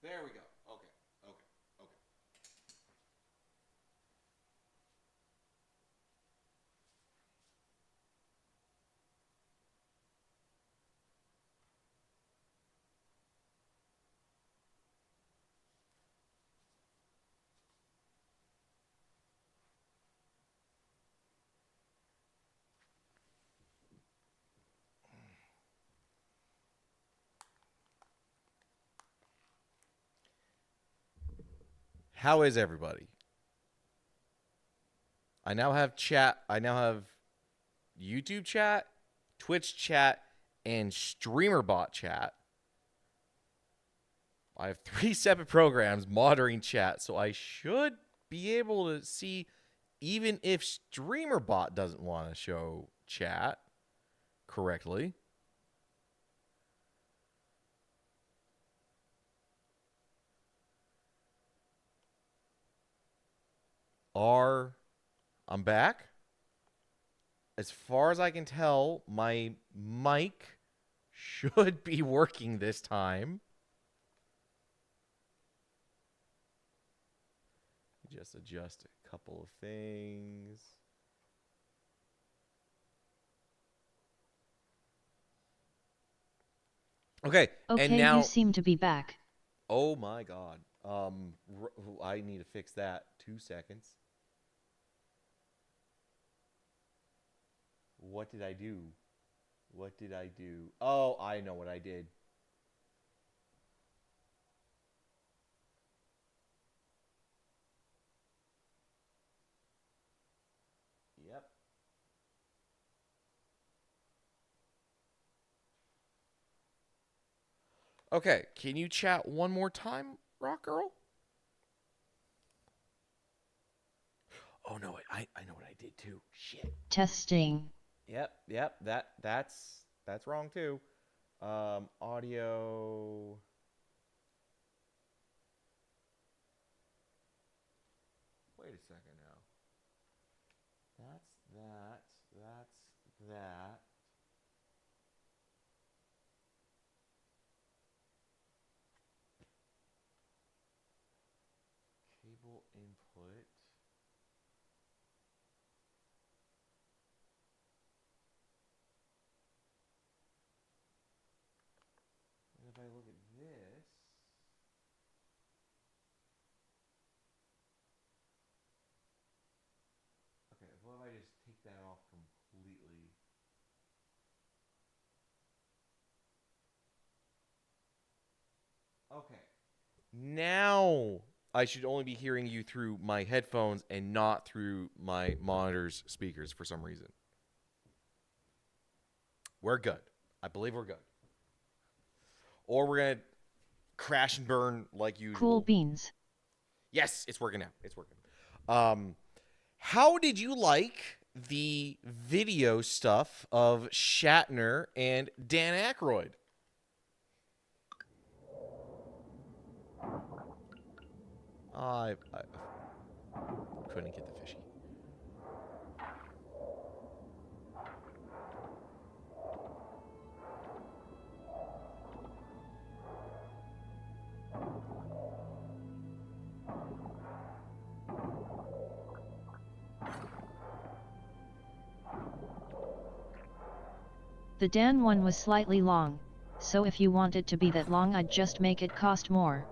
There we go. Okay. Okay. Okay. How is everybody? I now have chat. I now have YouTube chat, Twitch chat, and StreamerBot chat. I have three separate programs monitoring chat, so I should be able to see even if StreamerBot doesn't want to show chat correctly. I'm back. As far as I can tell, my mic should be working this time. Just adjust a couple of things. Okay, and Okay, you now, seem to be back. oh my God, I need to fix that. 2 seconds. What did I do? What did I do? Oh, I know what I did. Yep. Okay, can you chat one more time, Rock Girl? Oh no, I know what I did too. Shit. Testing. Yep. That's wrong too. Audio. Wait a second now. That's that. That's that. Cable input. And if I look at this, okay, what if I just take that off completely? Okay. Now I should only be hearing you through my headphones and not through my monitor's speakers for some reason. We're good. I believe we're good. Or we're going to crash and burn like Cool usual. beans. Yes, it's working now. It's working. Um, how did you like the video stuff of Shatner and Dan Aykroyd? I couldn't get the fishy. The Dan one was slightly long, so if you want it to be that long I'd just make it cost more.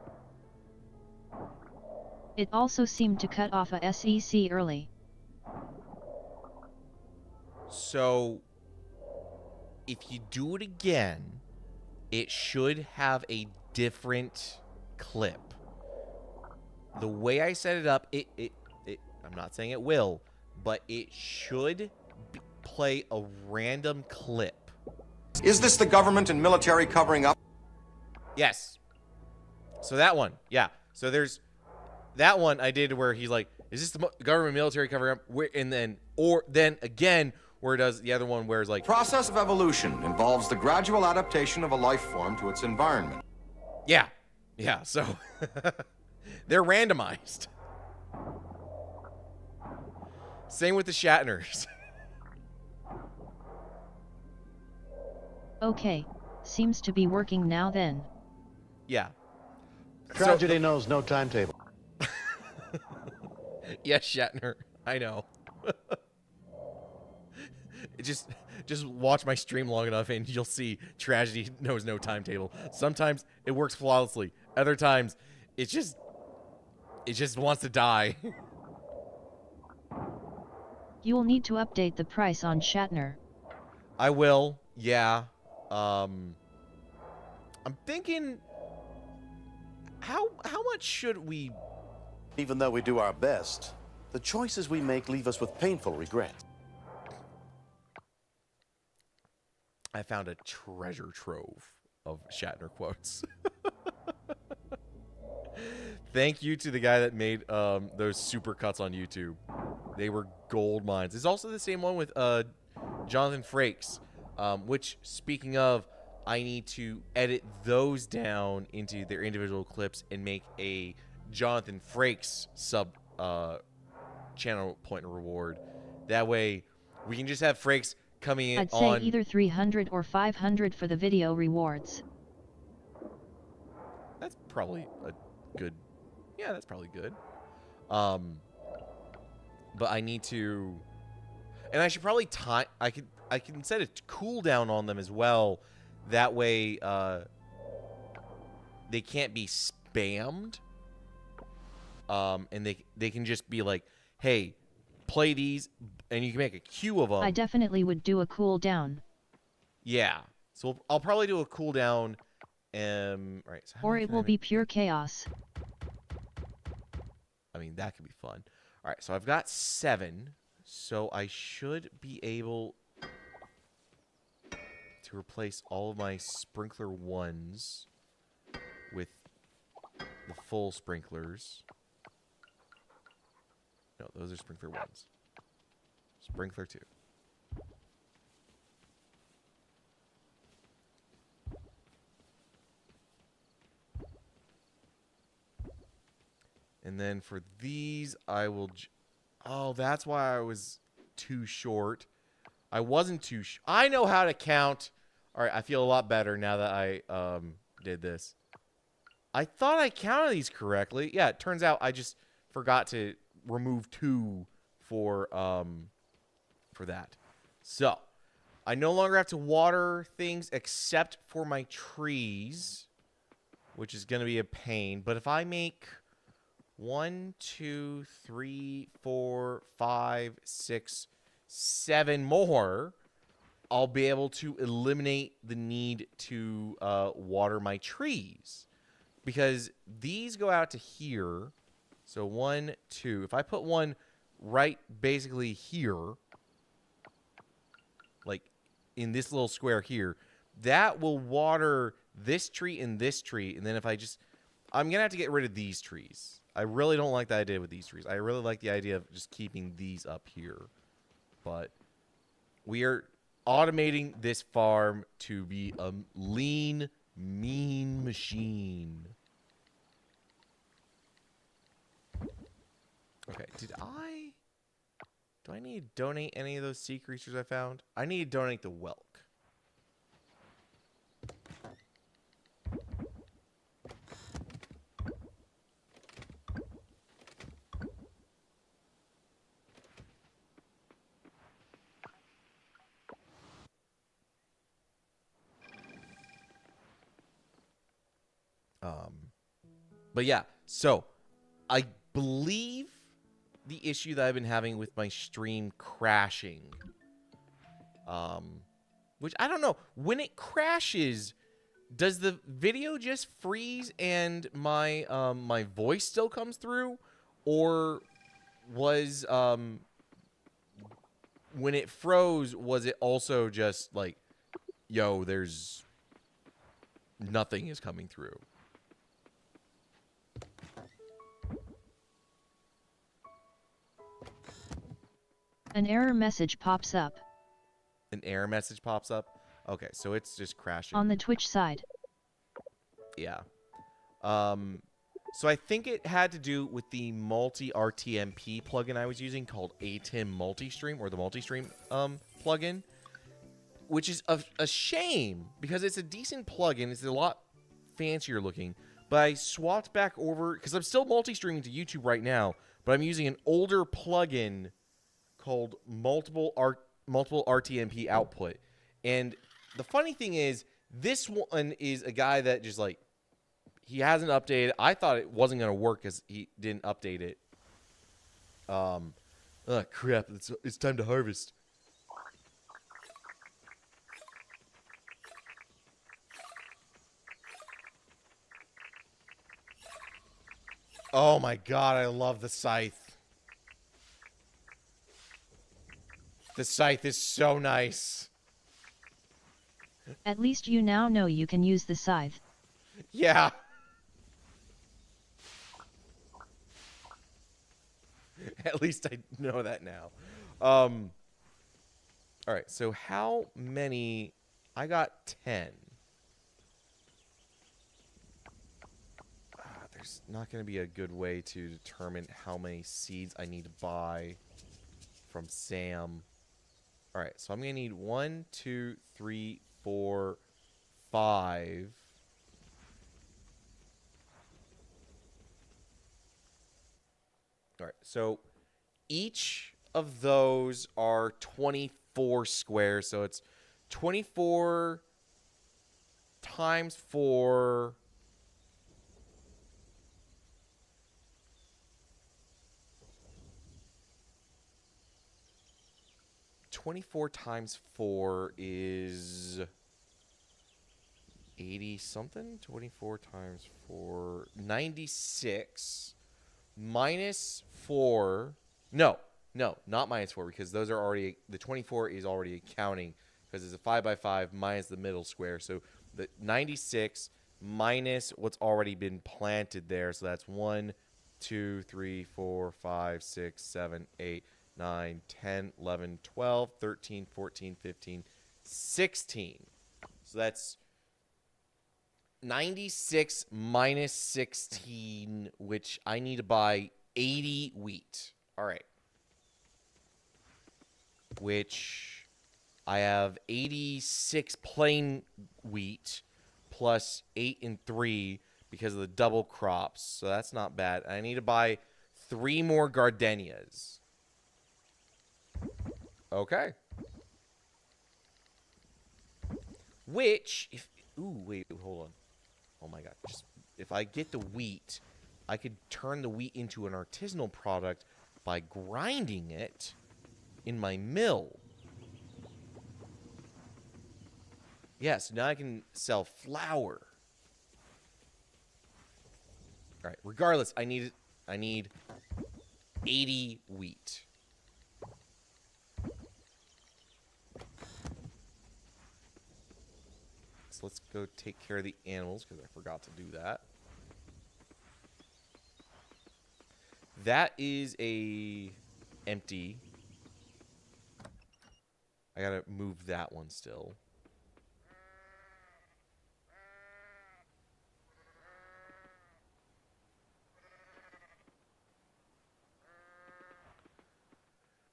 It also seemed to cut off a SEC early. So, if you do it again, it should have a different clip. The way I set it up, I'm not saying it will, but it should play a random clip. Is this the government and military covering up? Yes. So that one, yeah. So there's that one I did where he's like, "Is this the government military covering up?" And then again where it does the other one where it's like, Process of evolution involves the gradual adaptation of a life form to its environment. yeah. So they're randomized. Same with the Shatners. Okay, seems to be working now then. Yeah. Tragedy knows no timetable. Yes, Shatner. I know. Just watch my stream long enough and you'll see tragedy knows no timetable. Sometimes it works flawlessly. Other times it just wants to die. You'll need to update the price on Shatner. I will. Yeah. I'm thinking how much should we? Even though we do our best, the choices we make leave us with painful regret. I found a treasure trove of Shatner quotes. Thank you to the guy that made those super cuts on YouTube. They were gold mines. There's also the same one with Jonathan Frakes, which, speaking of, I need to edit those down into their individual clips and make a Jonathan Frakes sub channel point reward. That way, we can just have Frakes coming in I'd say on either 300 or 500 for the video rewards. That's probably a good. Yeah, that's probably good. But I need to, and I should probably time. I can set a cooldown on them as well. That way, they can't be spammed. And they can just be like, hey, play these, and you can make a queue of them. I definitely would do a cooldown. Yeah. So I'll probably do a cooldown. Right. So Or it will be pure chaos. I mean, that could be fun. All right, so I've got 7, so I should be able to replace all of my sprinkler 1s with the full sprinklers. No, those are sprinkler 1s. Sprinkler 2. And then for these, I will... Oh, that's why I was too short. I wasn't too... I know how to count. All right, I feel a lot better now that I did this. I thought I counted these correctly. Yeah, it turns out I just forgot to remove 2 for that. So, I no longer have to water things except for my trees, which is going to be a pain. But if I make... 1, 2, 3, 4, 5, 6, 7 more, I'll be able to eliminate the need to water my trees. Because these go out to here. So 1, 2. If I put one right basically here, like in this little square here, that will water this tree and this tree. And then if I just... I'm going to have to get rid of these trees. I really don't like the idea with these trees. I really like the idea of just keeping these up here. But we are automating this farm to be a lean, mean machine. Okay, do I need to donate any of those sea creatures I found? I need to donate the whelk. But yeah, so I believe the issue that I've been having with my stream crashing, which I don't know, when it crashes, does the video just freeze and my my voice still comes through, or was when it froze, was it also just like, yo, there's nothing is coming through? An error message pops up. An error message pops up? Okay, so it's just crashing. On the Twitch side. Yeah. So I think it had to do with the multi-RTMP plugin I was using called ATEM Multistream, or the Multistream plugin, which is a shame because it's a decent plugin. It's a lot fancier looking, but I swapped back over because I'm still multi-streaming to YouTube right now, but I'm using an older plugin called multiple RTMP output. And the funny thing is, this one is a guy that just like he hasn't updated. I thought it wasn't going to work because he didn't update it. Oh crap! It's time to harvest. Oh my god! I love the scythe. The scythe is so nice. At least you now know you can use the scythe. Yeah. At least I know that now. All right, so how many? I got 10. There's not going to be a good way to determine how many seeds I need to buy from Sam. All right, so I'm going to need 1, 2, 3, 4, 5. All right, so each of those are 24 squares, so it's 24 times 4. $24 times 4 is 80 something. 24 times 4, 96. Minus 4. No, not minus 4 because those are already, the 24 is already accounting because it's a 5 by 5 minus the middle square. So the 96 minus what's already been planted there. So that's 1, 2, 3, 4, 5, 6, 7, 8, 9, 10, 11, 12, 13, 14, 15, 16. So that's 96 minus 16, which I need to buy 80 wheat. All right. Which I have 86 plain wheat plus 8 and 3 because of the double crops. So that's not bad. I need to buy 3 more gardenias. Okay. Which, if... Ooh, wait, hold on. Oh my god. Just, if I get the wheat, I could turn the wheat into an artisanal product by grinding it in my mill. Yeah, so now I can sell flour. All right, regardless, I need 80 wheat. So let's go take care of the animals because I forgot to do that. That is a empty. I gotta move that one still.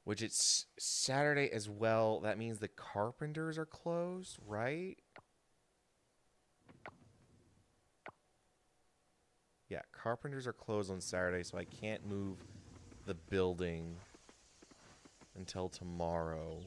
Which it's Saturday as well. That means the carpenters are closed, right? Yeah, carpenters are closed on Saturday, so I can't move the building until tomorrow.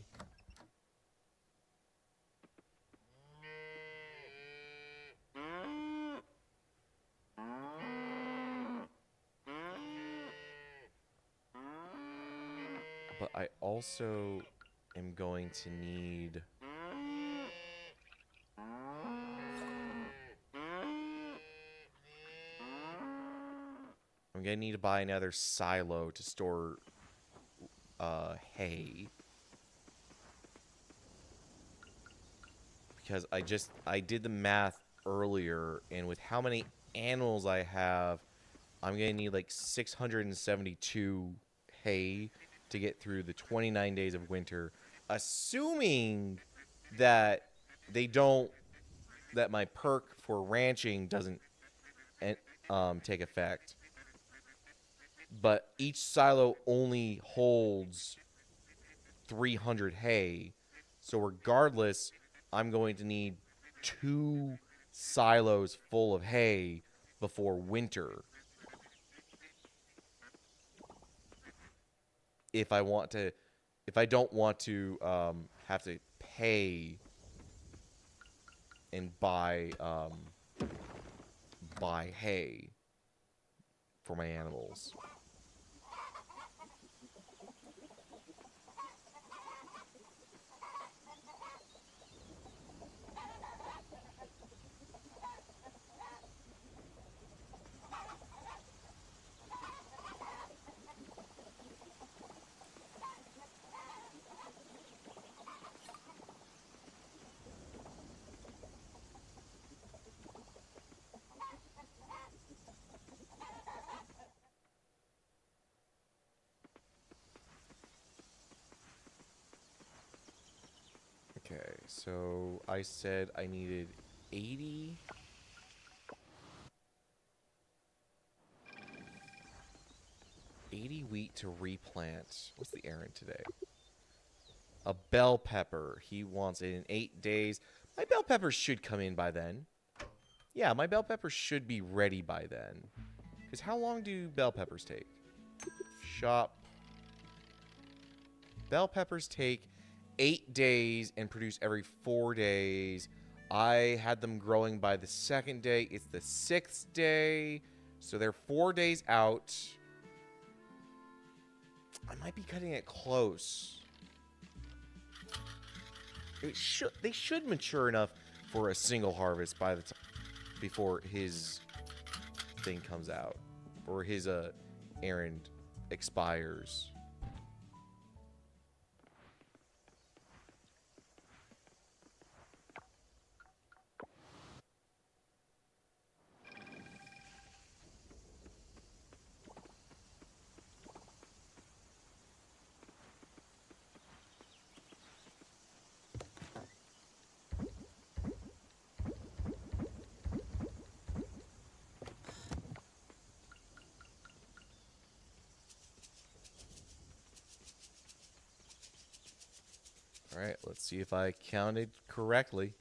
But I also am going to need... I'm going to need to buy another silo to store hay. Because I did the math earlier, and with how many animals I have, I'm going to need like 672 hay to get through the 29 days of winter, assuming that that my perk for ranching doesn't take effect. But each silo only holds 300 hay, so regardless, I'm going to need 2 silos full of hay before winter. If I don't want to have to pay and buy hay for my animals. Okay, so I said I needed 80. Wheat to replant. What's the errand today? A bell pepper. He wants it in 8 days. My bell peppers should come in by then. Yeah, my bell peppers should be ready by then. Because how long do bell peppers take? Shop. Bell peppers take 8 days and produce every 4 days. I had them growing by the 2nd day. It's the 6th day. So they're 4 days out. I might be cutting it close. They should mature enough for a single harvest by the time before his thing comes out, or his errand expires. All right, let's see if I counted correctly.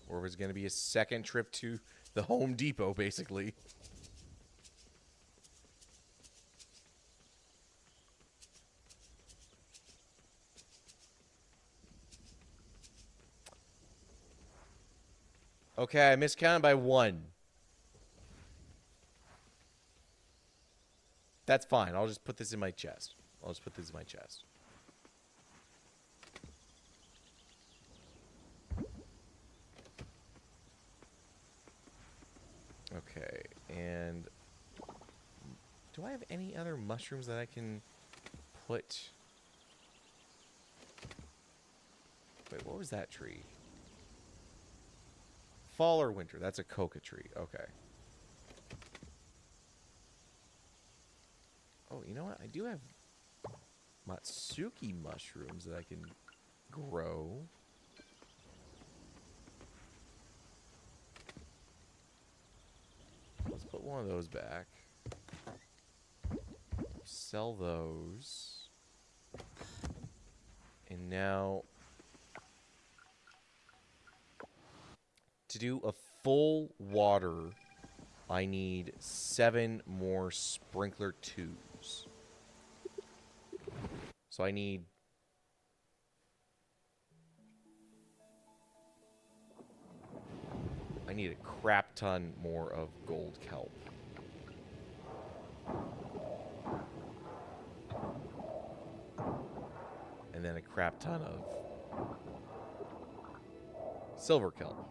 Or if it's going to be a second trip to the Home Depot, basically. Okay, I miscounted by 1. That's fine. I'll just put this in my chest. Okay, and do I have any other mushrooms that I can put? Wait, what was that tree? Fall or winter? That's a coca tree. Okay. Oh, you know what? I do have Matsuki mushrooms that I can grow. Let's put one of those back. Sell those. And now, to do a full water, I need 7 more sprinkler tubes. So I need... a crap ton more of gold kelp. And then a crap ton of silver kelp.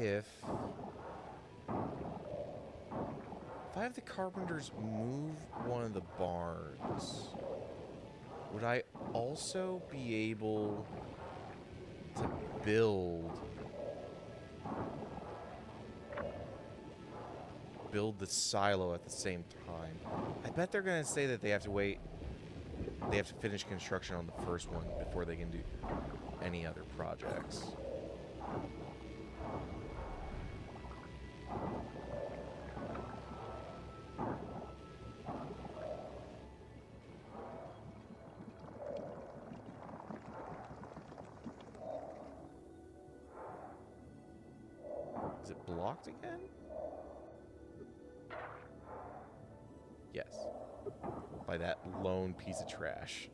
if I have the carpenters move one of the barns, would I also be able to build the silo at the same time? I bet they're gonna say that they have to wait. They have to finish construction on the first one before they can do any other projects. Is it blocked again? Yes. By that lone piece of trash.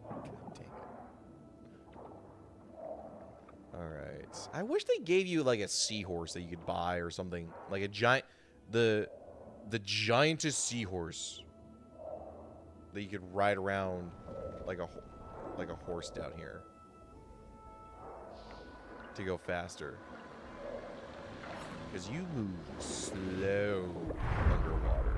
God dang it. Alright. I wish they gave you like a seahorse that you could buy or something. Like a giant... The giantest seahorse that you could ride around like a horse down here. To go faster. Because you move slow underwater.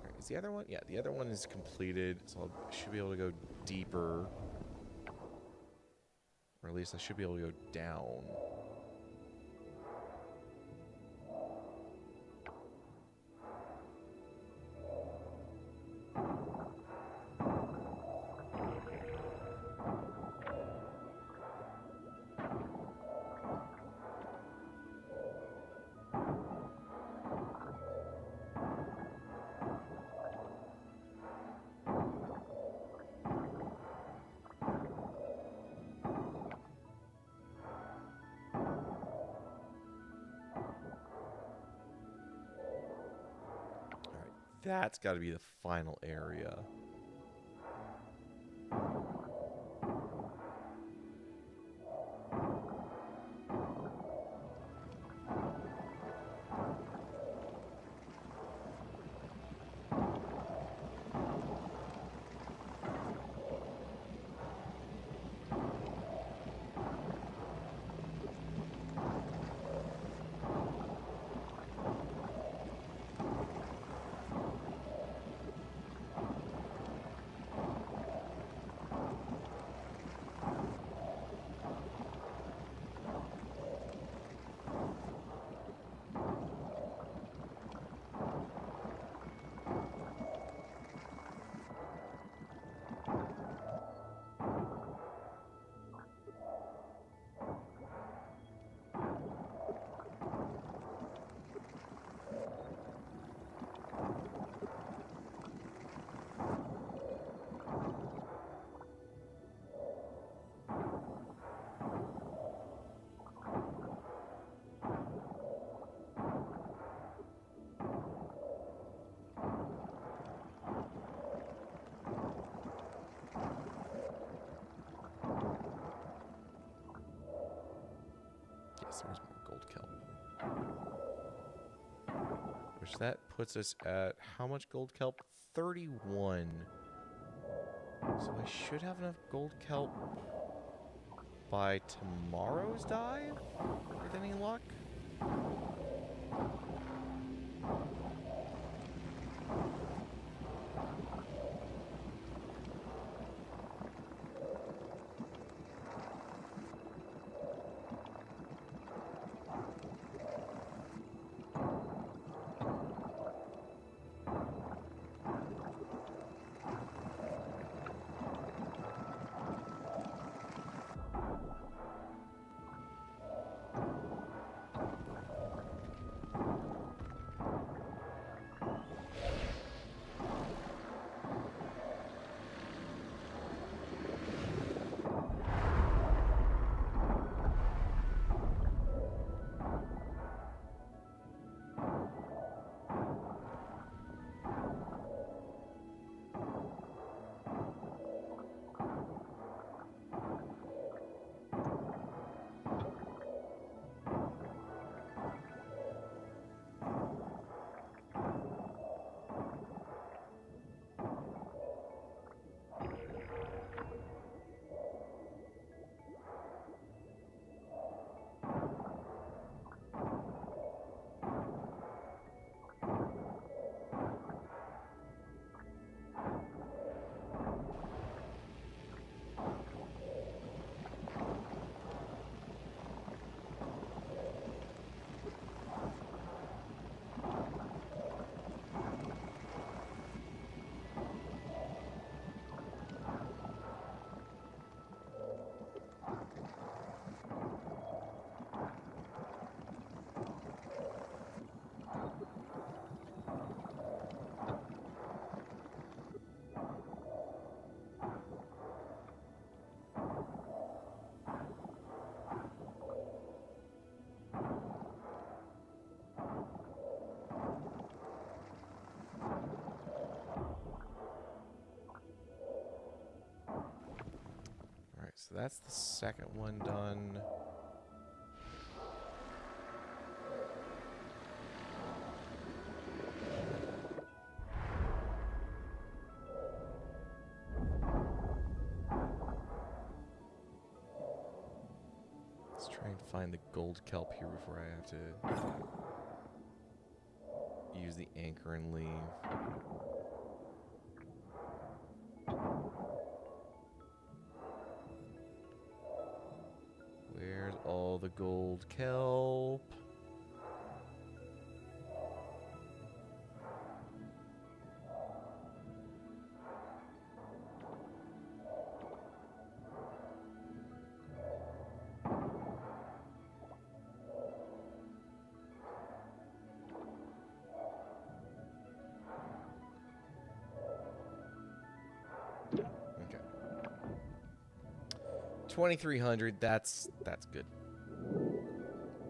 Right, is the other one? Yeah, the other one is completed. So I should be able to go deeper. Or at least I should be able to go down. That's got to be the final area. Yes, there's more gold kelp. Which that puts us at how much gold kelp? 31. So I should have enough gold kelp by tomorrow's dive? With any luck? So that's the second one done. Let's try and find the gold kelp here before I have to use the anchor and leave. Where's all the gold kelp? Okay. 2,300. That's good.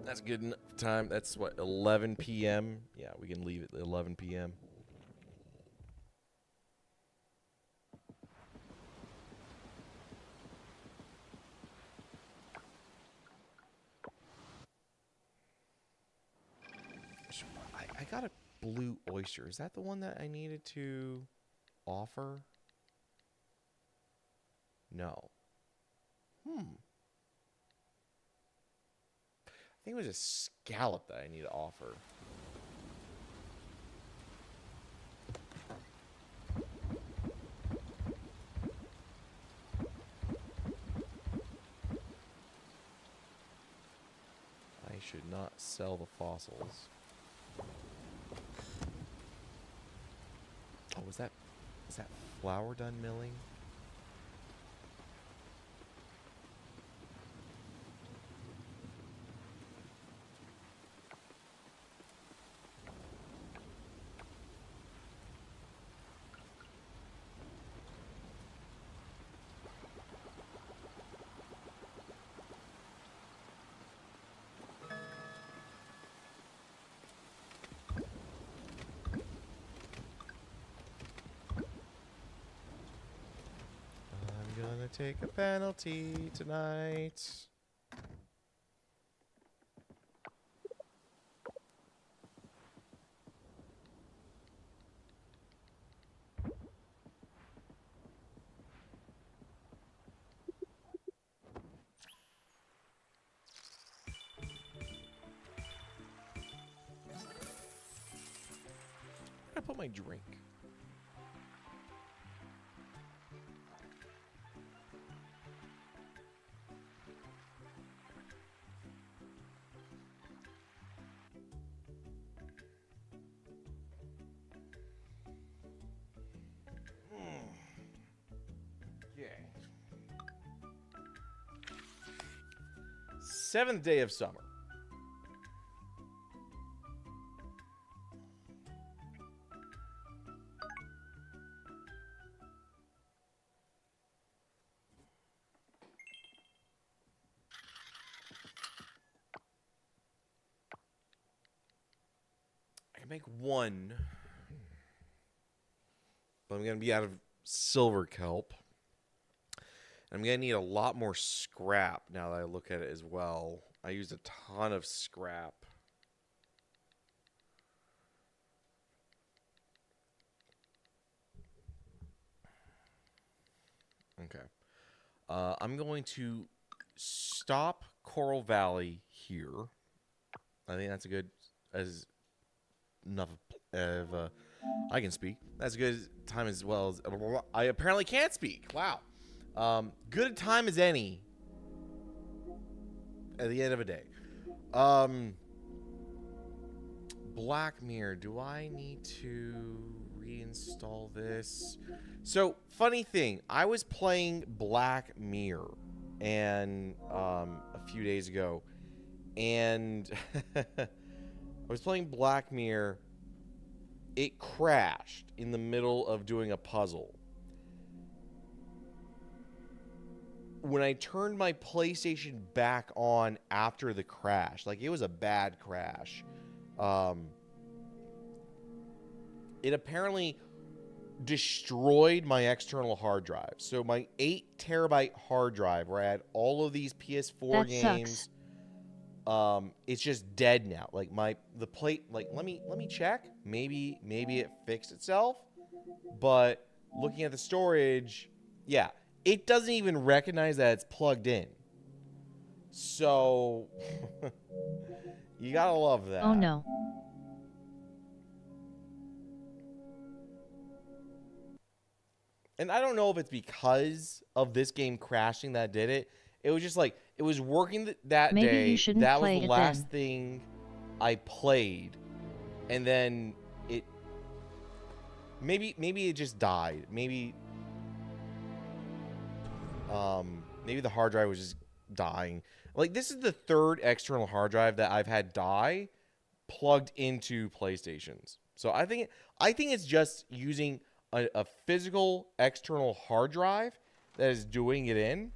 That's good enough time. That's what, 11 p.m. Yeah, we can leave it at 11 p.m. I got a blue oyster. Is that the one that I needed to offer? No. I think it was a scallop that I need to offer. I should not sell the fossils. Oh, is that flour done milling? I'm gonna take a penalty tonight. Where did I put my drink? Seventh day of summer. I can make one, but I'm gonna be out of silver kelp. I'm going to need a lot more scrap now that I look at it as well. I used a ton of scrap. Okay. I'm going to stop Coral Valley here. I think that's a good, as enough of, I can speak. That's a good time as well as, I apparently can't speak. Wow. Good a time as any at the end of a day. Black Mirror. Do I need to reinstall this? So, funny thing. I was playing Black Mirror and a few days ago. And I was playing Black Mirror. It crashed in the middle of doing a puzzle. When I turned my PlayStation back on after the crash, like it was a bad crash, it apparently destroyed my external hard drive. So my 8 terabyte hard drive where I had all of these PS4 That games, it's just dead now. Like the plate, like let me check. Maybe it fixed itself. But looking at the storage, yeah, it doesn't even recognize that it's plugged in. So you gotta love that. Oh no. And I don't know if it's because of this game crashing that did it. It was just like, it was working that Maybe day. you shouldn't That was play the it last then. thing I played. And then it... Maybe it just died. Maybe the hard drive was just dying. Like, this is the 3rd external hard drive that I've had die plugged into PlayStations. So I think it's just using a physical external hard drive that is doing it in.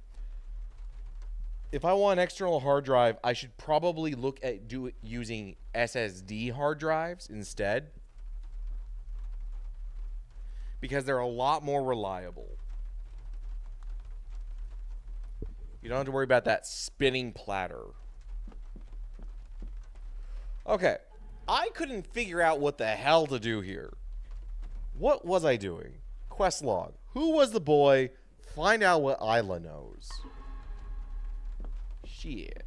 If I want an external hard drive, I should probably look at using SSD hard drives instead, because they're a lot more reliable. You don't have to worry about that spinning platter. Okay, I couldn't figure out what the hell to do here. What was I doing? Quest log. Who was the boy? Find out what Isla knows. Shit.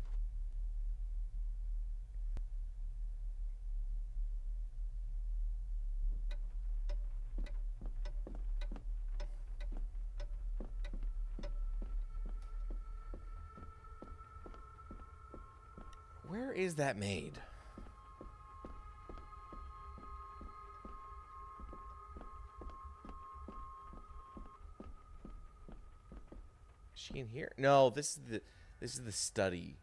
Where is that maid? Is she in here? No, this is the study.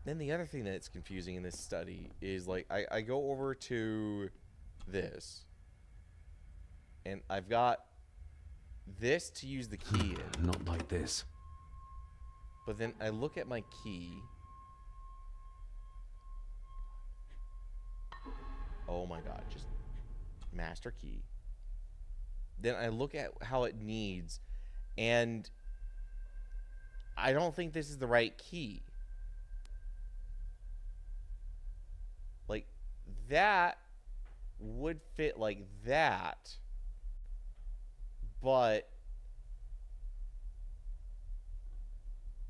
Then the other thing that's confusing in this study is, like, I go over to this, and I've got this to use the key in. Not like this. But then I look at my key. Oh my god, just master key. Then I look at how it needs, and I don't think this is the right key. Like, that would fit like that, but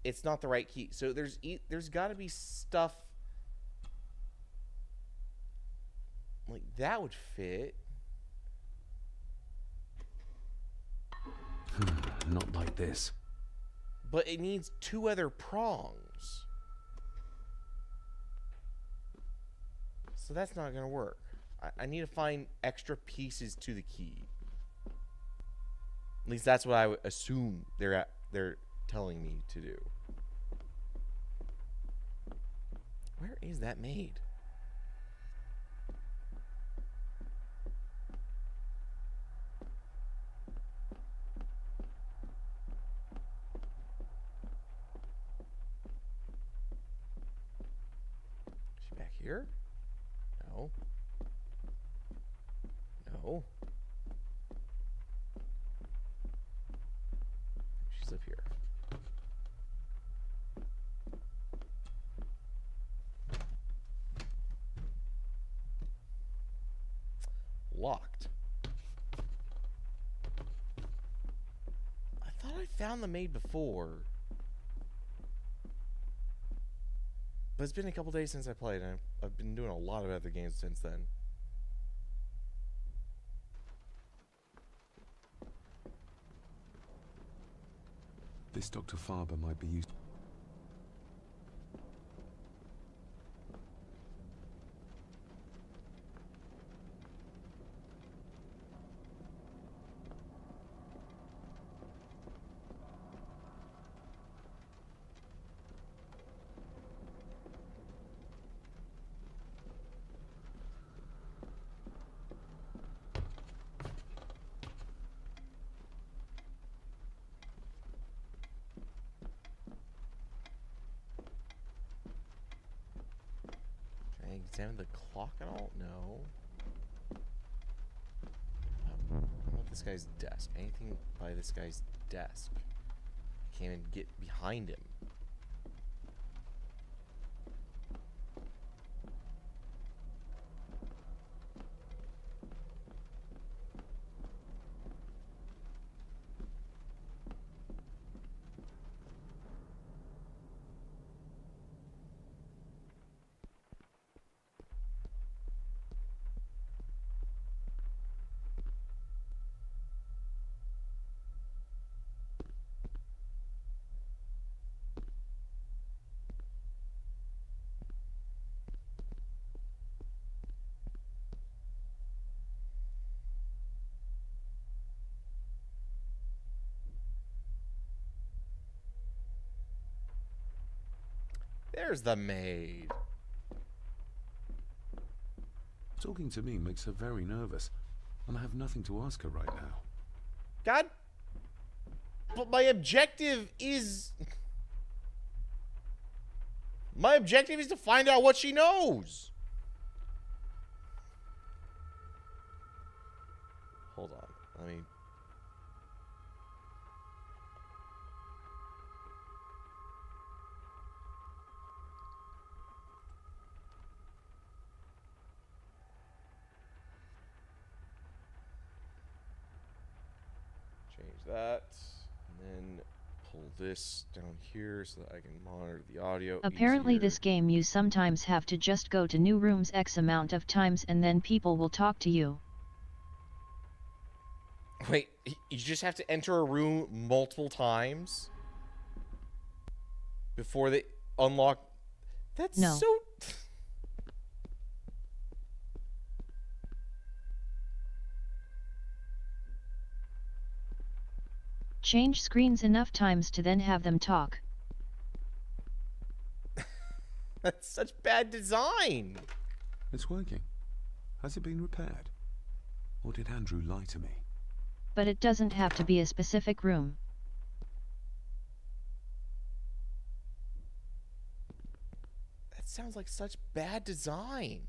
it's not the right key. So there's got to be stuff like that would fit. Not like this. But it needs 2 other prongs. So that's not going to work. I need to find extra pieces to the key. At least that's what I would assume they're telling me to do. Where is that maid? Is she back here? No. No. She's up here. Locked. I thought I found the maid before. But it's been a couple days since I played, and I've been doing a lot of other games since then. This Dr. Farber might be used. Can I examine the clock at all? No. this guy's desk. Anything by this guy's desk. Can't even get behind him. There's the maid. Talking to me makes her very nervous, and I have nothing to ask her right now. God. But my objective is... My objective is to find out what she knows. Hold on. Let me... change that, and then pull this down here so that I can monitor the audio Apparently easier. this game you sometimes have to just go to new rooms X amount of times and then people will talk to you. Wait, you just have to enter a room multiple times before they unlock? That's No. so... Change screens enough times to then have them talk. That's such bad design. It's working. Has it been repaired? Or did Andrew lie to me? But it doesn't have to be a specific room. That sounds like such bad design.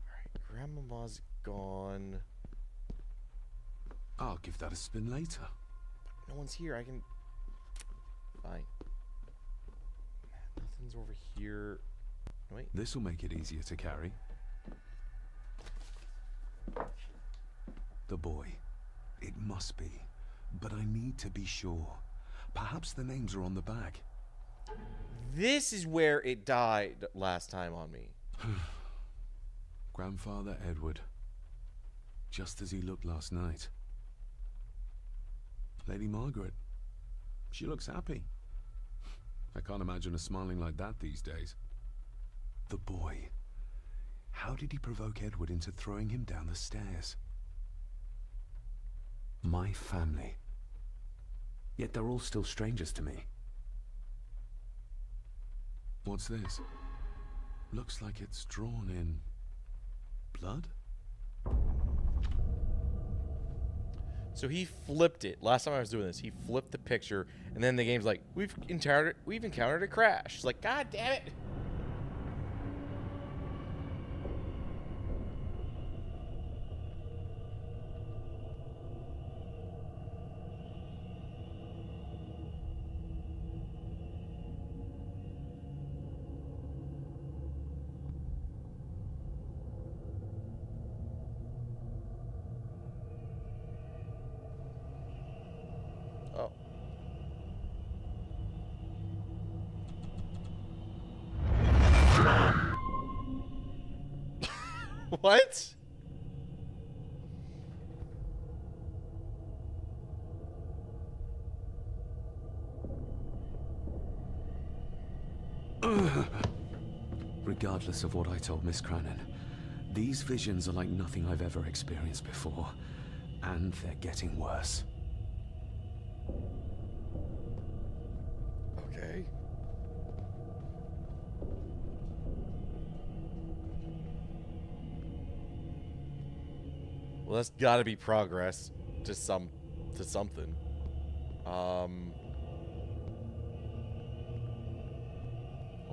Alright, Grandmama's gone. I'll give that a spin later. No one's here. I can... Fine. Nothing's over here. Wait. This'll make it easier to carry. The boy. It must be. But I need to be sure. Perhaps the names are on the back. This is where it died last time on me. Grandfather Edward. Just as he looked last night. Lady Margaret. She looks happy. I can't imagine her smiling like that these days. The boy. How did he provoke Edward into throwing him down the stairs? My family. Yet they're all still strangers to me. What's this? Looks like it's drawn in blood? So he flipped it. Last time I was doing this, he flipped the picture, and then the game's like, we've encountered a crash. It's like, God damn it. Oh. What? Regardless of what I told Miss Cranon, these visions are like nothing I've ever experienced before, and they're getting worse. Okay. Well, that's got to be progress to something.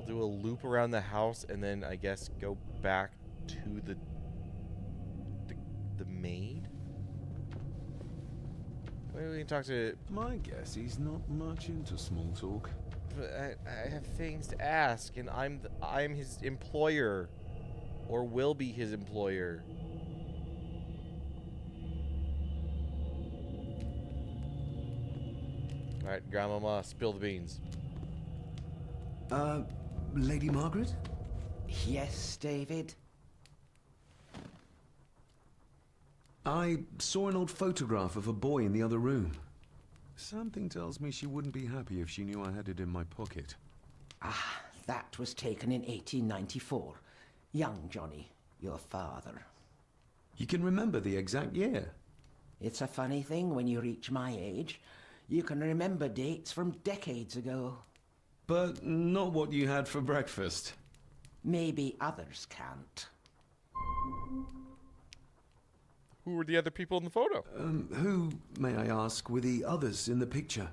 do a loop around the house and then I guess go back to the maid. Maybe we can talk to. My guess he's not much into small talk. But I have things to ask, and I'm his employer, or will be his employer. All right, Grandmama, spill the beans. Lady Margaret? Yes, David? I saw an old photograph of a boy in the other room. Something tells me she wouldn't be happy if she knew I had it in my pocket. Ah, that was taken in 1894. Young Johnny, your father. You can remember the exact year? It's a funny thing when you reach my age. You can remember dates from decades ago. But not what you had for breakfast. Maybe others can't. Who were the other people in the photo? Who, may I ask, were the others in the picture?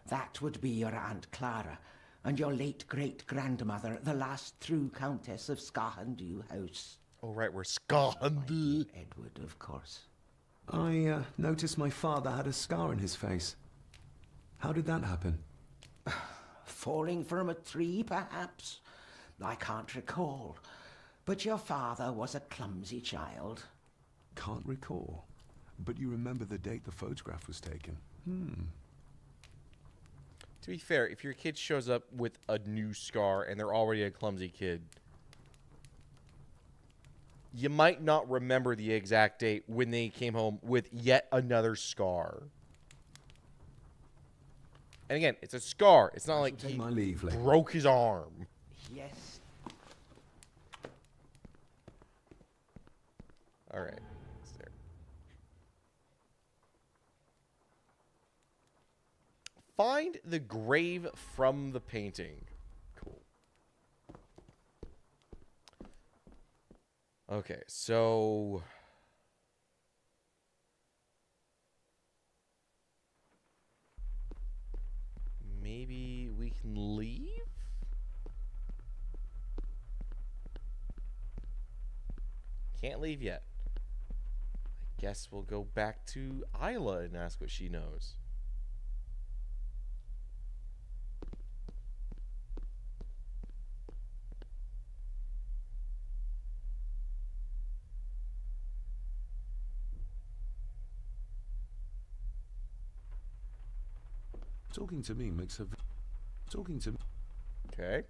That would be your Aunt Clara and your late great-grandmother, the last true Countess of Scahandu House. Oh, right, we're Scahandu. Edward, of course. I noticed my father had a scar on his face. How did that happen? Falling from a tree, perhaps? I can't recall. But your father was a clumsy child. Can't recall. But you remember the date the photograph was taken. To be fair, if your kid shows up with a new scar and they're already a clumsy kid, you might not remember the exact date when they came home with yet another scar. And again, it's a scar. It's not like Take he my leave, lady. broke his arm. Yes. All right. It's there. Find the grave from the painting. Cool. Okay, so maybe we can leave? Can't leave yet. I guess we'll go back to Isla and ask what she knows. Talking to me makes her... Talking to me... Okay.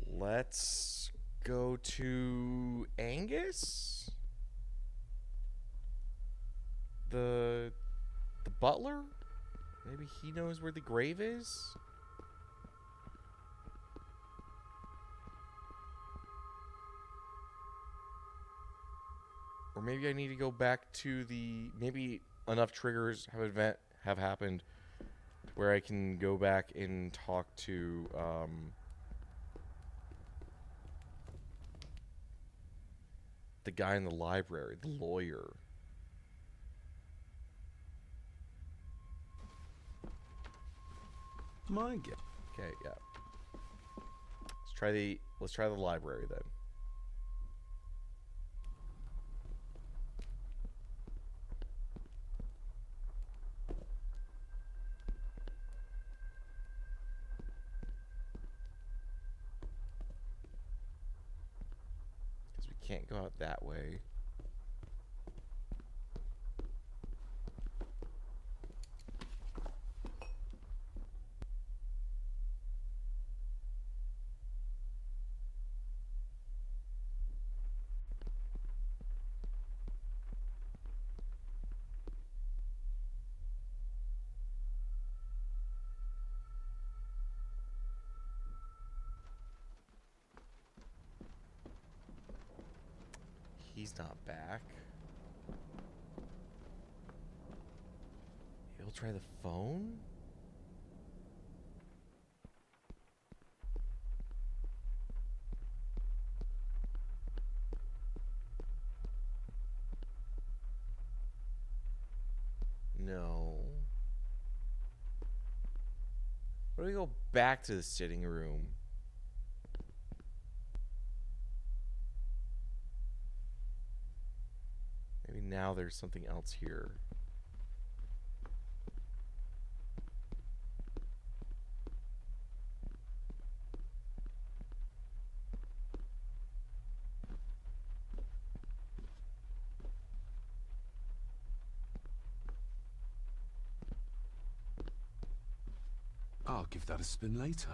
Let's go to Angus? The butler? Maybe he knows where the grave is? Or maybe I need to go back to the... Maybe enough triggers have happened where I can go back and talk to the guy in the library, the lawyer. My guess. Okay, yeah. Let's try the library then. Can't go out that way. He's not back. He'll try the phone? No. What do we go back to the sitting room? Maybe now there's something else here. I'll give that a spin later.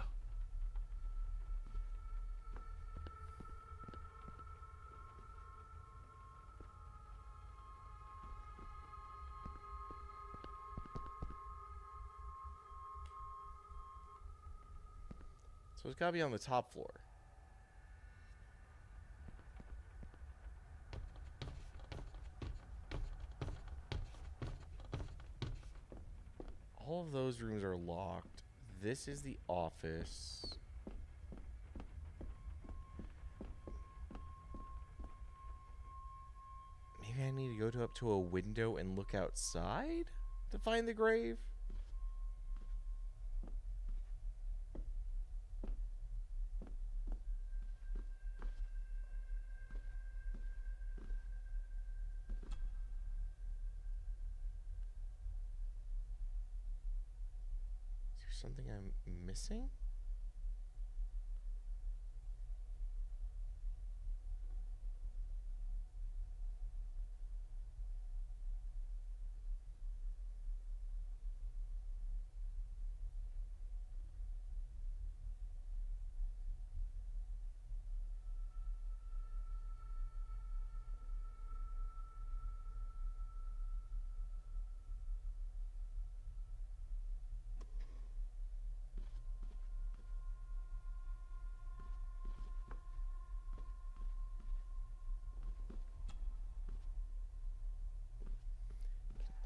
So it's gotta be on the top floor. All of those rooms are locked. This is the office. Maybe I need to go up to a window and look outside to find the grave? Is there something I'm missing?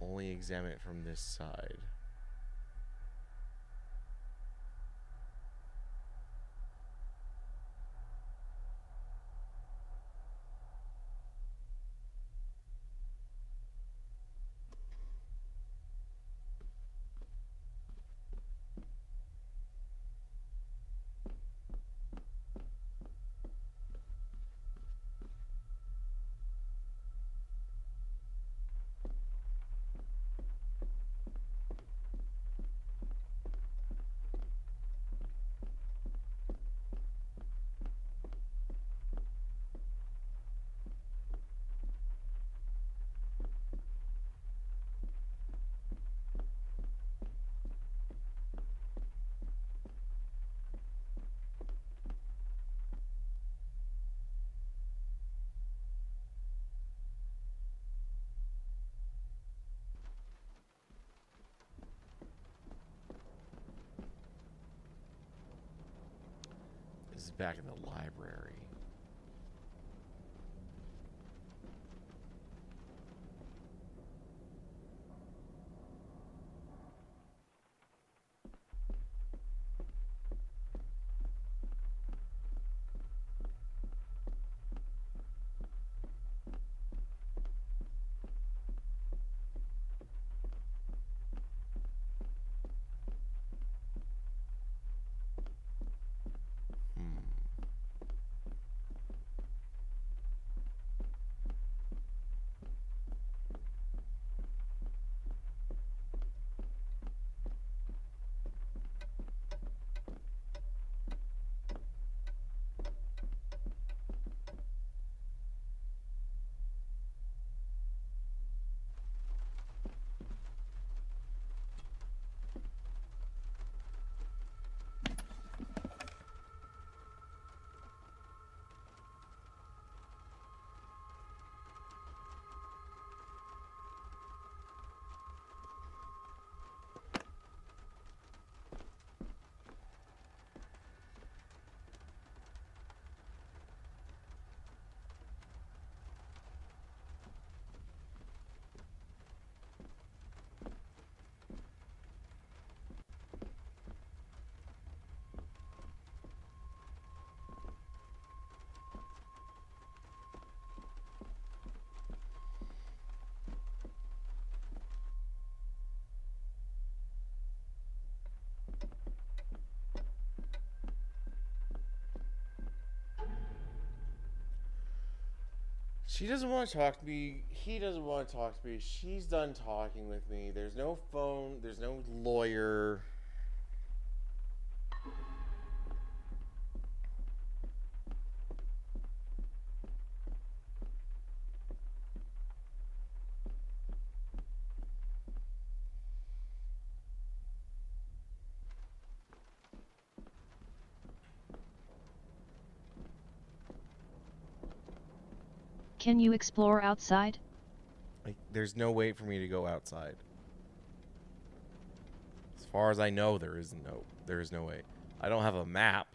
Only examine it from this side. This is back in the library. She doesn't want to talk to me. He doesn't want to talk to me. She's done talking with me. There's no phone. There's no lawyer. Can you explore outside? Like, there's no way for me to go outside. As far as I know, there is no way. I don't have a map,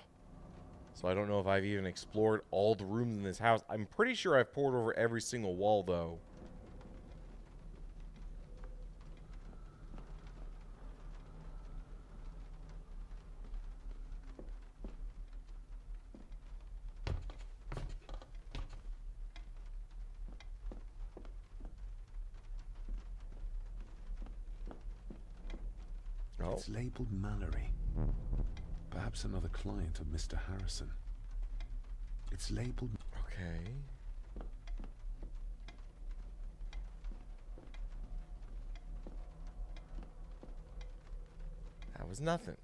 so I don't know if I've even explored all the rooms in this house. I'm pretty sure I've poured over every single wall, though. Oh. It's labeled Mallory. Perhaps another client of Mr. Harrison. It's labeled... Okay. That was nothing.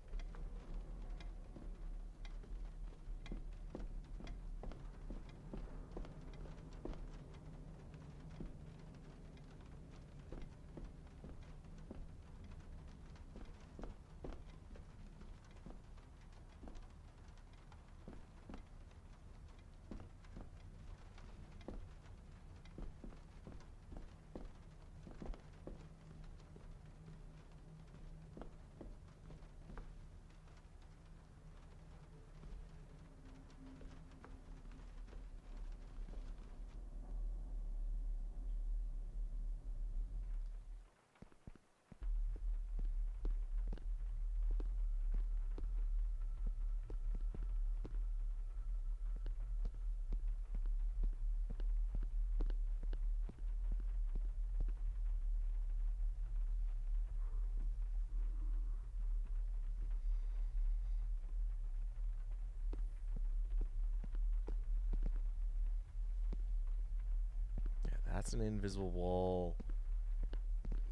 That's an invisible wall.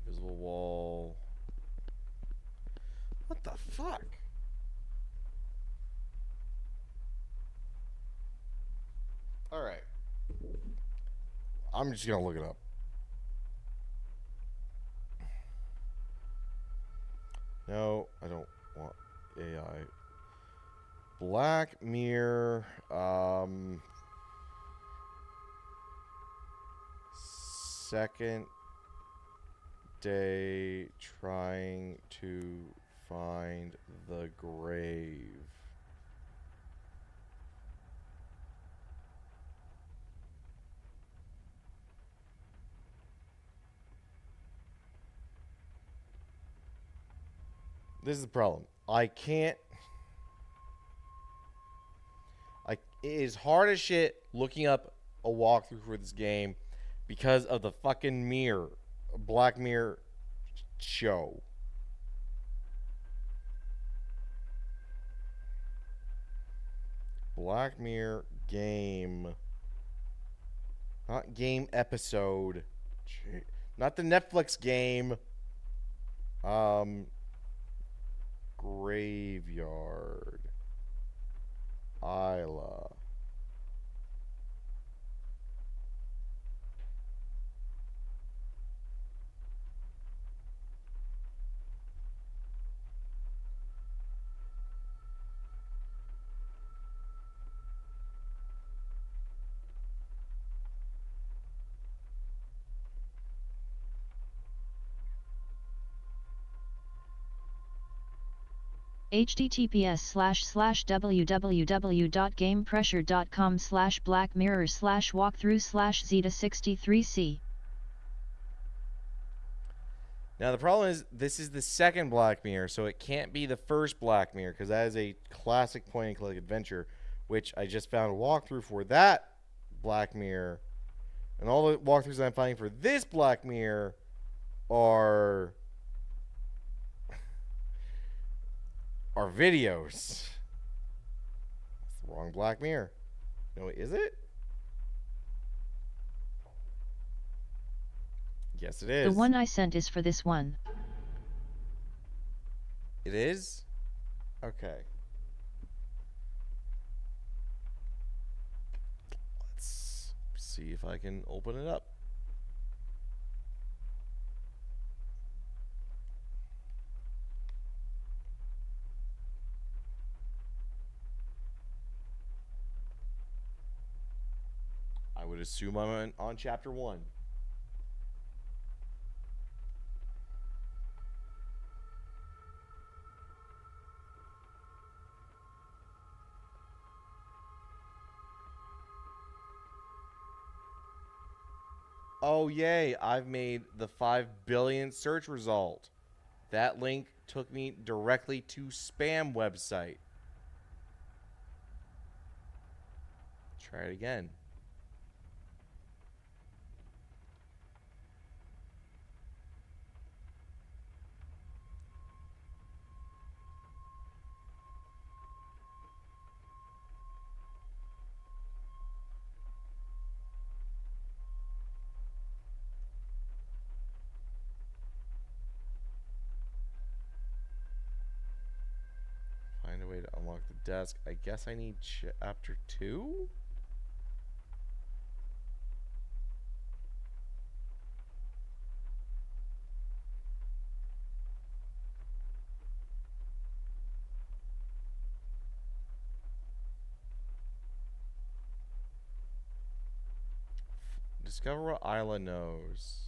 Invisible wall. What the fuck? Alright. I'm just gonna look it up. No, I don't want AI. Black Mirror, second day trying to find the grave. This is the problem. It is hard as shit looking up a walkthrough for this game because of the fucking mirror, Black Mirror show. Black Mirror game. Not game episode. Not the Netflix game. Graveyard. Isla. https://www.gamepressure.com/blackmirror/walkthrough/zeta63c. Now the problem is this is the second Black Mirror, so it can't be the first Black Mirror because that is a classic point and click adventure, which I just found a walkthrough for that Black Mirror, and all the walkthroughs I'm finding for this Black Mirror are videos. That's the wrong Black Mirror. No, is it? Yes, it is. The one I sent is for this one. It is? Okay. Let's see if I can open it up. I would assume I'm on chapter 1. Oh, yay. I've made the 5 billion search result. That link took me directly to spam website. Try it again. Find a way to unlock the desk. I guess I need chapter 2? Discover what Isla knows.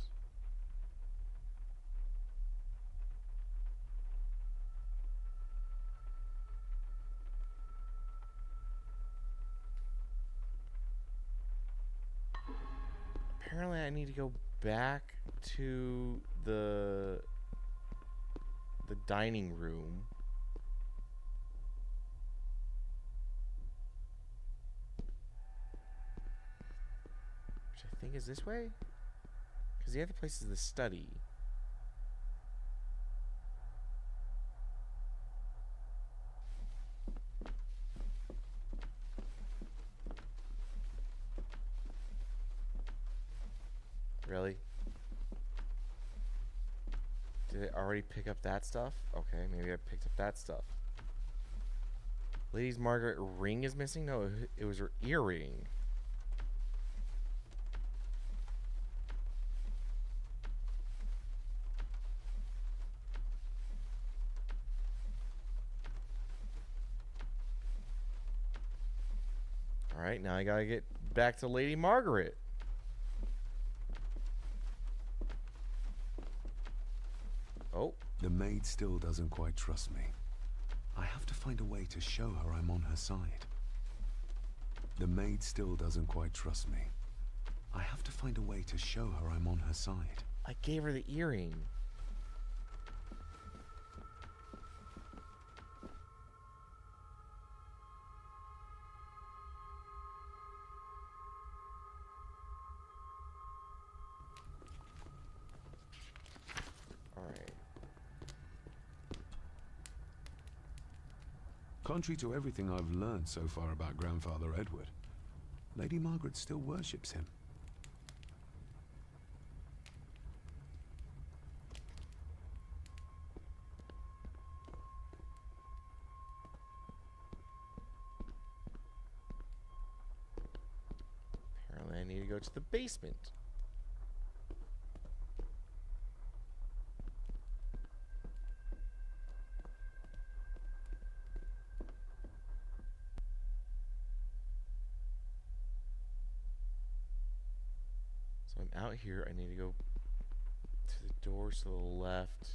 Apparently I need to go back to the dining room. Which I think is this way? Because the other place is the study. Really? Did it already pick up that stuff? Okay, maybe I picked up that stuff. Lady Margaret ring is missing? No, it was her earring. Alright, now I gotta get back to Lady Margaret. Oh. The maid still doesn't quite trust me. I have to find a way to show her I'm on her side. The maid still doesn't quite trust me. I have to find a way to show her I'm on her side. I gave her the earring. Alright. Contrary to everything I've learned so far about Grandfather Edward, Lady Margaret still worships him. Apparently I need to go to the basement. So I'm out here. I need to go to the doors to the left.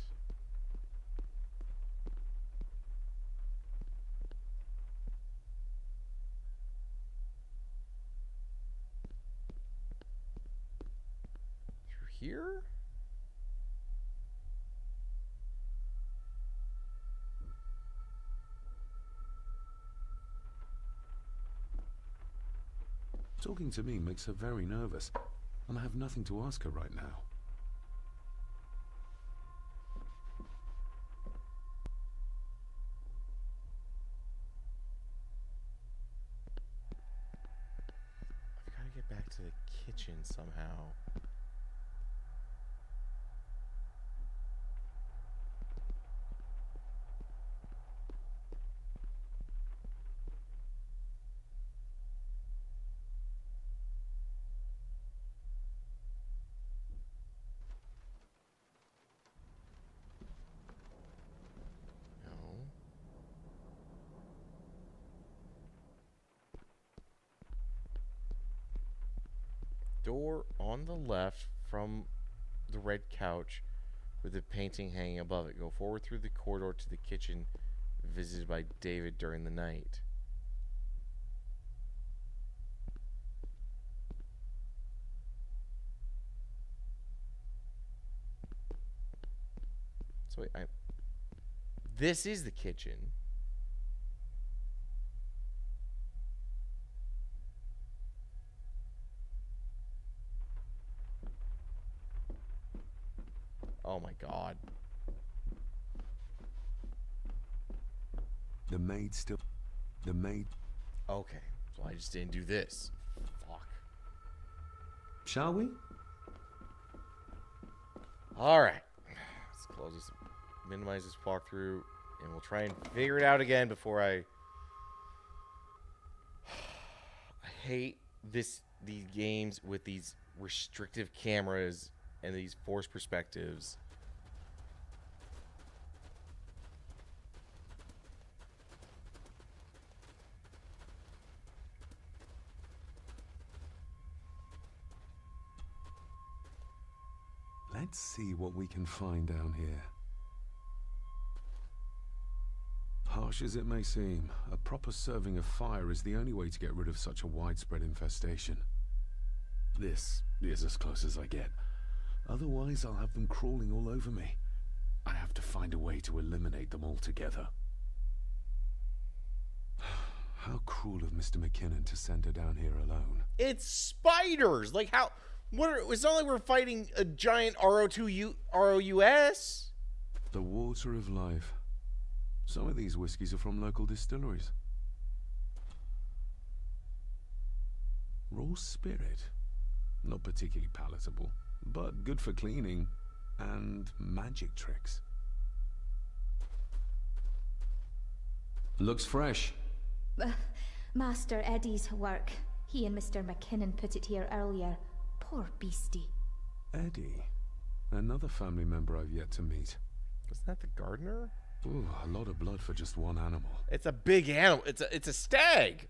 Through here? Talking to me makes her very nervous, and I have nothing to ask her right now. I've got to get back to the kitchen somehow. door on the left from the red couch with a painting hanging above it. Go forward through the corridor to the kitchen visited by David during the night. So wait, this is the kitchen. Oh my god. The maid still... The maid... Okay, so I just didn't do this. Fuck. Shall we? Alright. Let's close this, minimize this walkthrough, and we'll try and figure it out again before I hate these games with these restrictive cameras and these forced perspectives. Let's see what we can find down here. Harsh as it may seem, a proper serving of fire is the only way to get rid of such a widespread infestation. This is as close as I get. Otherwise, I'll have them crawling all over me. I have to find a way to eliminate them altogether. How cruel of Mr. McKinnon to send her down here alone. It's spiders! Like how... it's not like we're fighting a giant ROUS. The water of life. Some of these whiskies are from local distilleries. Raw spirit. Not particularly palatable, but good for cleaning and magic tricks. Looks fresh. Master Eddie's work. He and Mr. McKinnon put it here earlier. Poor beastie. Eddie. Another family member I've yet to meet. Isn't that the gardener? Ooh, a lot of blood for just one animal. It's a big animal. It's a stag.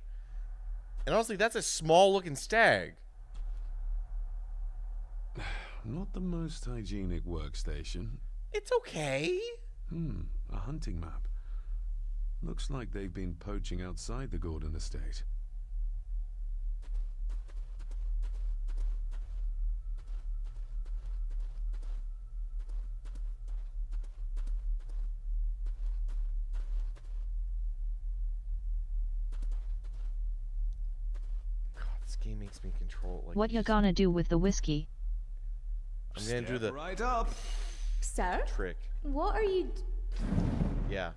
And honestly, that's a small looking stag. Not the most hygienic workstation. It's okay. A hunting map. Looks like they've been poaching outside the Gordon estate. God, this game makes me control like What you gonna do with the whiskey? I'm gonna do the right up. Sir? trick. What are you... Yeah.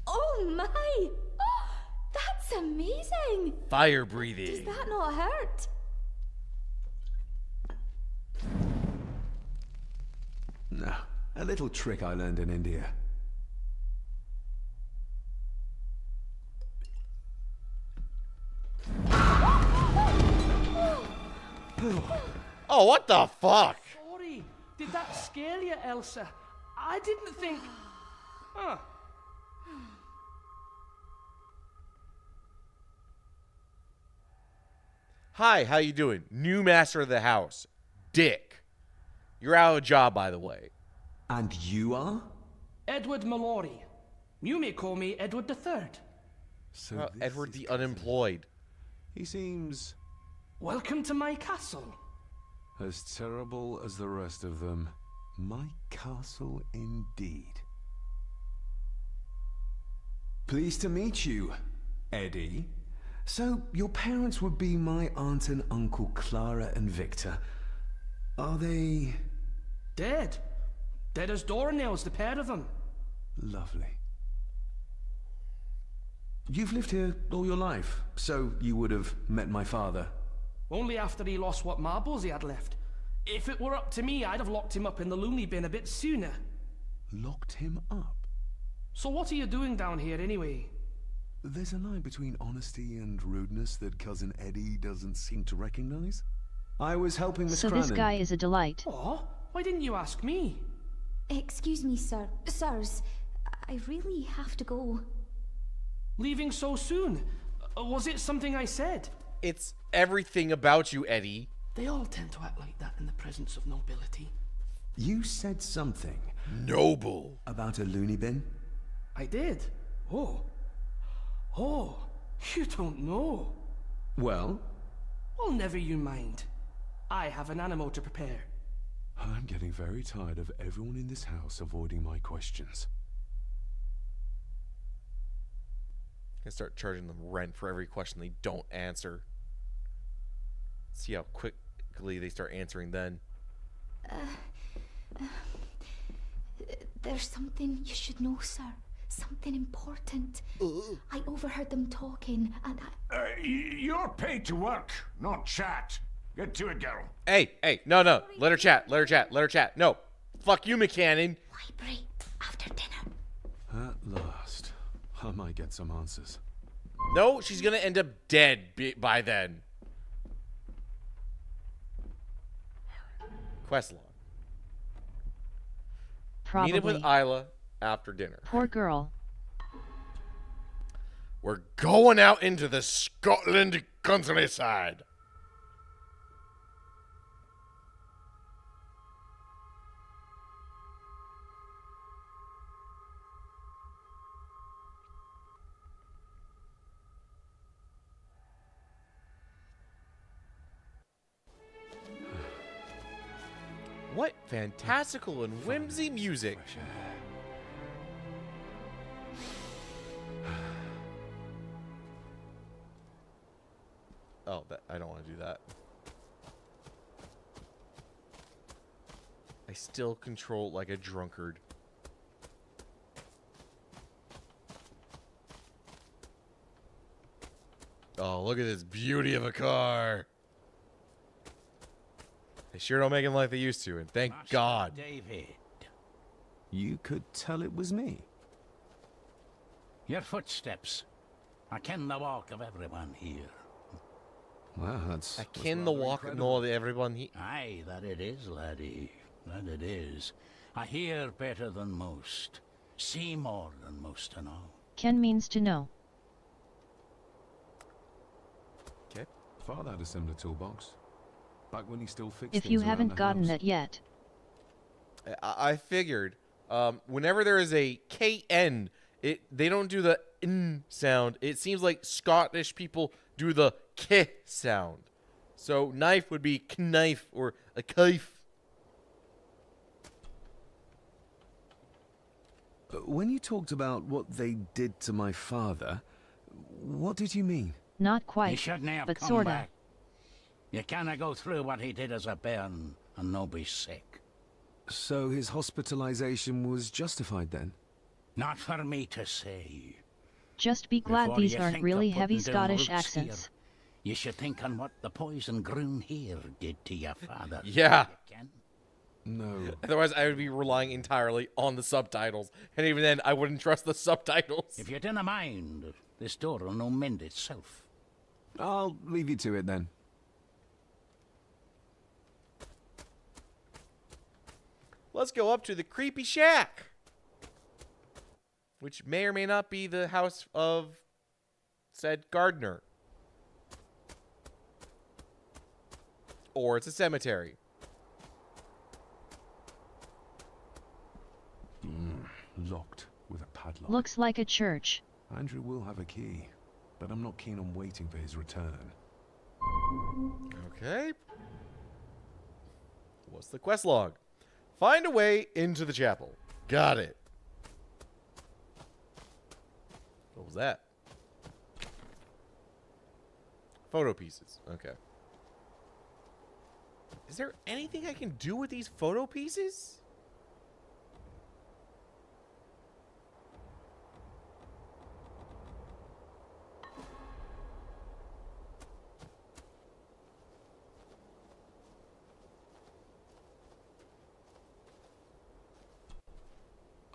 Oh my! Oh, that's amazing! Fire breathing. Does that not hurt? No, a little trick I learned in India. Oh, what the fuck? Sorry, did that scare you, Elsa? I didn't think... Huh. Hi, how you doing? New master of the house. Dick. You're out of a job, by the way. And you are? Edward Mallory. You may call me Edward III. So Well, this Edward is the cousin. unemployed. He seems Welcome to my castle. as terrible as the rest of them. My castle indeed. Pleased to meet you, Eddie. So, your parents would be my aunt and uncle Clara and Victor. Are they... Dead. Dead as doornails, the pair of them. Lovely. You've lived here all your life, so you would have met my father. Only after he lost what marbles he had left. If it were up to me, I'd have locked him up in the loony bin a bit sooner. Locked him up? So what are you doing down here anyway? There's a line between honesty and rudeness that Cousin Eddie doesn't seem to recognize. I was helping Miss So Cranen. this guy is a delight. Oh, why didn't you ask me? Excuse me, sir. Sirs, I really have to go. Leaving so soon? Was it something I said? It's everything about you, Eddie. They all tend to act like that in the presence of nobility. You said something Noble. about a loony bin? I did. Oh. Oh, you don't know. Well, Well, never you mind. I have an animal to prepare. I'm getting very tired of everyone in this house avoiding my questions. I start charging them rent for every question they don't answer. See how quickly they start answering then. There's something you should know, sir. Something important. I overheard them talking, and You're paid to work, not chat. Get to it, girl. Hey, no. Let her chat. No. Fuck you, McCannon. library after dinner. At last, I might get some answers. No, she's gonna end up dead by then. Quest log. Probably. Meet up with Isla after dinner. Poor girl. We're going out into the Scotland countryside. What fantastical and whimsy music. Fresh air. Oh, I don't want to do that. I still control like a drunkard. Oh, look at this beauty of a car. They sure don't make them like they used to, and thank God. David, You could tell it was me. your footsteps. I ken the walk of everyone here. Wow, that's... I ken the walk and all of everyone. Aye, that it is, laddie. That it is. I hear better than most. See more than most to know. Ken means to know. Okay. Father had a similar toolbox. Back when he still fixed If things you around haven't the gotten house. that yet. I figured. Whenever there is a KN, they don't do the N sound. It seems like Scottish people do the K sound. So knife would be knife or a knife. When you talked about what they did to my father, what did you mean? Not He quite, shouldn't have but come sorta. back. You canna go through what he did as a bairn and no be sick. So his hospitalization was justified then? Not for me to say. Just be glad Before these you aren't think really of heavy putting down Scottish roots accents. here, you should think on what the poison grown here did to your father. Yeah. You ken? No. Otherwise, I would be relying entirely on the subtitles. And even then, I wouldn't trust the subtitles. If you dinna mind, this door will no mend itself. I'll leave you to it then. Let's go up to the creepy shack. Which may or may not be the house of said gardener. Or it's a cemetery. Locked with a padlock. Looks like a church. Andrew will have a key, but I'm not keen on waiting for his return. Okay. What's the quest log? Find a way into the chapel. Got it. What was that? Photo pieces. Okay. Is there anything I can do with these photo pieces?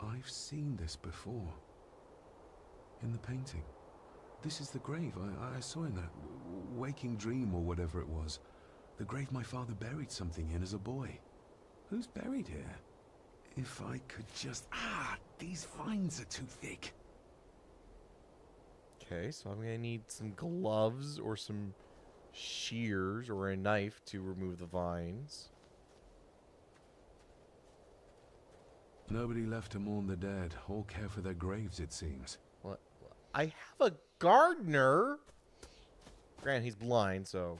I've seen this before. In the painting. This is the grave I saw in that waking dream or whatever it was. The grave my father buried something in as a boy. Who's buried here? If I could just... these vines are too thick. Okay, so I'm gonna need some gloves or some shears or a knife to remove the vines. Nobody left to mourn the dead or care for their graves, it seems. What? I have a gardener. Granted, he's blind, so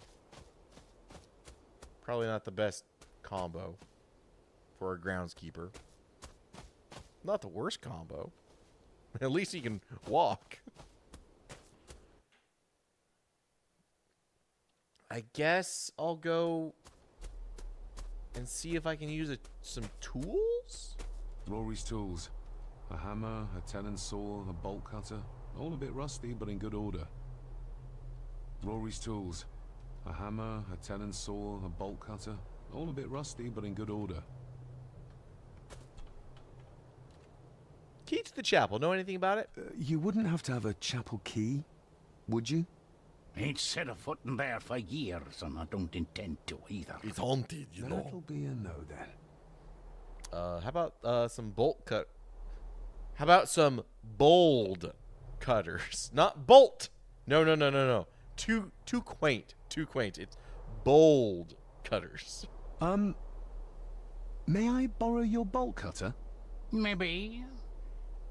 probably not the best combo for a groundskeeper. Not the worst combo. At least he can walk. I guess I'll go and see if I can use some tools? Rory's tools. A hammer, a tenon saw, a bolt cutter. All a bit rusty, but in good order. Rory's tools. A hammer, a tenon saw, a bolt cutter. All a bit rusty, but in good order. Key to the chapel. Know anything about it? You wouldn't have to have a chapel key, would you? Ain't set a foot in there for years, and I don't intend to either. It's haunted, you know. That'll be a no then. How about some bolt cut? How about some bold cutters? Not bolt. No. Too quaint. Too quaint. It's bold cutters. May I borrow your bolt cutter? Maybe.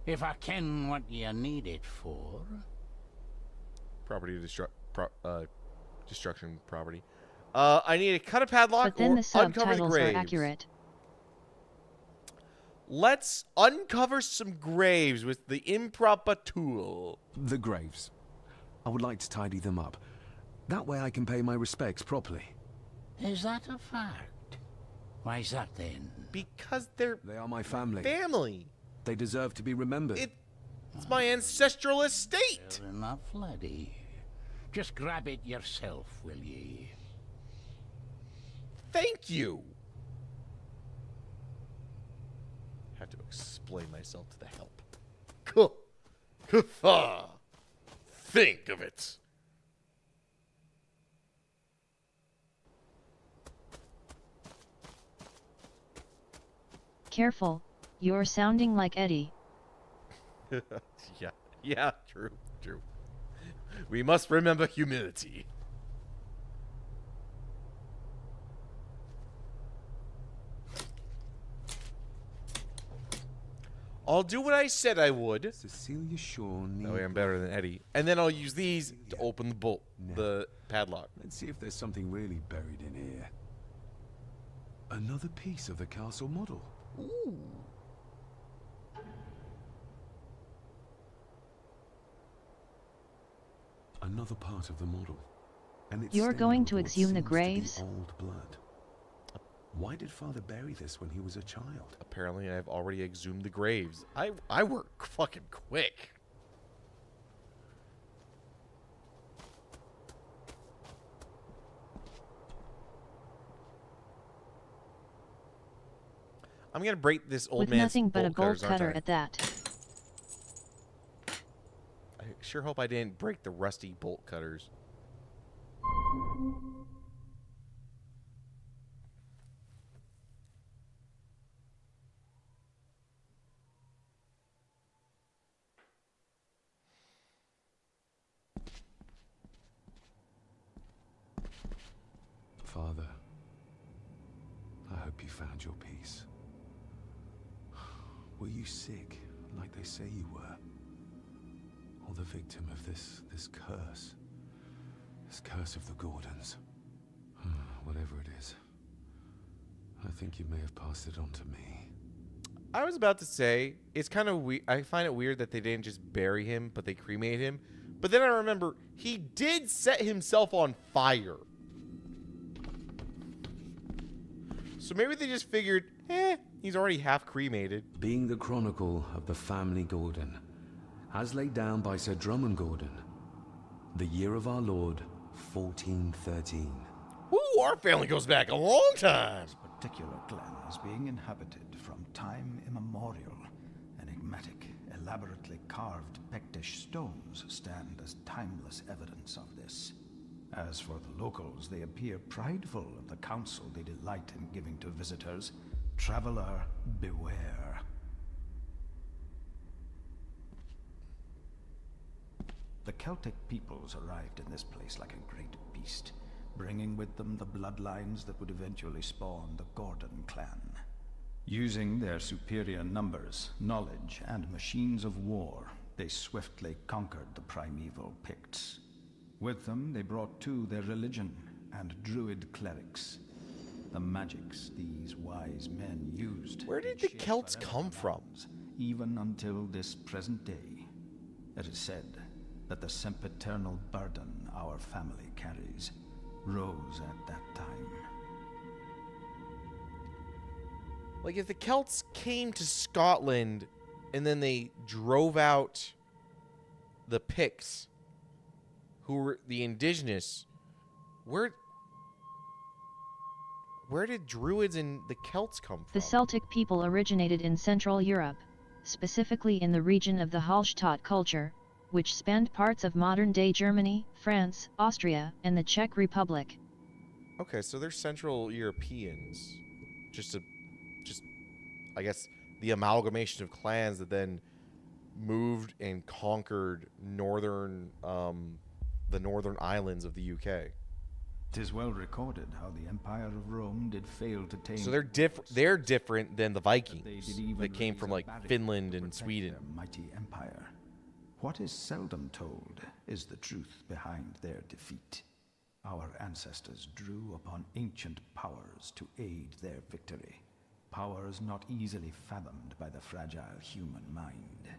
If I ken what you need it for. Property destruction property. I need to cut a padlock But then or the uncover the subtitles are graves. accurate. Let's uncover some graves with the improper tool. The graves. I would like to tidy them up. That way I can pay my respects properly. Is that a fact? Why's that then? Because they're They are my family. family. They deserve to be remembered. It's my ancestral estate. Fair enough, laddie. Just grab it yourself, will ye? Thank you. Have to explain myself to the help. Think of it. Careful, you're sounding like Eddie. Yeah, true. We must remember humility. I'll do what I said I would. Cecilia Shaw needs... That way I'm better than Eddie. And then I'll use these to open the bolt, the padlock. Let's see if there's something really buried in here. Another piece of the castle model. Ooh. Another part of the model. And it's You're stained going with to what exhume the seems to be graves? old blood. Why did Father bury this when he was a child? Apparently I've already exhumed the graves. I work fucking quick. I'm gonna break this old With man's nothing but a bolt bolt cutters, aren't cutter I? at that. I sure hope I didn't break the rusty bolt cutters. Father, I hope you found your peace. Were you sick, like they say you were? Or the victim of this curse? This curse of the Gordons? Whatever it is. I think you may have passed it on to me. I was about to say, it's kind of weird. I find it weird that they didn't just bury him, but they cremated him. But then I remember, he did set himself on fire. So maybe they just figured, he's already half cremated. Being the chronicle of the family Gordon, as laid down by Sir Drummond Gordon, the year of our Lord, 1413. Ooh, our family goes back a long time. This particular glen is being inhabited from time immemorial. Enigmatic, elaborately carved Pictish stones stand as timeless evidence of this. As for the locals, they appear prideful of the counsel they delight in giving to visitors. Traveler, beware. The Celtic peoples arrived in this place like a great beast. bringing with them the bloodlines that would eventually spawn the Gordon clan. Using their superior numbers, knowledge, and machines of war, they swiftly conquered the primeval Picts. With them, they brought too their religion and druid clerics. The magics these wise men used. Where did the Celts come from? Even until this present day. It is said that the sempiternal burden our family carries rose at that time. Like, if the Celts came to Scotland and then they drove out the Picts, who were the indigenous, where did Druids and the Celts come from? The Celtic people originated in Central Europe, specifically in the region of the Hallstatt culture, which spanned parts of modern-day Germany, France, Austria, and the Czech Republic. Okay, so they're Central Europeans. Just, I guess, the amalgamation of clans that then moved and conquered the northern islands of the UK. 'Tis well recorded how the Empire of Rome did fail to tame. So they're different than the Vikings did even that came raise from a like barrier Finland to and protect Sweden. their mighty empire. What is seldom told is the truth behind their defeat. Our ancestors drew upon ancient powers to aid their victory. Powers not easily fathomed by the fragile human mind.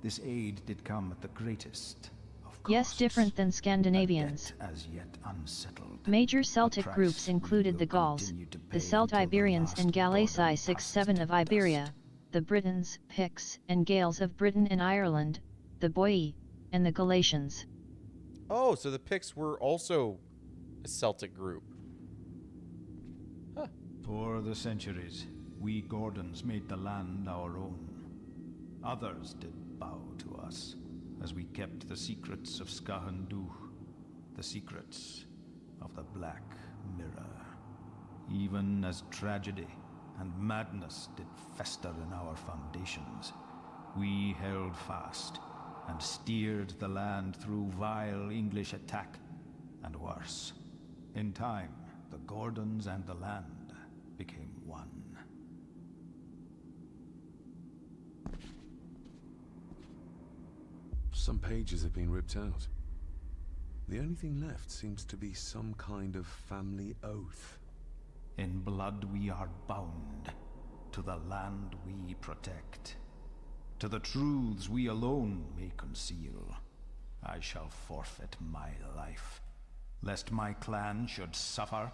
This aid did come at the greatest of costs. Yes, different than Scandinavians. A debt as yet unsettled. Major A Celtic price groups we included will the Gauls, continue to the pay Celt till the Iberians last and Galaeci Gordon 6-7 passes of to Iberia, dust. the Britons, Picts, and Gales of Britain and Ireland, the Boii, and the Galatians. Oh, so the Picts were also a Celtic group. Huh. For the centuries, we Gordons made the land our own. Others did bow to us, as we kept the secrets of Skahan Dû, the secrets of the Black Mirror. Even as tragedy and madness did fester in our foundations, we held fast and steered the land through vile English attack and worse. In time, the Gordons and the land became one. Some pages have been ripped out. The only thing left seems to be some kind of family oath. In blood we are bound to the land we protect. To the truths we alone may conceal. I shall forfeit my life. Lest my clan should suffer,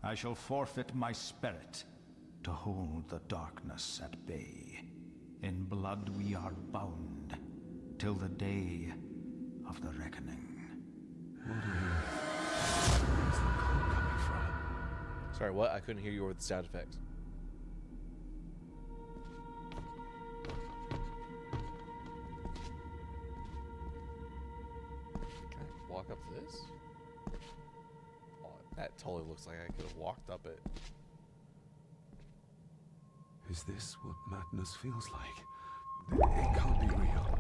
I shall forfeit my spirit to hold the darkness at bay. In blood we are bound till the day of the reckoning. Where's the call coming from? Sorry, what? I couldn't hear you over the sound effects. Can I walk up this? Oh, that totally looks like I could have walked up it. Is this what madness feels like? It can't be real.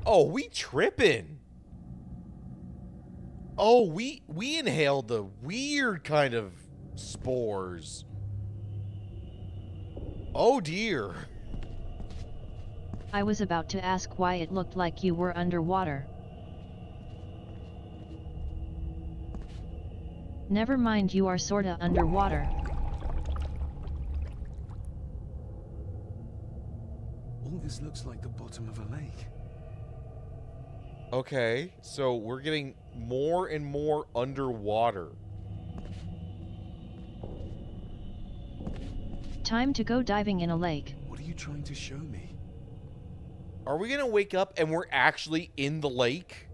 Oh, we tripping. Oh, we inhaled the weird kind of spores. Oh dear. I was about to ask why it looked like you were underwater. Never mind, you are sorta underwater. All this looks like the bottom of a lake. Okay, so we're getting more and more underwater. Time to go diving in a lake. What are you trying to show me? Are we gonna wake up and we're actually in the lake?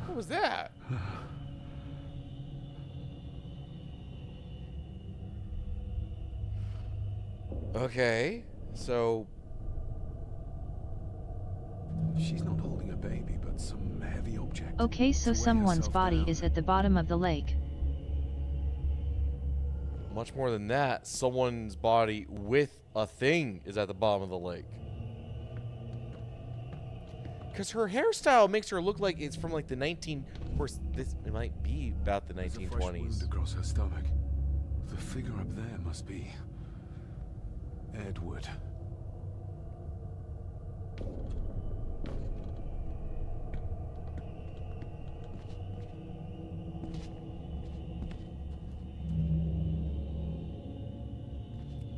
What was that? Okay, so She's not holding a baby, but some heavy object. Okay, so to weigh someone's herself body down. is at the bottom of the lake. much more than that, someone's body with a thing is at the bottom of the lake. Because her hairstyle makes her look like it's from like the 19... Of course, it might be about the There's a fresh 1920s. wound across her stomach. The figure up there must be Edward.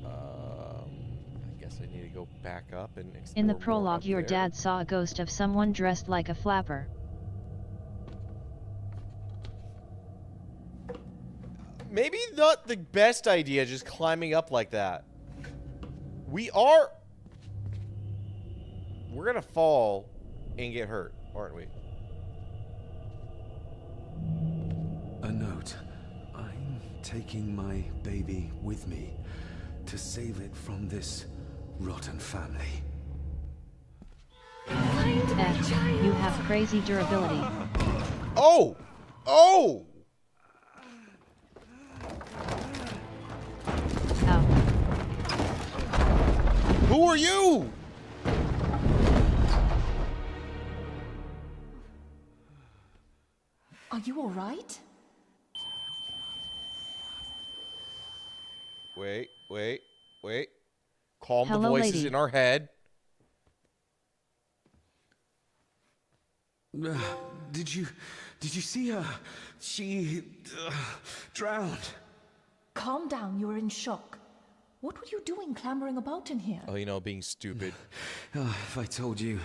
I guess I need to go back up and explore In the more prologue, up your there. dad saw a ghost of someone dressed like a flapper. Maybe not the best idea just climbing up like that. We're gonna fall and get hurt, aren't we? A note. I'm taking my baby with me to save it from this rotten family. You have crazy durability. Oh! Oh! Ow. Who are you? Are you all right? Wait. Calm Hello, the voices lady. in our head. Did you see her? She drowned. Calm down, you're in shock. What were you doing clambering about in here? Oh, you know, being stupid. If I told you,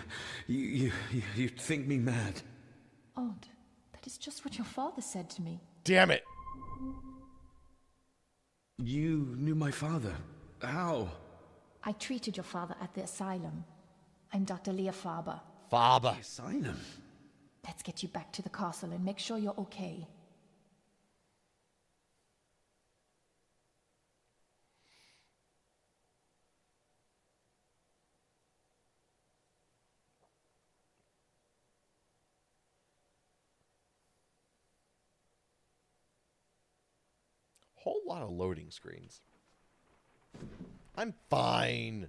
you'd think me mad. Odd. That is just what your father said to me. Damn it. You knew my father. How? I treated your father at the asylum. I'm Dr. Leah Faber. Faber. Asylum. Let's get you back to the castle and make sure you're okay. Whole lot of loading screens. I'm fine.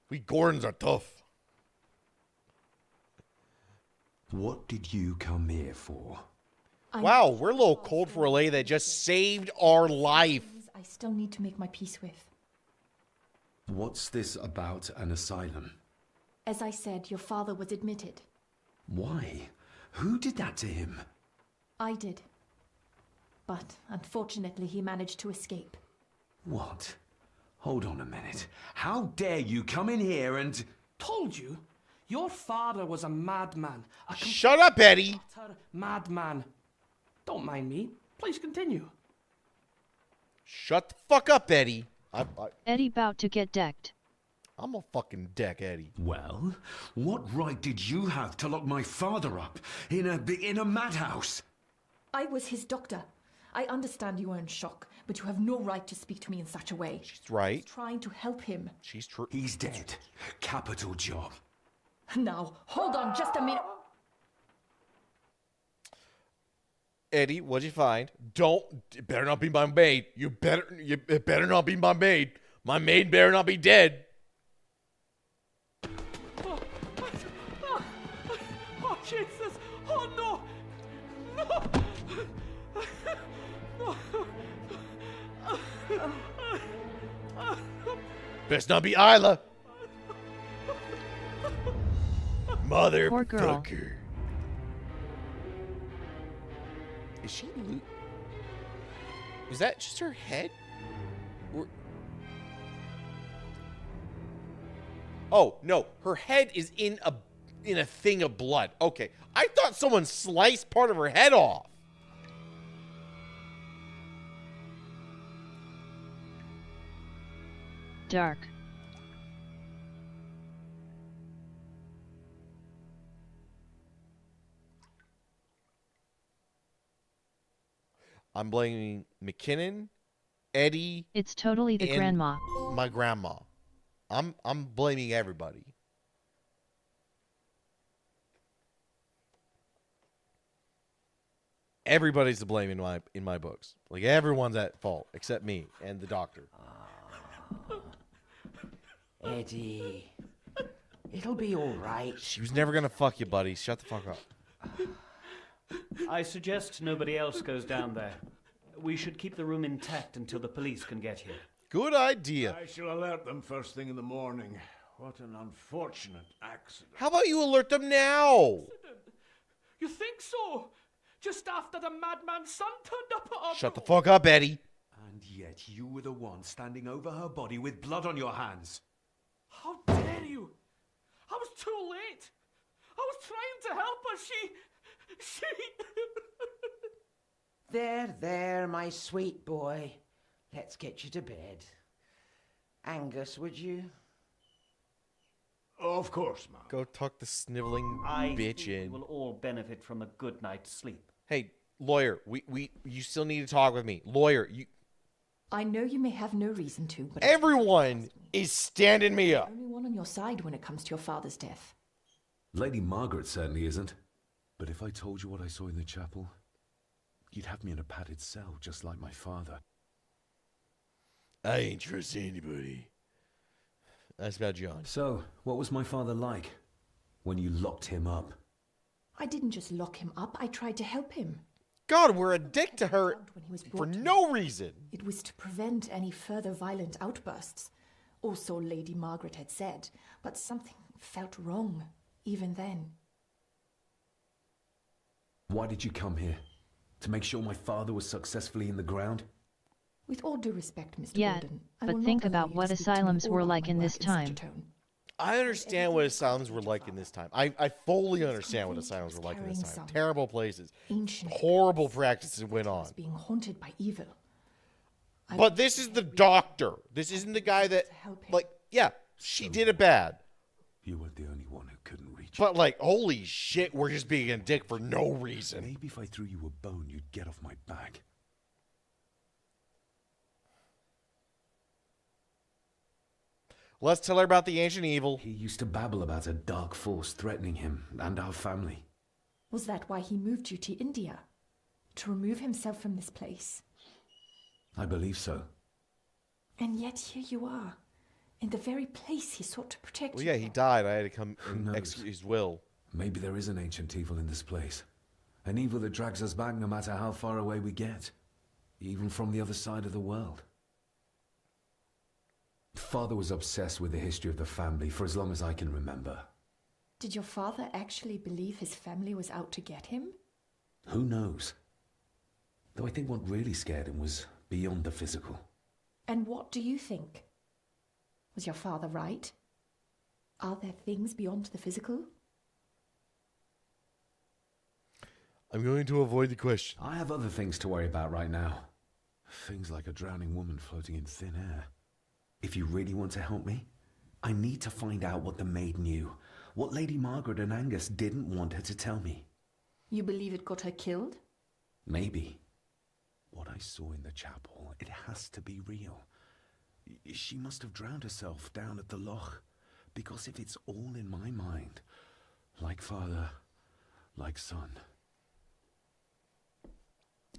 We Gordons are tough. What did you come here for? Wow, we're a little cold for a lady that just saved our life. I still need to make my peace with. What's this about an asylum? As I said, your father was admitted. Why? Who did that to him? I did. But unfortunately, he managed to escape. What? Hold on a minute. How dare you come in here and... Told you? Your father was a madman. Shut up, Eddie! Utter madman. Don't mind me. Please continue. Shut the fuck up, Eddie. Eddie bout to get decked. I'm a fucking deck, Eddie. Well, what right did you have to lock my father up in a madhouse? I was his doctor. I understand you are in shock, but you have no right to speak to me in such a way. She's right. I was trying to help him. She's true. He's dead. Capital job. Now, hold on just a minute. Eddie, what'd you find? It better not be my maid. It better not be my maid. My maid better not be dead. Oh, Jesus! Oh, no! No! Best not be Isla. Poor girl. Motherfucker. Is she is that just her head? Oh, no. Her head is in a thing of blood. Okay. I thought someone sliced part of her head off. Dark. I'm blaming McKinnon, Eddie. It's totally the and grandma. My grandma. I'm blaming everybody. Everybody's to blame in my books. Like everyone's at fault except me and the doctor. Eddie, It'll be all right. She was never gonna fuck you, buddy. Shut the fuck up. I suggest nobody else goes down there. We should keep the room intact until the police can get here. Good idea. I shall alert them first thing in the morning. What an unfortunate accident. How about you alert them now? You think so? Just after the madman's son turned up at our Shut the door. fuck up, Eddie. And yet you were the one standing over her body with blood on your hands. How dare you? I was too late. I was trying to help her. She... There, my sweet boy. Let's get you to bed. Angus, would you? Of course, Mom. Go tuck the sniveling I bitch think in. we'll all benefit from a good night's sleep. Hey, lawyer, you still need to talk with me. Lawyer, you... I know you may have no reason to, but... Everyone is standing me up. I'm the only one on your side when it comes to your father's death. Lady Margaret certainly isn't. But if I told you what I saw in the chapel, you'd have me in a padded cell, just like my father. I ain't trust anybody. That's about John. So, what was my father like when you locked him up? I didn't just lock him up, I tried to help him. God, we're a dick to her When he was for brought to no reason. It was to prevent any further violent outbursts. Also, Lady Margaret had said, but something felt wrong, even then. Why did you come here? To make sure my father was successfully in the ground? With all due respect, Mr. Yeah, Gordon, I but will think not allow about you what to speak to me asylums or were about like my in work this such a time. tone. I understand what asylums were like in this time. I fully understand what asylums were like in this time. Terrible places. Ancient Horrible practices went on. being haunted by evil. But this is the doctor. This isn't the guy that, like, yeah, she did it bad. You weren't the only one who couldn't reach But, like, holy shit, we're just being a dick for no reason. Maybe if I threw you a bone, you'd get off my back. Let's tell her about the ancient evil. He used to babble about a dark force threatening him and our family. Was that why he moved you to India? To remove himself from this place? I believe so. And yet here you are, in the very place he sought to protect Well, you. yeah, he died. I had to come Who and knows? execute his will. Maybe there is an ancient evil in this place. An evil that drags us back no matter how far away we get. Even from the other side of the world. Father was obsessed with the history of the family for as long as I can remember. Did your father actually believe his family was out to get him? Who knows? Though I think what really scared him was beyond the physical. And what do you think? Was your father right? Are there things beyond the physical? I'm going to avoid the question. I have other things to worry about right now. Things like a drowning woman floating in thin air. If you really want to help me, I need to find out what the maid knew. What Lady Margaret and Angus didn't want her to tell me. You believe it got her killed? Maybe. What I saw in the chapel, it has to be real. She must have drowned herself down at the loch. Because if it's all in my mind, like father, like son.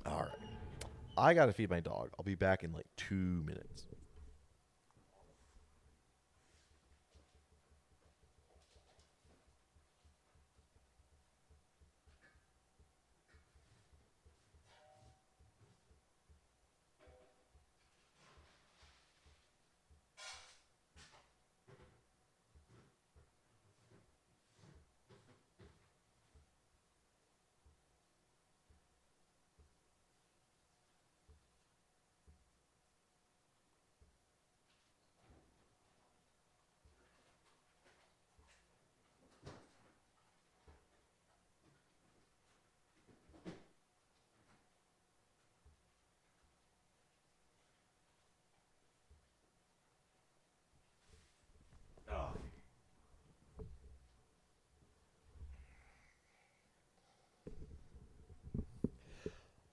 All right. I got to feed my dog. I'll be back in like 2 minutes.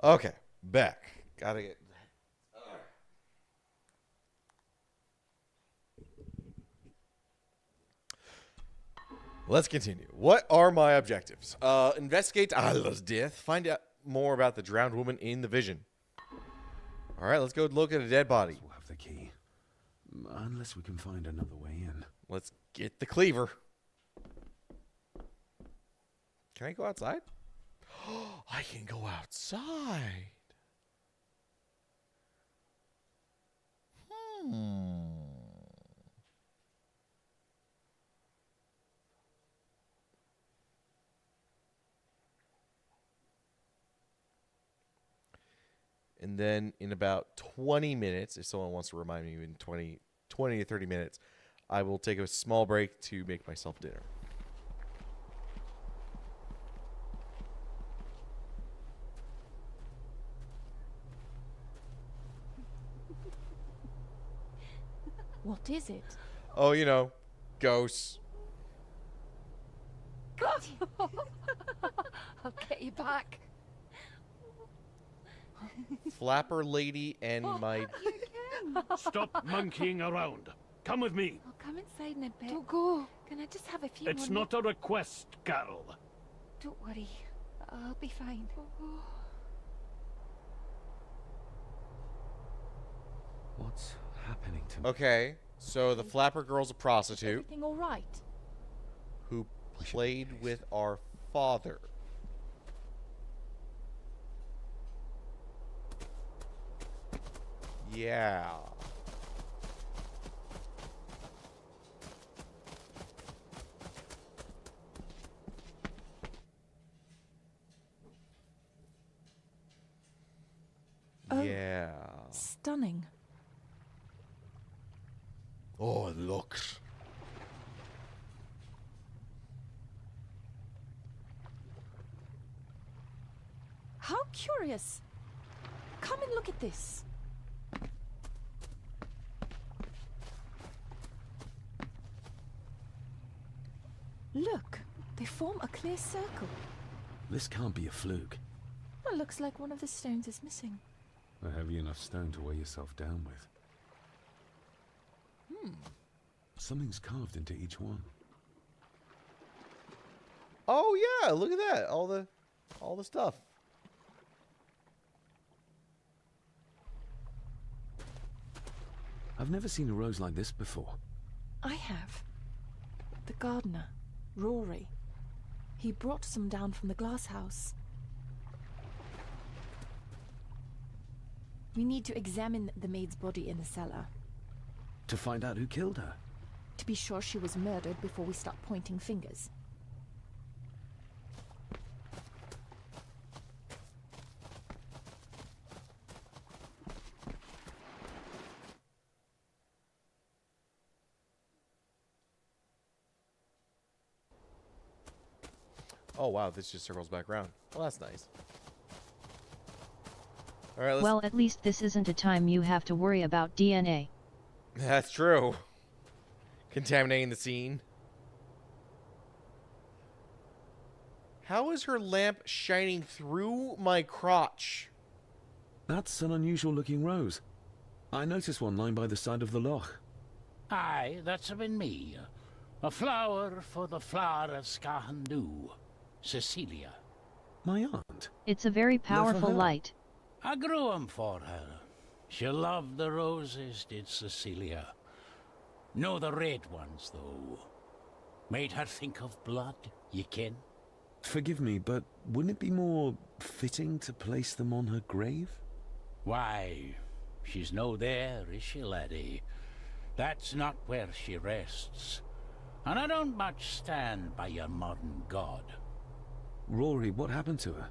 Okay, back. Gotta get. Let's continue. What are my objectives? Investigate Allah's death. Find out more about the drowned woman in the vision. All right, let's go look at a dead body. We'll have the key. Unless we can find another way in. Let's get the cleaver. Can I go outside? I can go outside. And then in about 20 minutes, if someone wants to remind me in 20 to 30 minutes, I will take a small break to make myself dinner. What is it? Oh, you know, ghosts. I'll get you back. Flapper lady and my... Stop monkeying around. Come with me. I'll come inside in a bit. Don't go. Can I just have a few It's more not a request, Carol. Don't worry. I'll be fine. What's happening to me? Okay, so the Flapper girl's a prostitute Everything all right? who played with our father. Yeah. Oh. Yeah. Stunning. Oh, it looks. How curious. Come and look at this. Look, they form a clear circle. This can't be a fluke. Well, looks like one of the stones is missing. A heavy enough stone to weigh yourself down with. Something's carved into each one. Oh yeah, look at that. All the stuff. I've never seen a rose like this before. I have. The gardener, Rory. He brought some down from the glass house. We need to examine the maid's body in the cellar. To find out who killed her. To be sure she was murdered before we start pointing fingers. Oh wow, this just circles back around. Well, that's nice. All right, let's... Well, at least this isn't a time you have to worry about DNA. That's true. Contaminating the scene. How is her lamp shining through my crotch? That's an unusual looking rose. I noticed one lying by the side of the loch. Aye, that's been me. A flower for the flower of Skahandu, Cecilia. My aunt? It's a very powerful her. light. I grew 'em for her. She loved the roses, did Cecilia. No the red ones, though. Made her think of blood, ye ken. Forgive me, but wouldn't it be more fitting to place them on her grave? Why, she's no there, is she, laddie? That's not where she rests. And I don't much stand by your modern god. Rory, what happened to her?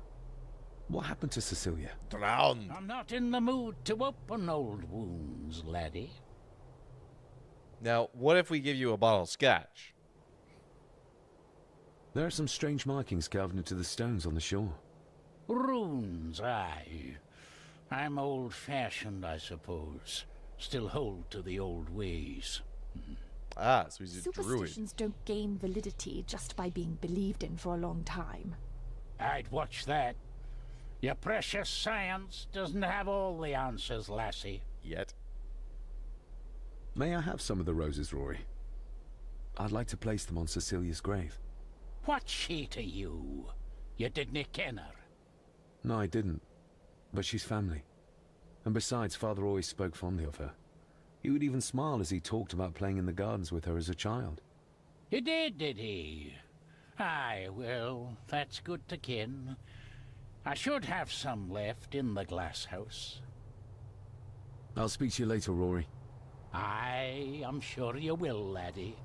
What happened to Cecilia? Drowned. I'm not in the mood to open old wounds, laddie. Now, what if we give you a bottle of scotch? There are some strange markings carved into the stones on the shore. Runes, aye. I'm old-fashioned, I suppose. Still hold to the old ways. Ah, so he's a druid. Superstitions don't gain validity just by being believed in for a long time. I'd watch that. Your precious science doesn't have all the answers, lassie. Yet. May I have some of the roses, Rory? I'd like to place them on Cecilia's grave. What's she to you? You didn't ken her. No, I didn't. But she's family. And besides, Father always spoke fondly of her. He would even smile as he talked about playing in the gardens with her as a child. He did he? Aye, well, that's good to ken. I should have some left in the glass house. I'll speak to you later, Rory. Aye, I'm sure you will, laddie.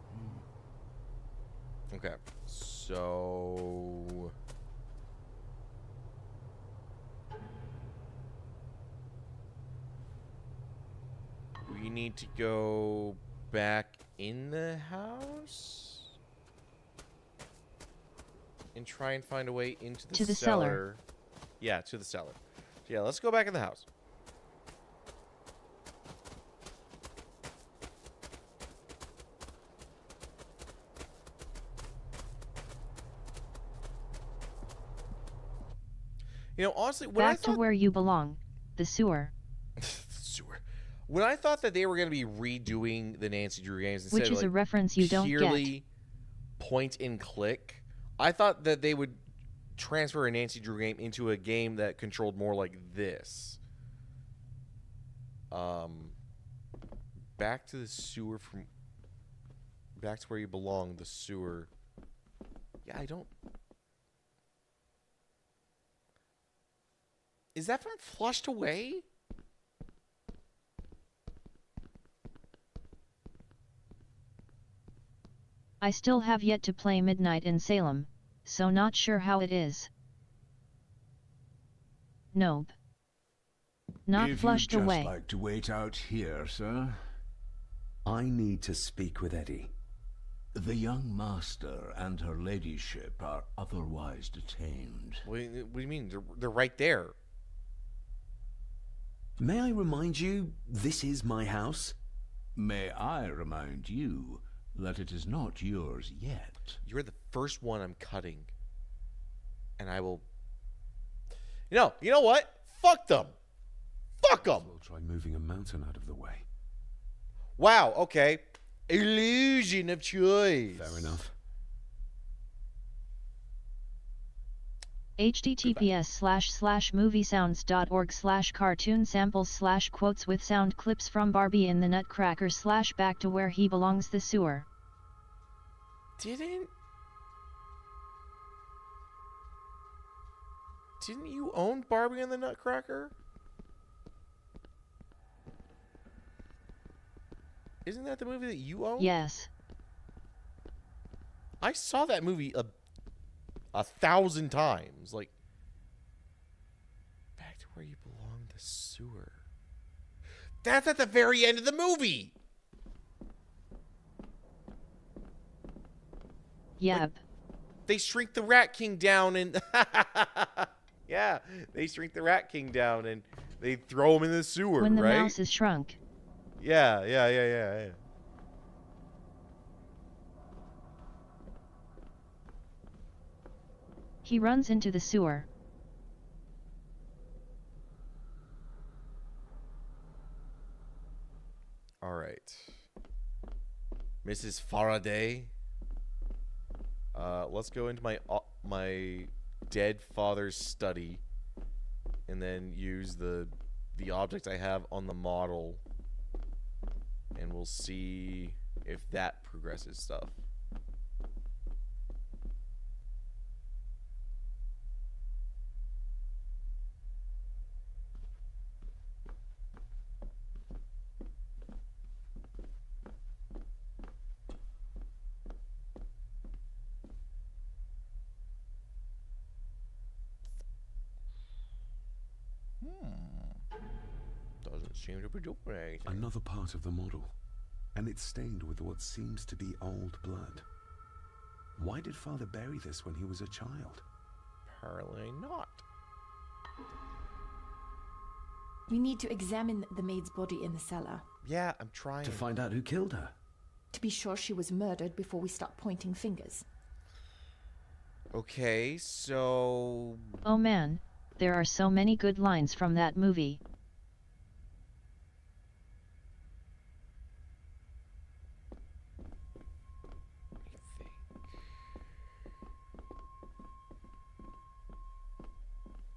Okay, so... we need to go back in the house? And try and find a way into the cellar. To the cellar. Yeah, to the cellar. So yeah, let's go back in the house. You know, honestly, when I Back thought... to where you belong, the sewer. Sewer. When I thought that they were going to be redoing the Nancy Drew games instead Which of is like a reference you don't purely point and click, I thought that they would transfer a Nancy Drew game into a game that controlled more like this. Back to the sewer from... back to where you belong, the sewer. Yeah, I don't... Is that from Flushed Away? I still have yet to play Midnight in Salem, so not sure how it is. Nope. Not Flushed If you'd Away. just like to wait out here, sir. I need to speak with Eddie. The young master and her ladyship are otherwise detained. What do you mean? They're right there. May I remind you, this is my house? May I remind you that it is not yours yet. You're the first one I'm cutting. And I will... You know what? Fuck them. Fuck them. We'll try moving a mountain out of the way. Wow, okay. Illusion of choice. Fair enough. https://moviesounds.org/cartoon samples/quotes with sound clips from Barbie in the Nutcracker / back to where he belongs the sewer. Didn't you own Barbie and the Nutcracker? Isn't that the movie that you own? Yes. I saw that movie a 1,000 times. Like, back to where you belong, the sewer. That's at the very end of the movie. Yep. Like, they shrink the Rat King down and... yeah, they shrink the Rat King down and they throw him in the sewer, when the right? mouse is shrunk. Yeah. He runs into the sewer. All right. Mrs. Faraday. Let's go into my dead father's study and then use the object I have on the model, and we'll see if that progresses stuff. Doesn't seem to be doing anything. Another part of the model, and it's stained with what seems to be old blood. Why did Father bury this when he was a child? Apparently not. We need to examine the maid's body in the cellar. Yeah, I'm trying. To find out who killed her. To be sure she was murdered before we start pointing fingers. Okay, so... Oh man, there are so many good lines from that movie.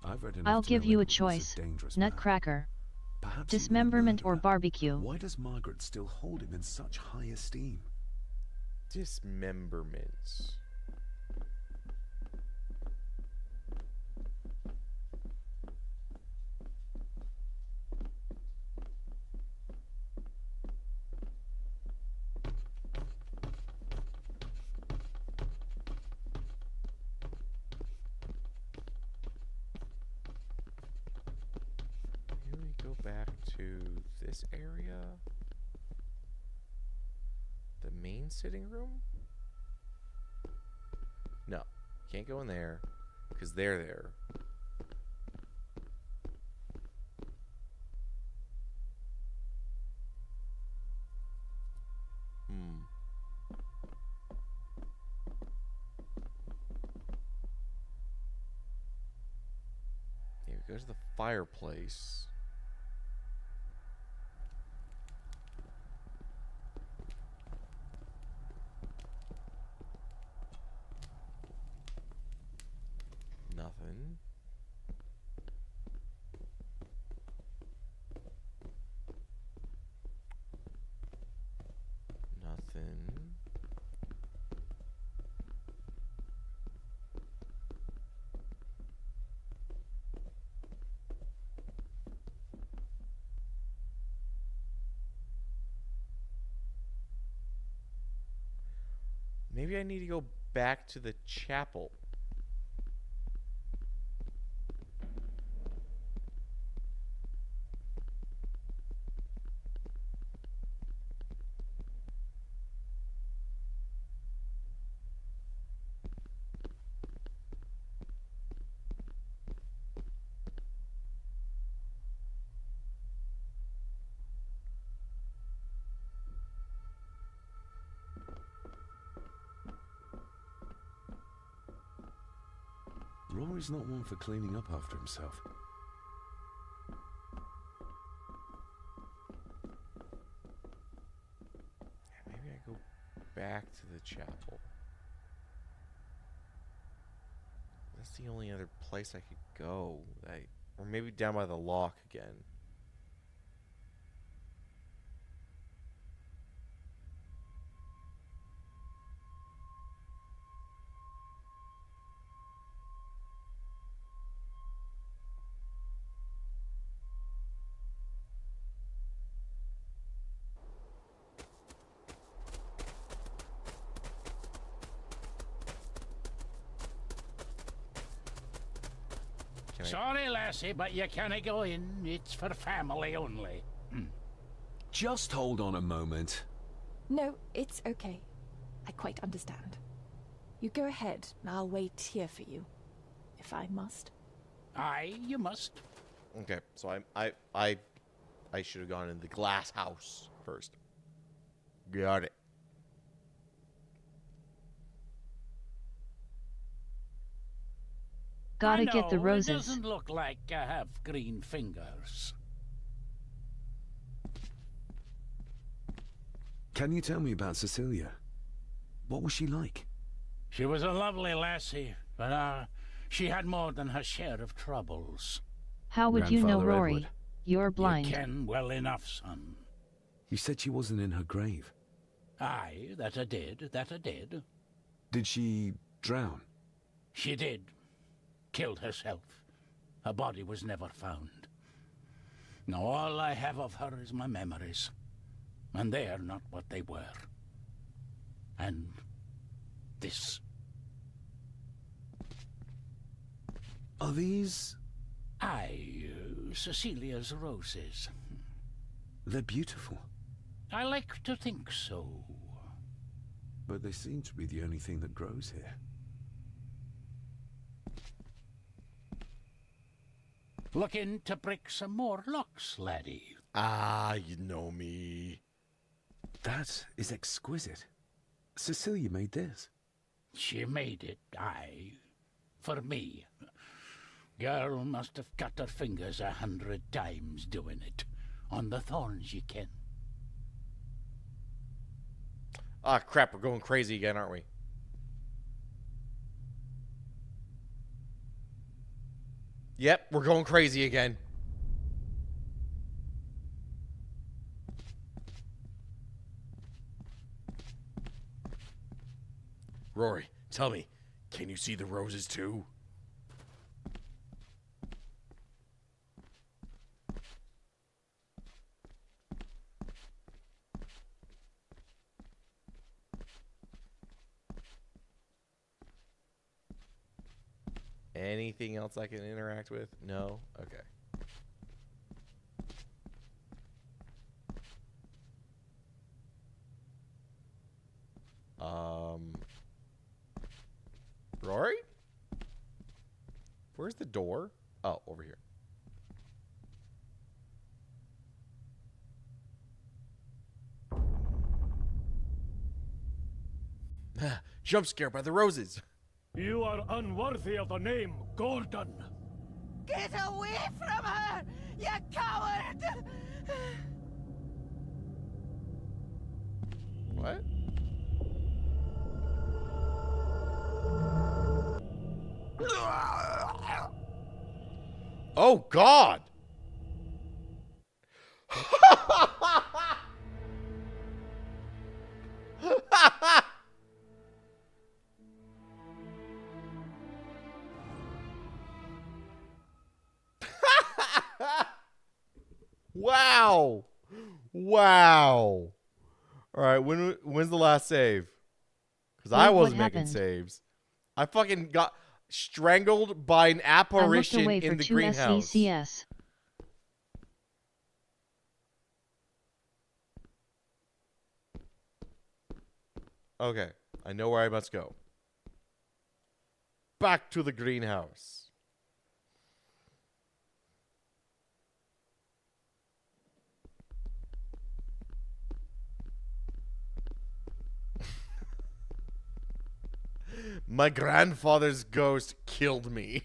I've read enough I'll to give know you a Edward was choice, dangerous man. Nutcracker, Perhaps he was a dismemberment or murderer. barbecue. Why does Margaret still hold him in such high esteem? Dismemberment. to this area. The main sitting room? No, can't go in there because they're there. Yeah, we go to the fireplace. Nothing. Nothing. Maybe I need to go back to the chapel. Rory's not one for cleaning up after himself. Yeah, maybe I go back to the chapel. That's the only other place I could go. Or maybe down by the lock again. Sorry, lassie, but you can't go in. It's for family only. Just hold on a moment. No, it's okay. I quite understand. You go ahead, and I'll wait here for you, if I must. Aye, you must. Okay, so I should have gone in the glass house first. Got it. Gotta get the It roses. doesn't look like I have green fingers. Can you tell me about Cecilia? What was she like? She was a lovely lassie, but she had more than her share of troubles. How would you know, Grandfather Rory? Edward. You're blind. You ken well enough, son. You said she wasn't in her grave. Aye, that I did, that I did. Did she drown? She did. Killed herself. Her body was never found. Now all I have of her is my memories. And they are not what they were. And this. Are these... Aye, Cecilia's roses. They're beautiful. I like to think so. But they seem to be the only thing that grows here. Looking to break some more locks, laddie. Ah, you know me. That is exquisite. Cecilia made this. She made it, aye. For me. Girl must have cut her fingers 100 times doing it. On the thorns, ye ken. Ah, crap, we're going crazy again, aren't we? Yep, we're going crazy again. Rory, tell me, can you see the roses too? Anything else I can interact with? No? Okay. Rory? Where's the door? Oh, over here. Jump scare by the roses. You are unworthy of the name Gordon. Get away from her, you coward! What? Oh, God! Wow! Wow! All right, when's the last save? Because I wasn't making saves. I fucking got strangled by an apparition in the greenhouse. SCCS. Okay, I know where I must go. Back to the greenhouse. My grandfather's ghost killed me.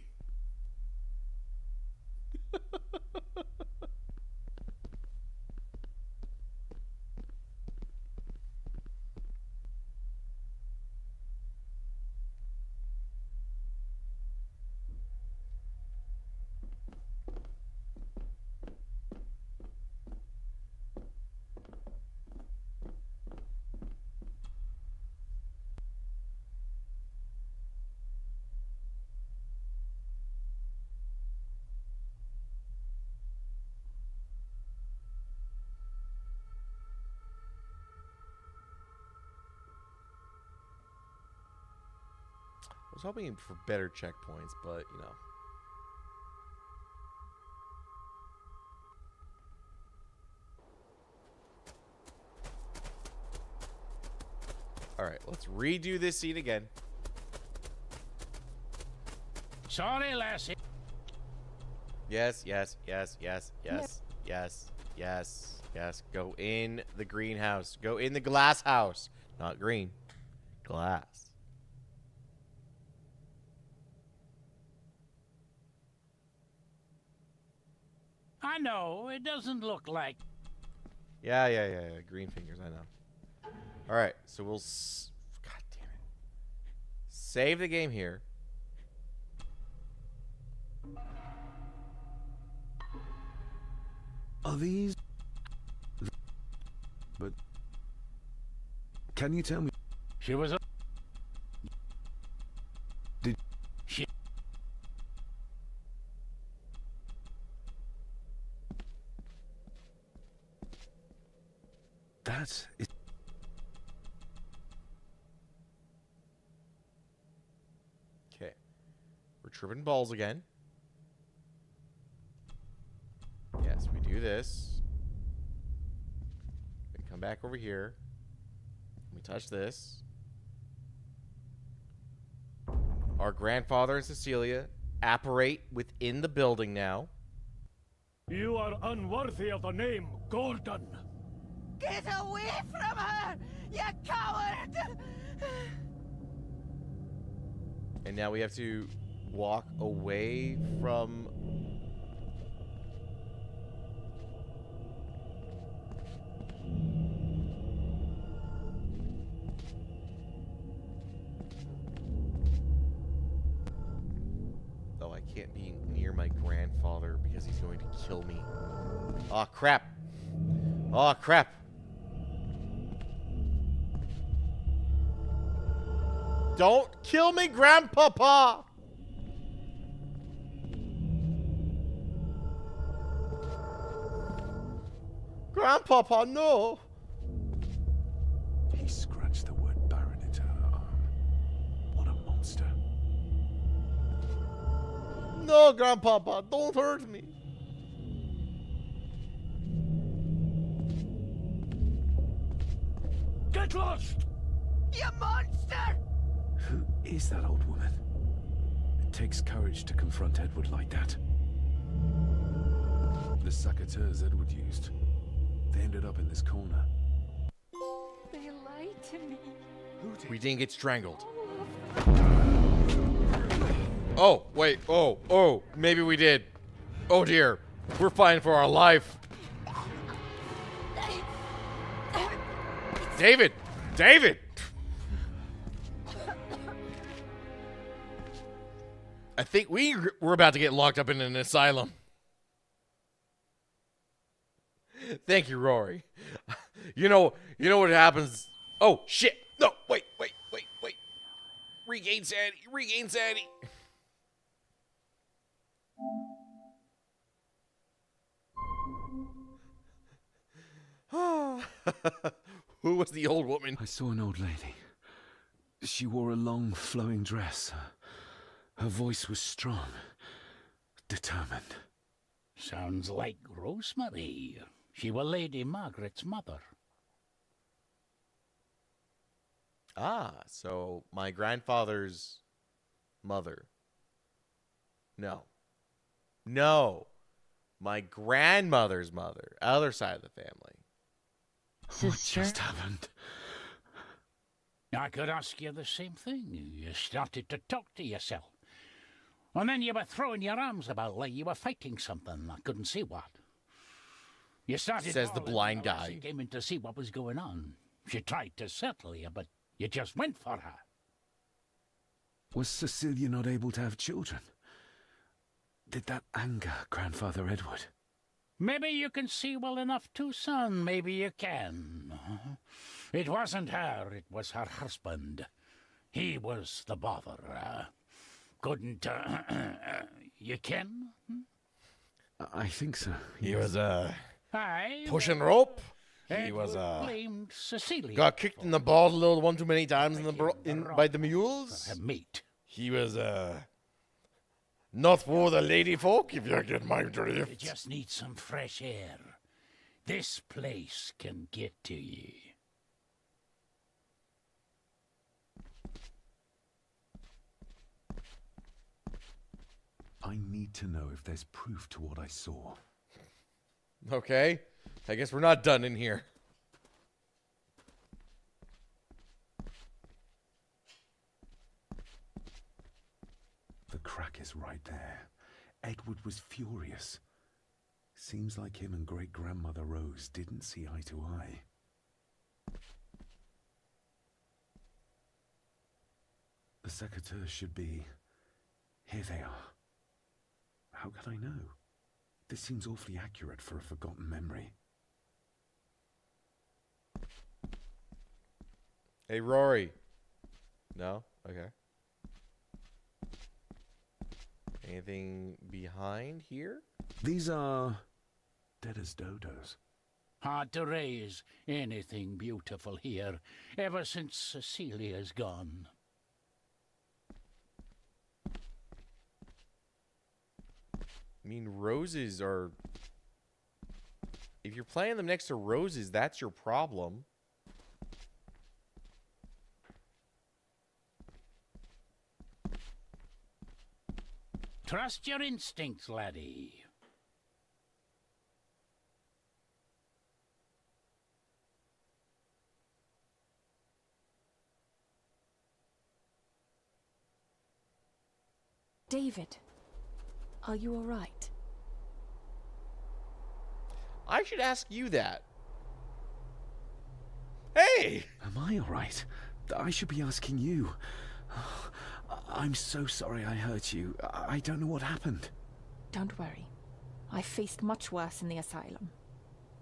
I was hoping for better checkpoints, but, you know. Alright, let's redo this scene again. Sorry, lassie. Yes, yes, yes, yes, yes, yes, yes, yes. Go in the greenhouse. Go in the glass house. Not green. Glass. I know, it doesn't look like... Yeah. Green fingers, I know. Alright, so we'll... God damn it. Save the game here. Are these... But... Can you tell me... She was a... Did... She... That's... It... Okay. We're tripping balls again. Yes, we do this. We come back over here. We touch this. Our grandfather and Cecilia apparate within the building now. You are unworthy of the name Gordon. Get away from her, you coward! And now we have to walk away from... Oh, I can't be near my grandfather because he's going to kill me. Aw, crap. Aw, crap. Don't kill me, Grandpapa! Grandpapa, no! He scratched the word Baron into her arm. What a monster. No, Grandpapa, don't hurt me. Get lost! You monster! Who is that old woman? takes courage to confront Edward like that. The saboteurs Edward used, they ended up in this corner. They lied to me. We didn't get strangled. Oh, wait. Oh, maybe we did. Oh dear. We're fighting for our life. David! David! I think we're about to get locked up in an asylum. Thank you, Rory. You know what happens. Oh, shit. No, wait. Regain sanity. Who was the old woman? I saw an old lady. She wore a long, flowing dress. Her voice was strong, determined. Sounds like Rosemary. She was Lady Margaret's mother. Ah, so my grandfather's mother. No. My grandmother's mother. Other side of the family. What just happened? I could ask you the same thing. You started to talk to yourself. And then you were throwing your arms about like you were fighting something. I couldn't see what. You started Says the blind guy. She came in to see what was going on. She tried to settle you, but you just went for her. Was Cecilia not able to have children? Did that anger Grandfather Edward? Maybe you can see well enough too, son. Maybe you can. It wasn't her. It was her husband. He was the bother. Couldn't, you can? I think so. He was, Aye, pushing rope. He Edward was, blamed Cecilia. got kicked in the balls a little one too many times by the mules. Her mate. He was, not for the lady folk, if you get my You drift. just need some fresh air. This place can get to you. I need to know if there's proof to what I saw. Okay. I guess we're not done in here. The crack is right there. Edward was furious. Seems like him and great-grandmother Rose didn't see eye to eye. The secateurs should be... Here they are. How could I know? This seems awfully accurate for a forgotten memory. Hey, Rory. No? Okay. Anything behind here? These are... dead as dodos. Hard to raise anything beautiful here, ever since Cecilia's gone. I mean, roses are... If you're playing them next to roses, that's your problem. Trust your instincts, laddie. David, are you all right? I should ask you that. Hey! Am I all right? I should be asking you. I'm so sorry I hurt you. I don't know what happened. Don't worry. I faced much worse in the asylum.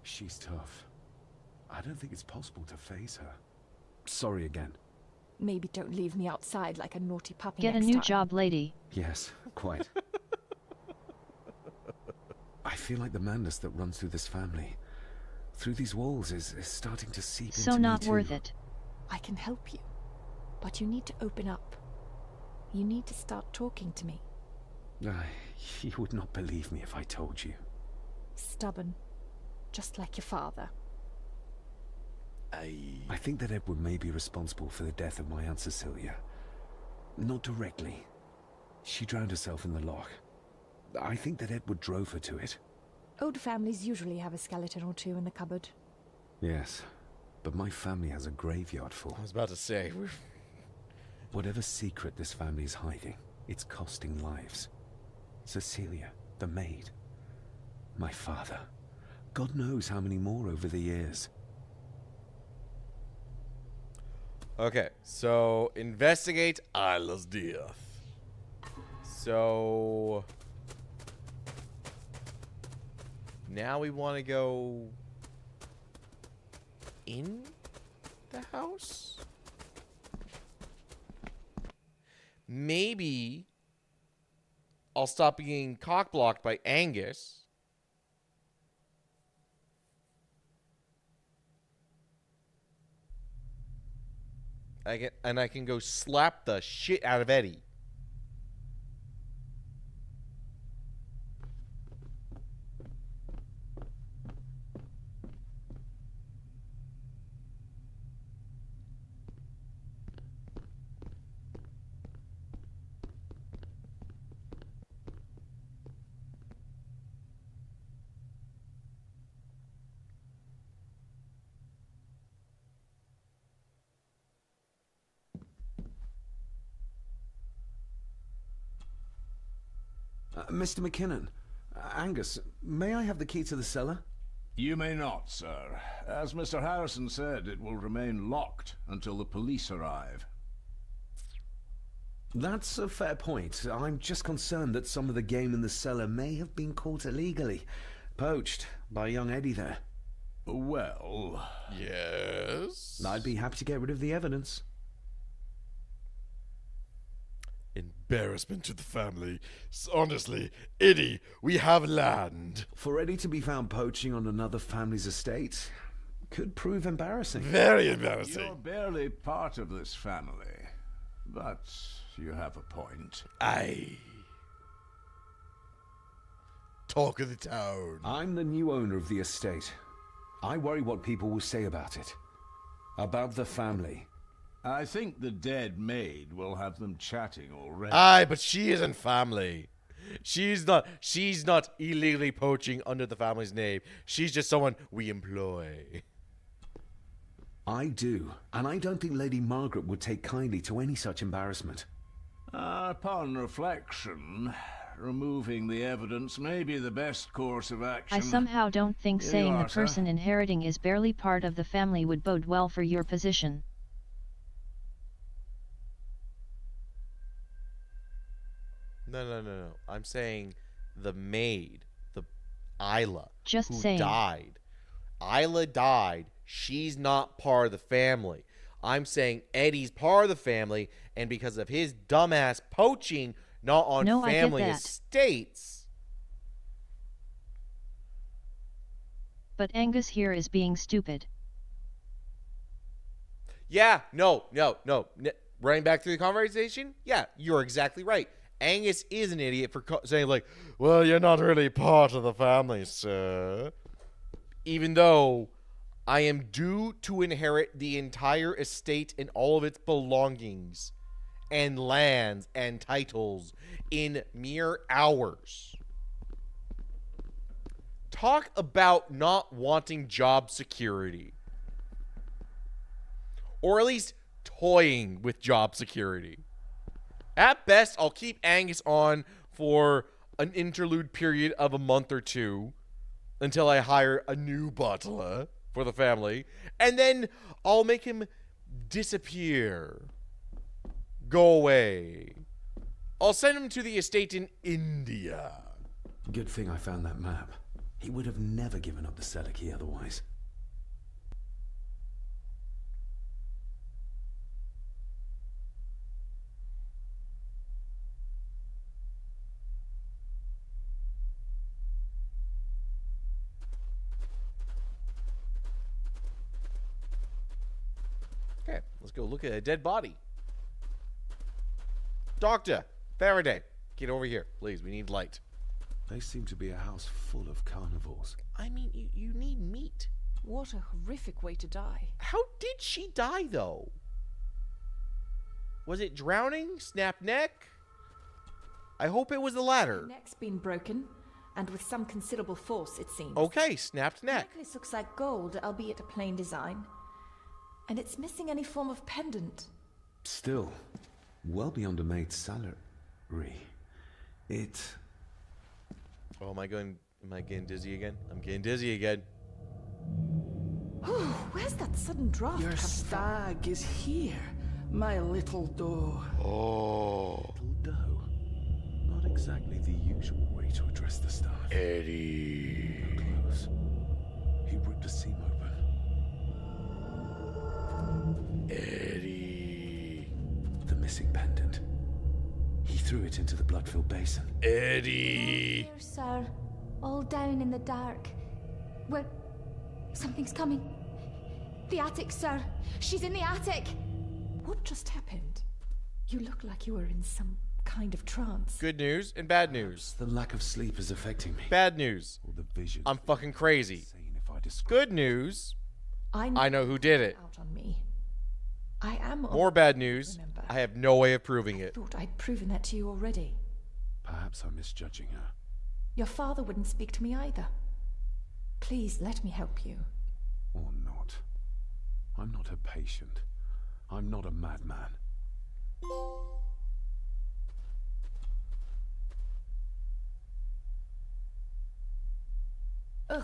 She's tough. I don't think it's possible to face her. Sorry again. Maybe don't leave me outside like a naughty puppy Get a next new time. job, lady. Yes, quite. I feel like the madness that runs through this family, through these walls, is starting to seep into me So not too. worth it. I can help you, but you need to open up. You need to start talking to me. You would not believe me if I told you. Stubborn, just like your father. I think that Edward may be responsible for the death of my Aunt Cecilia. Not directly. She drowned herself in the loch. I think that Edward drove her to it. Old families usually have a skeleton or two in the cupboard. Yes, but my family has a graveyard full. I was about to say, Whatever secret this family is hiding, it's costing lives. Cecilia, the maid, my father. God knows how many more over the years. Okay, so investigate Isla's death. So now we want to go in the house? Maybe I'll stop being cock-blocked by Angus. I can go slap the shit out of Eddie. Mr. McKinnon, Angus, may I have the key to the cellar? You may not, sir. As Mr. Harrison said, it will remain locked until the police arrive. That's a fair point. I'm just concerned that some of the game in the cellar may have been caught illegally. Poached by young Eddie there. Well... Yes? I'd be happy to get rid of the evidence. Embarrassment to the family. Honestly, Eddie, we have land. For Eddie to be found poaching on another family's estate could prove embarrassing. Very embarrassing. You're barely part of this family, but you have a point. Aye. Talk of the town. I'm the new owner of the estate. I worry what people will say about it. About the family. I think the dead maid will have them chatting already. Aye, but she isn't family. She's not illegally poaching under the family's name. She's just someone we employ. I do, and I don't think Lady Margaret would take kindly to any such embarrassment. Upon reflection, removing the evidence may be the best course of action. I somehow don't think Here saying you the are, sir. person inheriting is barely part of the family would bode well for your position. No. I'm saying the maid, the Isla, Just who saying. died. Isla died. She's not part of the family. I'm saying Eddie's part of the family, and because of his dumbass poaching, not on No, I get family that. estates. But Angus here is being stupid. Yeah, no. Running back through the conversation, yeah, you're exactly right. Angus is an idiot for saying, like, well, you're not really part of the family, sir. Even though I am due to inherit the entire estate and all of its belongings and lands and titles in mere hours. Talk about not wanting job security. Or at least toying with job security. At best, I'll keep Angus on for an interlude period of a month or two until I hire a new butler for the family, and then I'll make him disappear. Go away. I'll send him to the estate in India. Good thing I found that map. He would have never given up the cellar key otherwise. Okay, let's go look at a dead body. Doctor Faraday, get over here, please. We need light. They seem to be a house full of carnivores. I mean, you need meat. What a horrific way to die. How did she die, though? Was it drowning? Snap neck? I hope it was the latter. Her neck's been broken, and with some considerable force, it seems. Okay, snapped The neck. necklace looks like gold, albeit a plain design. And it's missing any form of pendant. Still, well beyond a maid's salary. It... Oh, am I getting dizzy again? I'm getting dizzy again. Where's that sudden draft Your coming stag is here, my little doe. Oh. Doe. Not exactly the usual way to address the staff. Eddie. Close. He ripped a seam open. Eddie. The missing pendant. He threw it into the blood-filled basin. Eddie. Here, sir. All down in the dark. Where... Something's coming. The attic, sir. She's in the attic. What just happened? You look like you were in some kind of trance. Good news and bad news. The lack of sleep is affecting me. Bad news. Or the vision. I'm fucking crazy. If I Good news. I know who did it. Out on me. I am. More bad news. Remember. I have no way of proving it. Thought I'd proven that to you already. Perhaps I'm misjudging her. Your father wouldn't speak to me either. Please let me help you. Or not. I'm not a patient. I'm not a madman. Ugh,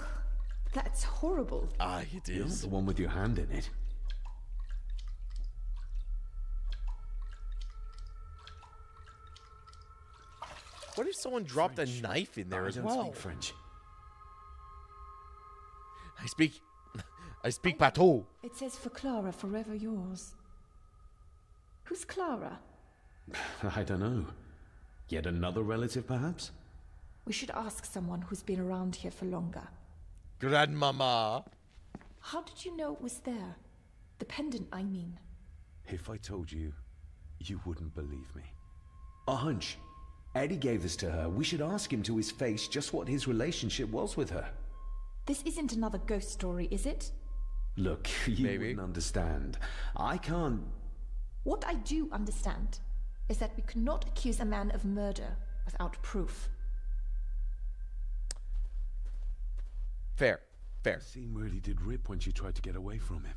that's horrible. Ah, it You're is. the one with your hand in it. What if someone dropped a knife in there as I don't well? speak French. I speak Pato. It says for Clara, forever yours. Who's Clara? I don't know. Yet another relative, perhaps? We should ask someone who's been around here for longer. Grandmama. How did you know it was there? The pendant, I mean. If I told you, you wouldn't believe me. A hunch. Eddie gave this to her. We should ask him to his face just what his relationship was with her. This isn't another ghost story, is it? Look, you wouldn't understand. I can't... What I do understand is that we cannot accuse a man of murder without proof. Fair. Fair. The scene really did rip when she tried to get away from him.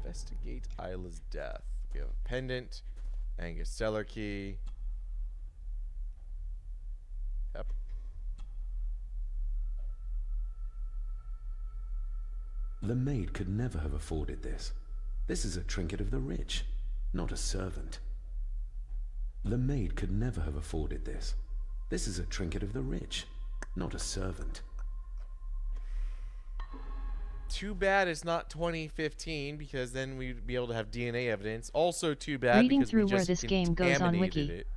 Investigate Isla's death. We have a pendant, Angus cellar key. Yep. The maid could never have afforded this. This is a trinket of the rich, not a servant. The maid could never have afforded this. This is a trinket of the rich, not a servant. Too bad it's not 2015 because then we'd be able to have DNA evidence. Also too bad Reading because through we where just this game goes on contaminated Wiki. it.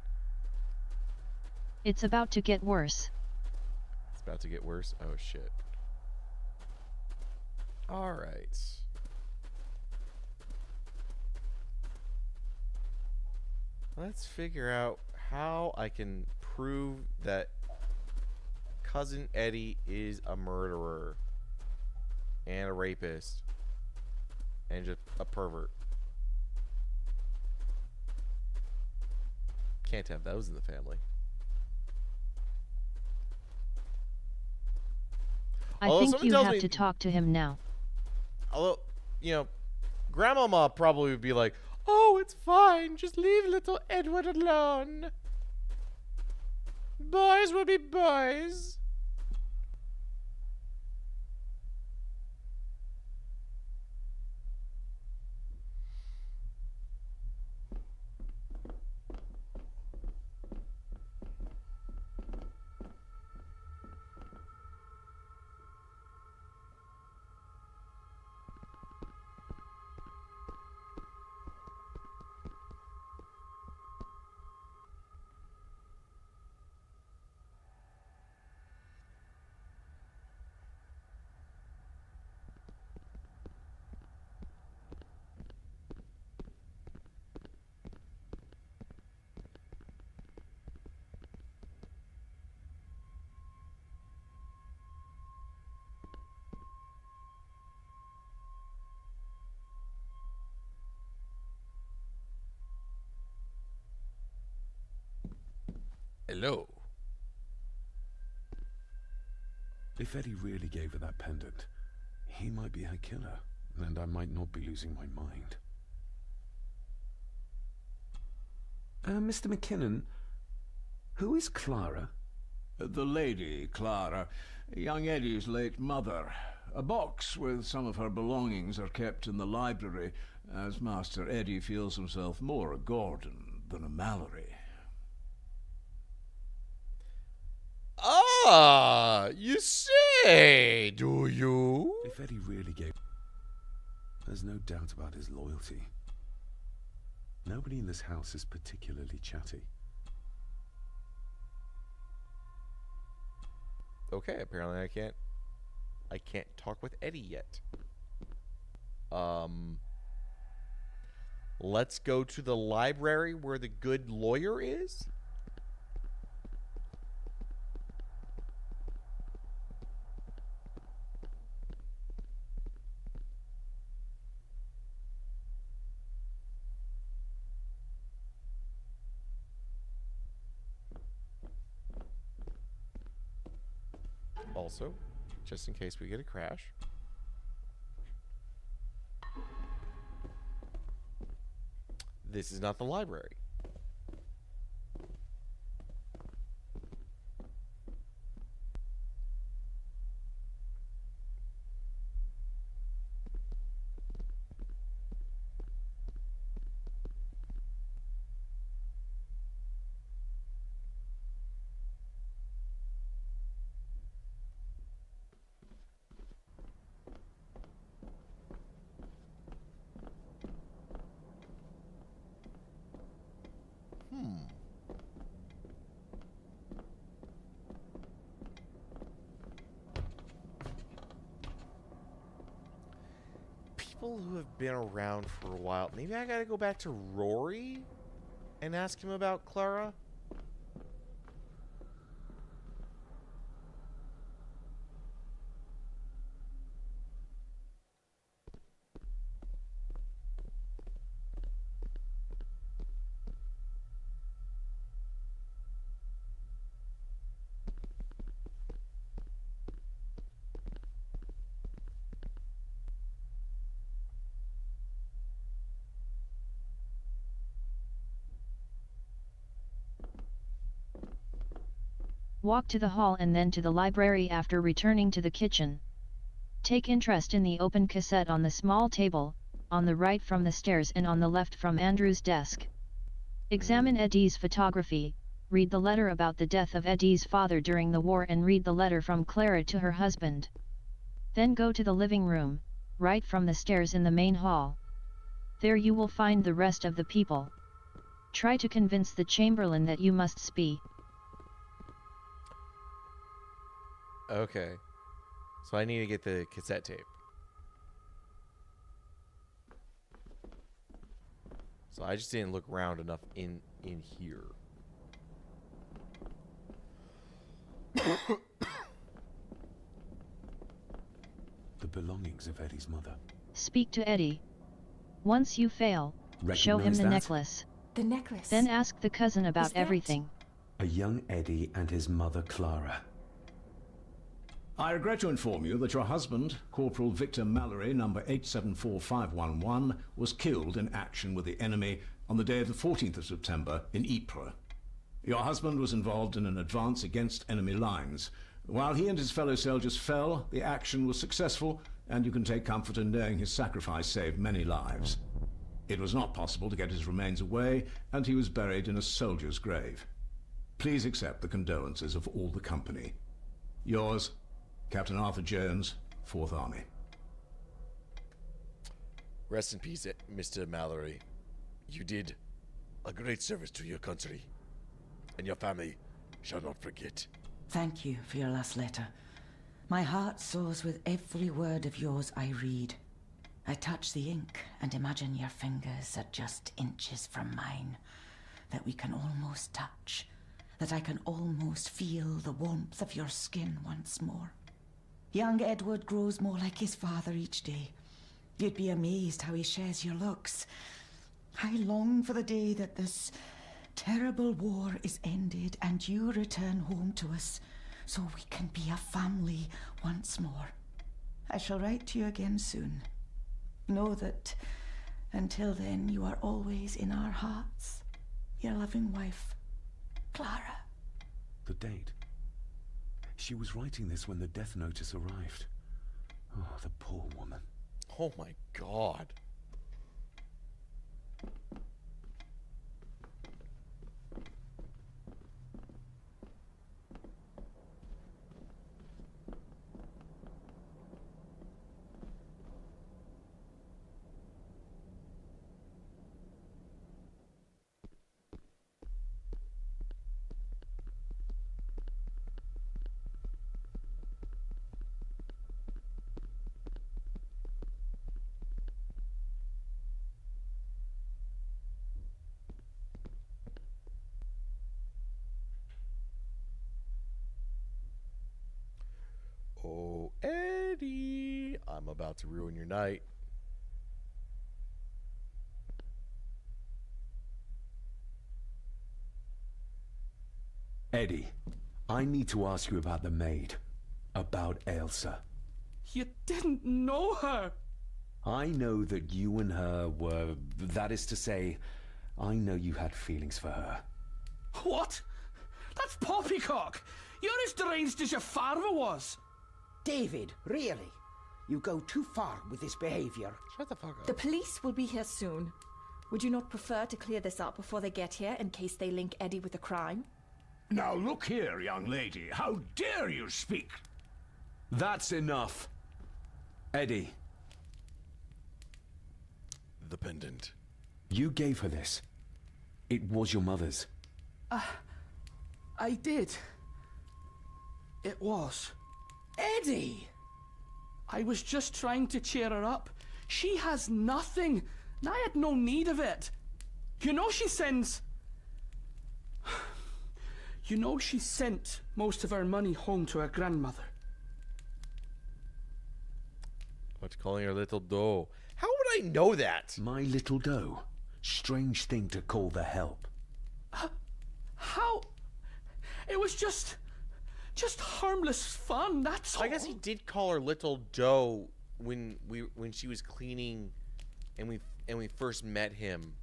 It's about to get worse. It's about to get worse. Oh shit. All right. Let's figure out how I can prove that Cousin Eddie is a murderer and a rapist and just a pervert. Can't have those in the family. I Although think someone you tells have me- to talk to him now. Although, you know, Grandmama probably would be like, "Oh, it's fine. Just leave little Edward alone. Boys will be boys." Hello. If Eddie really gave her that pendant, he might be her killer, and I might not be losing my mind. Mr. McKinnon, who is Clara? The lady, Clara, young Eddie's late mother. A box with some of her belongings are kept in the library, as Master Eddie feels himself more a Gordon than a Mallory. Ah, you say, do you? If Eddie really gave... There's no doubt about his loyalty. Nobody in this house is particularly chatty. Okay, apparently I can't talk with Eddie yet. Let's go to the library where the good lawyer is. Also, just in case we get a crash. This is not the library. People who have been around for a while. Maybe I gotta go back to Rory and ask him about Clara. Walk to the hall and then to the library after returning to the kitchen. Take interest in the open cassette on the small table, on the right from the stairs and on the left from Andrew's desk. Examine Eddie's photography, read the letter about the death of Eddie's father during the war and read the letter from Clara to her husband. Then go to the living room, right from the stairs in the main hall. There you will find the rest of the people. Try to convince the Chamberlain that you must speak. Okay. So I need to get the cassette tape. So I just didn't look around enough in here. The belongings of Eddie's mother. Speak to Eddie. Once you fail, show him Recognize the that? necklace. The necklace. Then ask the cousin about Is that- everything. A young Eddie and his mother Clara. I regret to inform you that your husband, Corporal Victor Mallory, number 874511, was killed in action with the enemy on the day of the 14th of September in Ypres. Your husband was involved in an advance against enemy lines. While he and his fellow soldiers fell, the action was successful, and you can take comfort in knowing his sacrifice saved many lives. It was not possible to get his remains away, and he was buried in a soldier's grave. Please accept the condolences of all the company. Yours, Captain Arthur Jones, 4th Army. Rest in peace, Mr. Mallory. You did a great service to your country, and your family shall not forget. Thank you for your last letter. My heart soars with every word of yours I read. I touch the ink and imagine your fingers are just inches from mine, that we can almost touch, that I can almost feel the warmth of your skin once more. Young Edward grows more like his father each day. You'd be amazed how he shares your looks. I long for the day that this terrible war is ended and you return home to us so we can be a family once more. I shall write to you again soon. Know that until then you are always in our hearts. Your loving wife, Clara. The date. She was writing this when the death notice arrived. Oh, the poor woman. Oh my God. Oh, Eddie, I'm about to ruin your night. Eddie, I need to ask you about the maid. About Ailsa. You didn't know her. I know that you and her were... That is to say, I know you had feelings for her. What? That's poppycock. You're as deranged as your father was. David, really? You go too far with this behavior. Shut the fuck up. The police will be here soon. Would you not prefer to clear this up before they get here in case they link Eddie with a crime? Now look here, young lady. How dare you speak? That's enough. Eddie. The pendant. You gave her this. It was your mother's. I did. It was. Eddie! I was just trying to cheer her up. She has nothing, and I had no need of it. You know she sends... You know she sent most of her money home to her grandmother. What's calling her little doe? How would I know that? My little doe. Strange thing to call the help. How? It was just harmless fun, that's all. I guess he did call her little doe when she was cleaning and we first met him,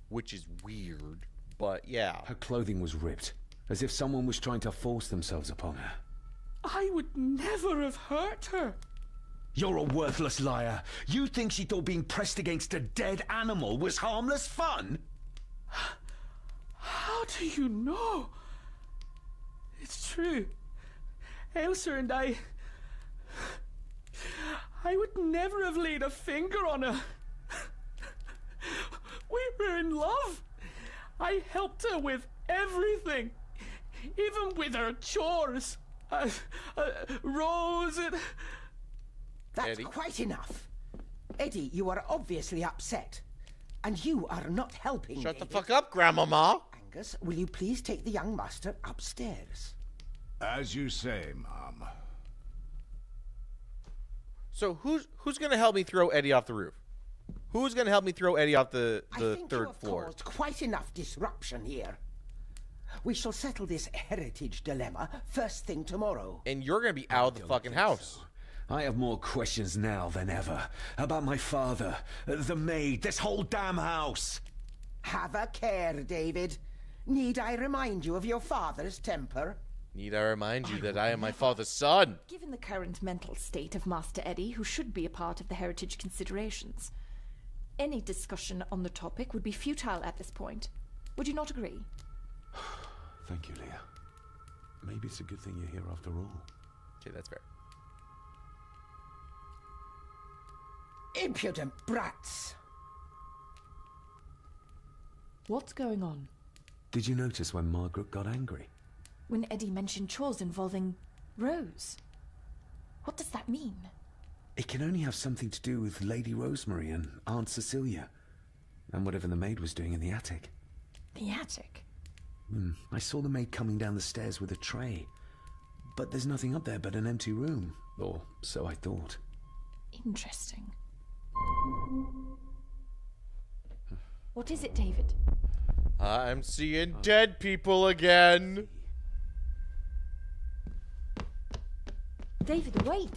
which is weird, but yeah. Her clothing was ripped, as if someone was trying to force themselves upon her. I would never have hurt her. You're a worthless liar. You think she thought being pressed against a dead animal was harmless fun? How do you know? It's true. Ailsa and I would never have laid a finger on her. We were in love. I helped her with everything, even with her chores. Rose and... That's Eddie? quite enough. Eddie, you are obviously upset. And you are not helping. Shut the David. fuck up, Grandmama. Angus, will you please take the young master upstairs? As you say, Mom. So who's gonna help me throw Eddie off the roof? Who's gonna help me throw Eddie off the I think you third have floor? caused quite enough disruption here. We shall settle this heritage dilemma first thing tomorrow. And you're gonna be out of the fucking house. I have more questions now than ever. About my father, the maid, this whole damn house. Have a care, David. Need I remind you of your father's temper? Need I remind you that I am my father's son? Given the current mental state of Master Eddie, who should be a part of the heritage considerations, any discussion on the topic would be futile at this point. Would you not agree? Thank you, Leah. Maybe it's a good thing you're here after all. Okay, that's fair. Impudent brats! What's going on? Did you notice when Margaret got angry? When Eddie mentioned chores involving Rose. What does that mean? It can only have something to do with Lady Rosemary and Aunt Cecilia, and whatever the maid was doing in the attic. The attic? I saw the maid coming down the stairs with a tray, but there's nothing up there but an empty room, or so I thought. Interesting. What is it, David? I'm seeing dead people again. David, wait!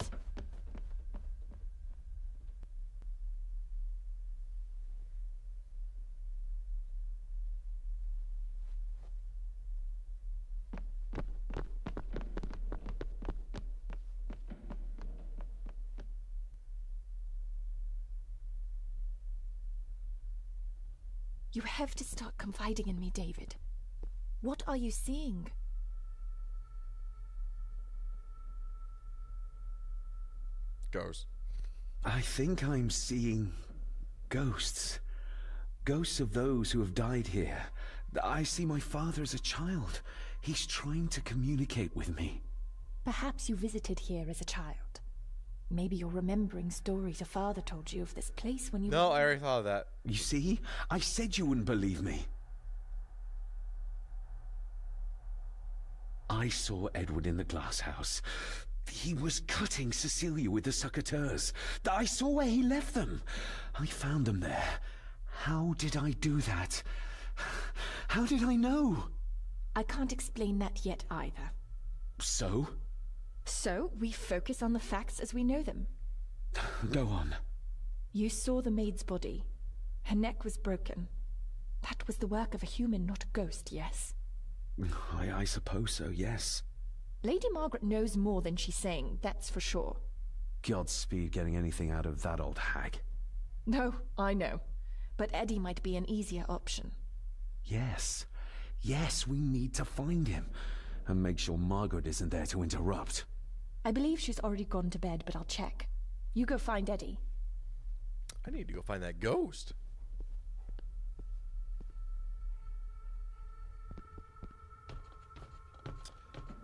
You have to start confiding in me, David. What are you seeing? Ghosts. I think I'm seeing ghosts. Ghosts of those who have died here. I see my father as a child. He's trying to communicate with me. Perhaps you visited here as a child. Maybe you're remembering stories your father told you of this place when you No, were... I already thought of that. You see? I said you wouldn't believe me. I saw Edward in the glass house. He was cutting Cecilia with the succotaurs. I saw where he left them. I found them there. How did I do that? How did I know? I can't explain that yet either. So? So, we focus on the facts as we know them. Go on. You saw the maid's body. Her neck was broken. That was the work of a human, not a ghost, yes? I suppose so, yes. Lady Margaret knows more than she's saying, that's for sure. Godspeed getting anything out of that old hag. No, I know. But Eddie might be an easier option. Yes. Yes, we need to find him. And make sure Margaret isn't there to interrupt. I believe she's already gone to bed, but I'll check. You go find Eddie. I need to go find that ghost.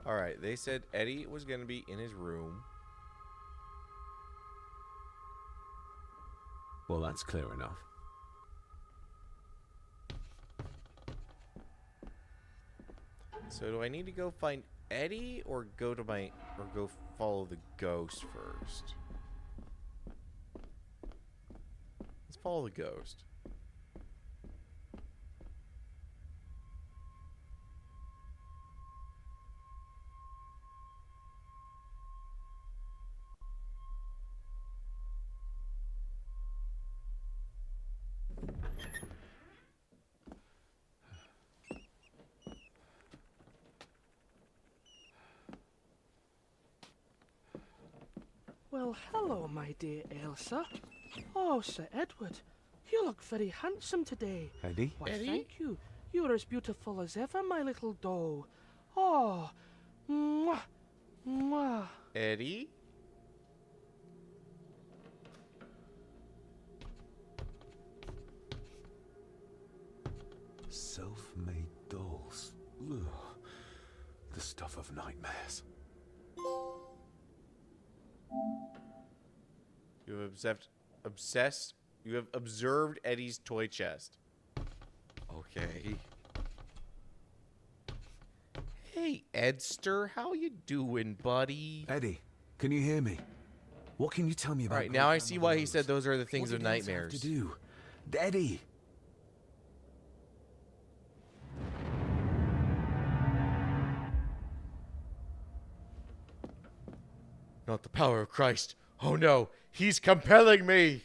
Alright, they said Eddie was going to be in his room. Well, that's clear enough. So do I need to go find Eddie or go follow the ghost first? Let's follow the ghost. Well, hello, my dear Elsa. Oh, Sir Edward, you look very handsome today. Eddie? Why, Eddie? thank you. You're as beautiful as ever, my little doll. Oh, mwah, mwah. Eddie? Self-made dolls. Ugh. The stuff of nightmares. You have observed Eddie's toy chest. Okay. Hey, Edster, how you doing, buddy? Eddie, can you hear me? What can you tell me about... Alright, now I see why he said those are the things of nightmares. What did Elsa have to do? Eddie! Not the power of Christ. Oh no, he's compelling me.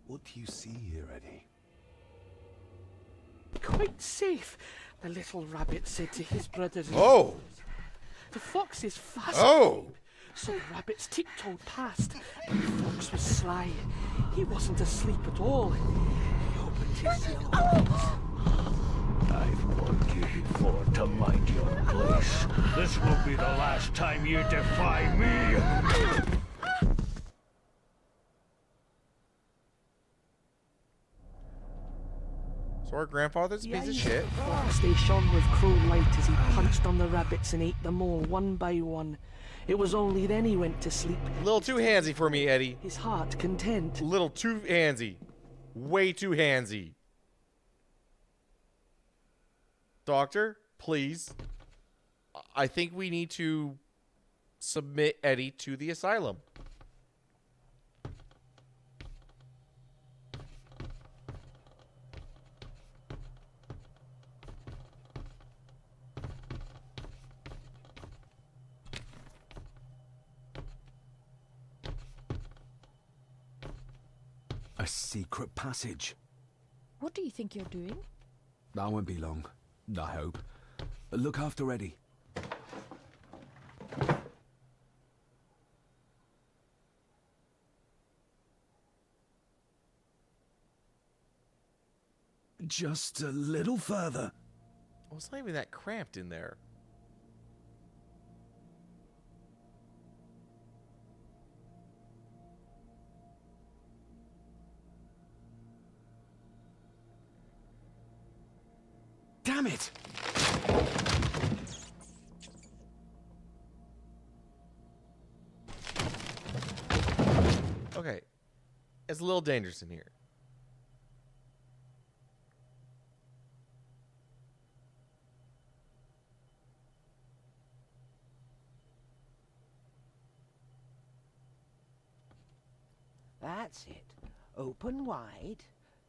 What do you see here, Eddie? Quite safe, the little rabbit said to his brothers. and Oh! sisters. The fox is fast Oh! asleep, so the rabbits tiptoed past, and the fox was sly. He wasn't asleep at all. He opened his yellow eyes. I've warned you before to mind your place. This will be the last time you defy me. So our grandfather's a piece of shit. Fox, they shone with cruel light as he punched on the rabbits and ate them all one by one. It was only then he went to sleep. A little too handsy for me, Eddie. His heart content. A little too handsy. Way too handsy. Doctor, please. I think we need to submit Eddie to the asylum. A secret passage. What do you think you're doing? That won't be long, I hope. Look after Eddie. Just a little further. Well, it's not even that cramped in there. Damn it! Okay. It's a little dangerous in here. That's it. Open wide.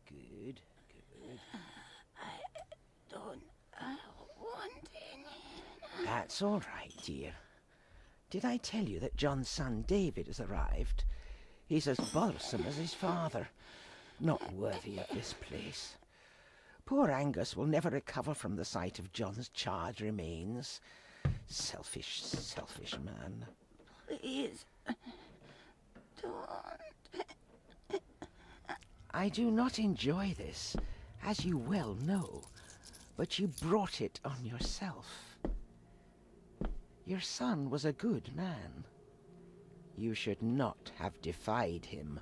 Good, good. I don't want any. That's all right, dear. Did I tell you that John's son David has arrived? He's as bothersome as his father. Not worthy of this place. Poor Angus will never recover from the sight of John's charred remains. Selfish, selfish man. Please, don't. I do not enjoy this, as you well know, but you brought it on yourself. Your son was a good man. You should not have defied him.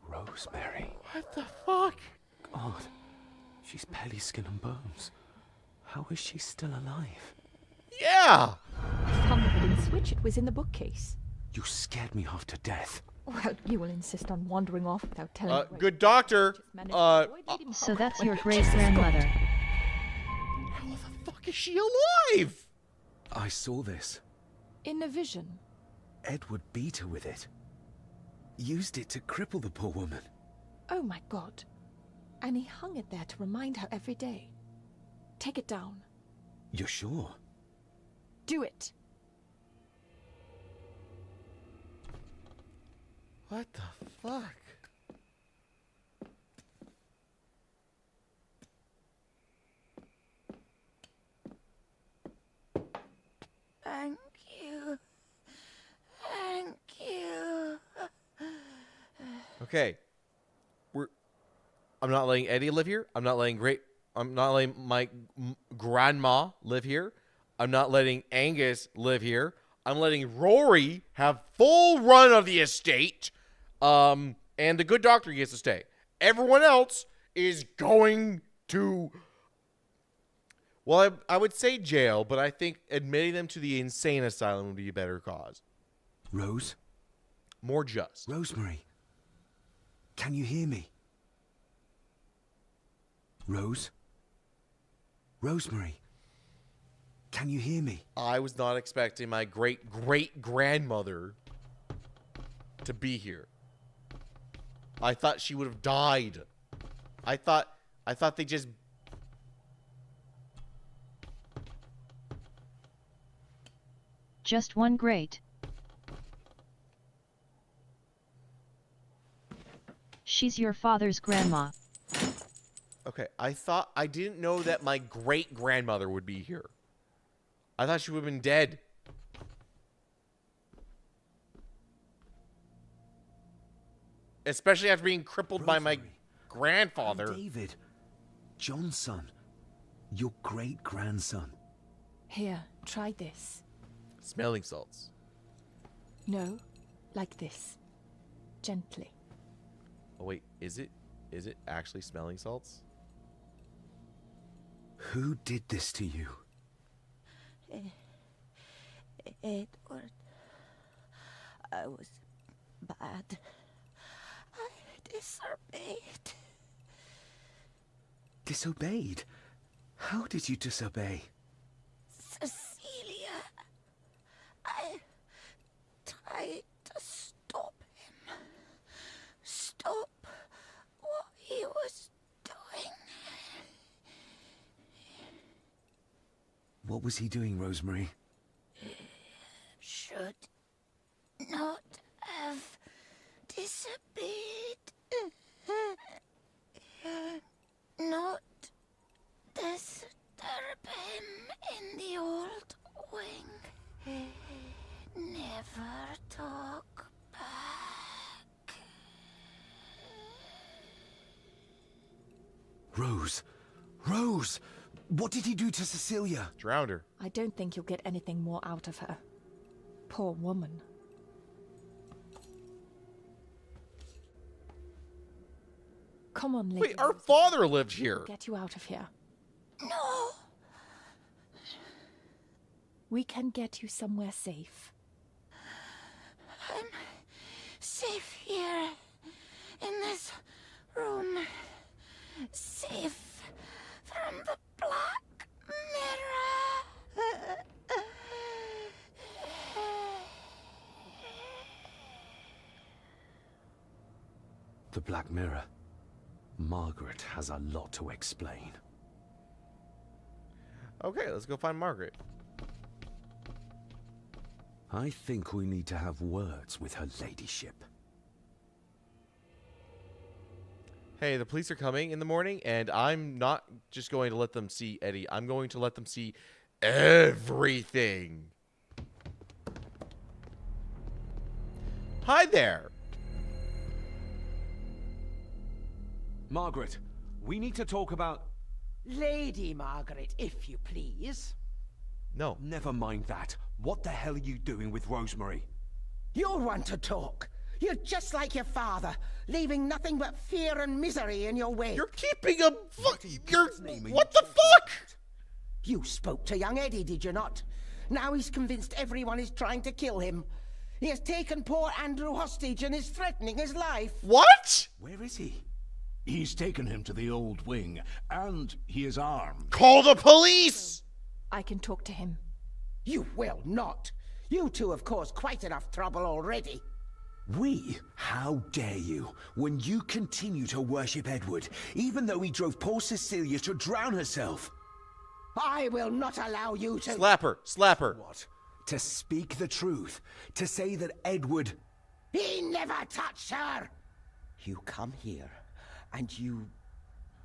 Rosemary. What the fuck? God, she's barely skin and bones. How is she still alive? Yeah! I found the hidden switch. It was in the bookcase. You scared me half to death. Well, you will insist on wandering off without telling me where Good doctor. So that's your great-grandmother. How the fuck is she alive? I saw this. in a vision. Edward beat her with it. Used it to cripple the poor woman. Oh my god. And he hung it there to remind her every day. Take it down. You're sure? Do it. What the fuck? Thank you. Thank you. Okay. I'm not letting Eddie live here. I'm not letting my grandma live here. I'm not letting Angus live here. I'm letting Rory have full run of the estate. And the good doctor gets to stay. Everyone else is going to, well, I would say jail, but I think admitting them to the insane asylum would be a better cause. Rose? More just. Rosemary, can you hear me? Rose? Rosemary, can you hear me? I was not expecting my great-great-grandmother to be here. I thought she would have died. I thought they just... Just one great. She's your father's grandma. Okay, I didn't know that my great-grandmother would be here. I thought she would have been dead. Especially after being crippled by my grandfather. David, John's son. Your great-grandson. Here, try this. Smelling salts. No, like this. Gently. Oh wait, is it actually smelling salts? Who did this to you? Edward. I was bad. I disobeyed. Disobeyed? How did you disobey? Cecilia. I tried to stop him. Stop what he was doing. What was he doing, Rosemary? Should not have disappeared. Not disturb him in the old wing. Never talk back. Rose! Rose! What did he do to Cecilia? Drowned her. I don't think you'll get anything more out of her. Poor woman. Come on, Lady. Wait, our father lived here. Get you out of here. No! We can get you somewhere safe. I'm safe here, in this room. Safe from the Black Mirror. The Black Mirror. Margaret has a lot to explain. Okay, let's go find Margaret. I think we need to have words with her ladyship. Hey, the police are coming in the morning, and I'm not just going to let them see Eddie. I'm going to let them see everything. Hi there. Margaret, we need to talk about... Lady Margaret, if you please. No. Never mind that. What the hell are you doing with Rosemary? You'll want to talk. You're just like your father, leaving nothing but fear and misery in your wake. You're keeping a... What the fuck? You spoke to young Eddie, did you not? Now he's convinced everyone is trying to kill him. He has taken poor Andrew hostage and is threatening his life. What? Where is he? He's taken him to the old wing, and he is armed. Call the police! I can talk to him. You will not. You two have caused quite enough trouble already. We? How dare you, when you continue to worship Edward, even though he drove poor Cecilia to drown herself? I will not allow you to... Slap her. Slap her. What? To speak the truth? To say that Edward... He never touched her! You come here, and you...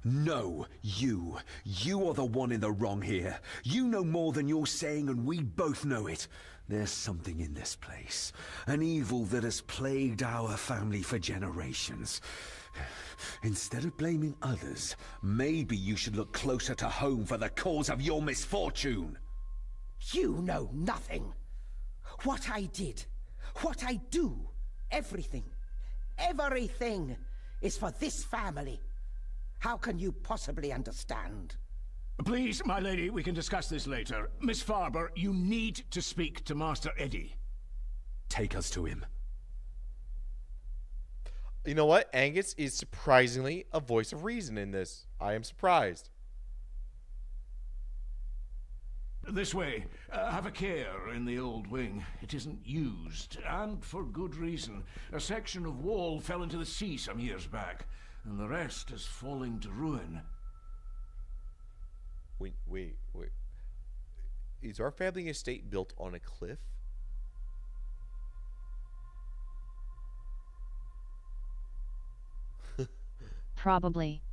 No, you. You are the one in the wrong here. You know more than you're saying, and we both know it. There's something in this place. An evil that has plagued our family for generations. Instead of blaming others, maybe you should look closer to home for the cause of your misfortune. You know nothing. What I did, what I do, everything is for this family. How can you possibly understand? Please, my lady, we can discuss this later. Miss Farber, you need to speak to Master Eddie. Take us to him. You know what? Angus is surprisingly a voice of reason in this. I am surprised. This way. Have a care in the old wing. It isn't used, and for good reason. A section of wall fell into the sea some years back, and the rest is falling to ruin. Wait. Is our family estate built on a cliff? Probably.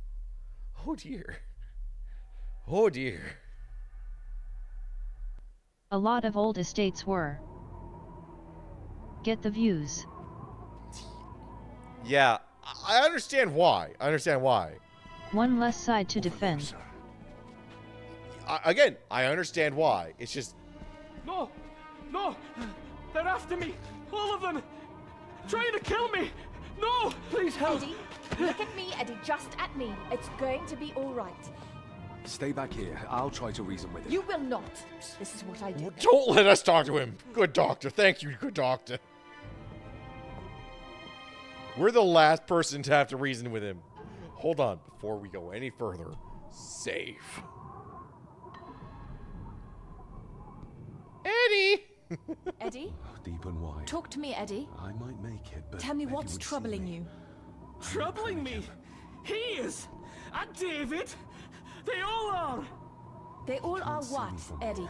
Oh dear. Oh dear. A lot of old estates were. Get the views. Yeah, I understand why. One less side to defend. Again, I understand why. It's just... No! They're after me! All of them! Trying to kill me! No! Please help! Eddie, look at me, Eddie, just at me. It's going to be all right. Stay back here. I'll try to reason with him. You will not. This is what I do. Don't let us talk to him. Good doctor. Thank you, good doctor. We're the last person to have to reason with him. Hold on. Before we go any further, save. Eddie! Eddie? Deep and wide. Talk to me, Eddie. I might make it, but... Tell me what's troubling you. Troubling me? He is! And David! They all are! They all are what, Eddie?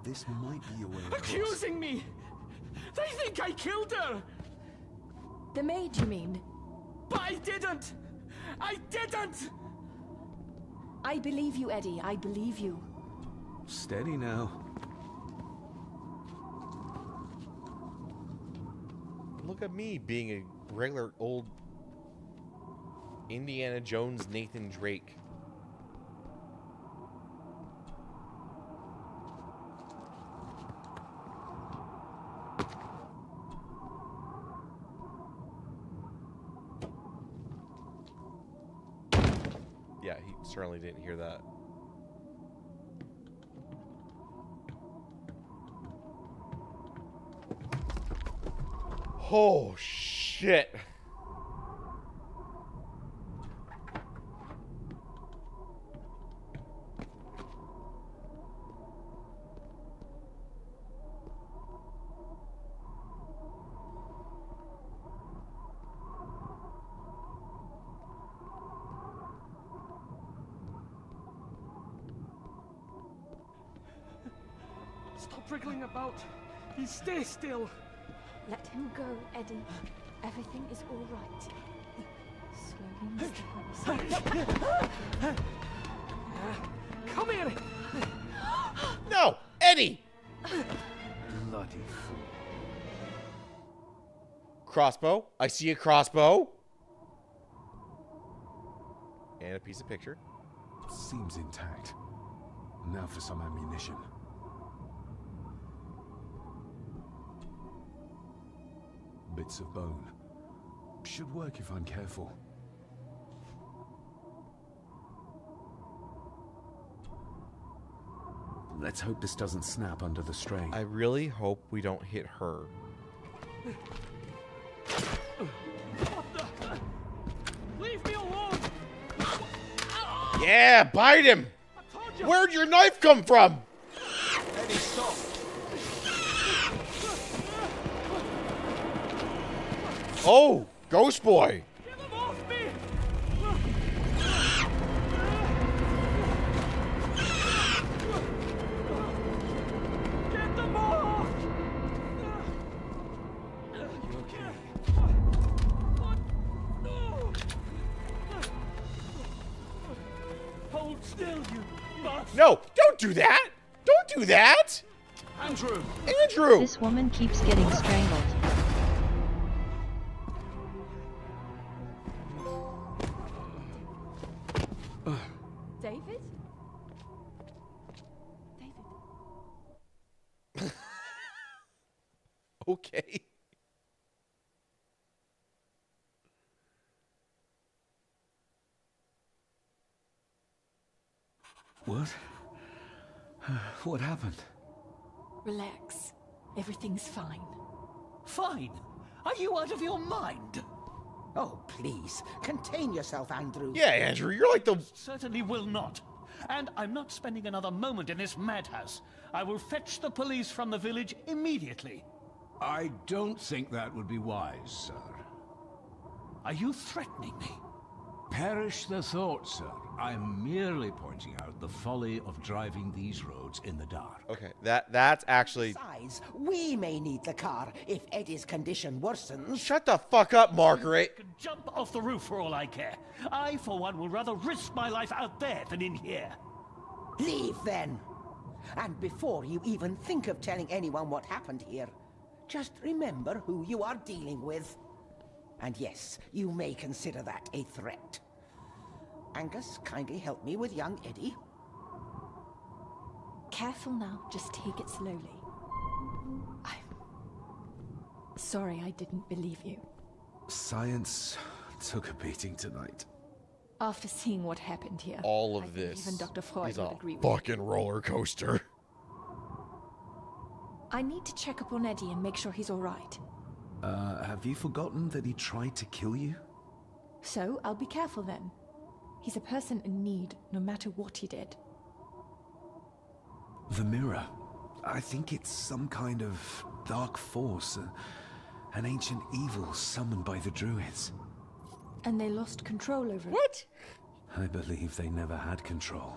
This might be a way across. Accusing me! They think I killed her! The maid, you mean? But I didn't! I didn't! I believe you, Eddie. I believe you. Steady now. Look at me being a regular old Indiana Jones Nathan Drake. Yeah, he certainly didn't hear that. Oh, shit. Stop wriggling about. You stay still. Let him go, Eddie. Everything is all right. Slowly, Mr. Holmes. Come here! No! Eddie! Bloody fool. Crossbow. I see a crossbow. And a piece of picture. Seems intact. Now for some ammunition. Bits of bone. Should work if I'm careful. Let's hope this doesn't snap under the strain. I really hope we don't hit her. Leave me alone! Yeah, bite him! Where'd your knife come from? Eddie, stop! Oh, Ghost Boy. Get them off me! Get them off! You okay? No! Hold still, you bastard! No, don't do that! Don't do that! Andrew! Andrew! This woman keeps getting strangled. David? David? Okay. What? What happened? Relax. Everything's fine. Fine? Are you out of your mind? Oh, please, contain yourself, Andrew. Yeah, Andrew, you're like the... Certainly will not. And I'm not spending another moment in this madhouse. I will fetch the police from the village immediately. I don't think that would be wise, sir. Are you threatening me? Perish the thought, sir. I'm merely pointing out the folly of driving these roads in the dark. Okay, that's actually... Besides, we may need the car if Eddie's condition worsens. Shut the fuck up, Margaret. You can jump off the roof for all I care. I, for one, will rather risk my life out there than in here. Leave, then. And before you even think of telling anyone what happened here, just remember who you are dealing with. And yes, you may consider that a threat. Angus, kindly help me with young Eddie. Careful now. Just take it slowly. I'm sorry I didn't believe you. Science took a beating tonight. After seeing what happened here, All I of think this even Dr. Freud is would a agree with fucking roller coaster. I need to check up on Eddie and make sure he's all right. Have you forgotten that he tried to kill you? So, I'll be careful then. He's a person in need, no matter what he did. The mirror. I think it's some kind of dark force. An ancient evil summoned by the druids. And they lost control over it. What? I believe they never had control.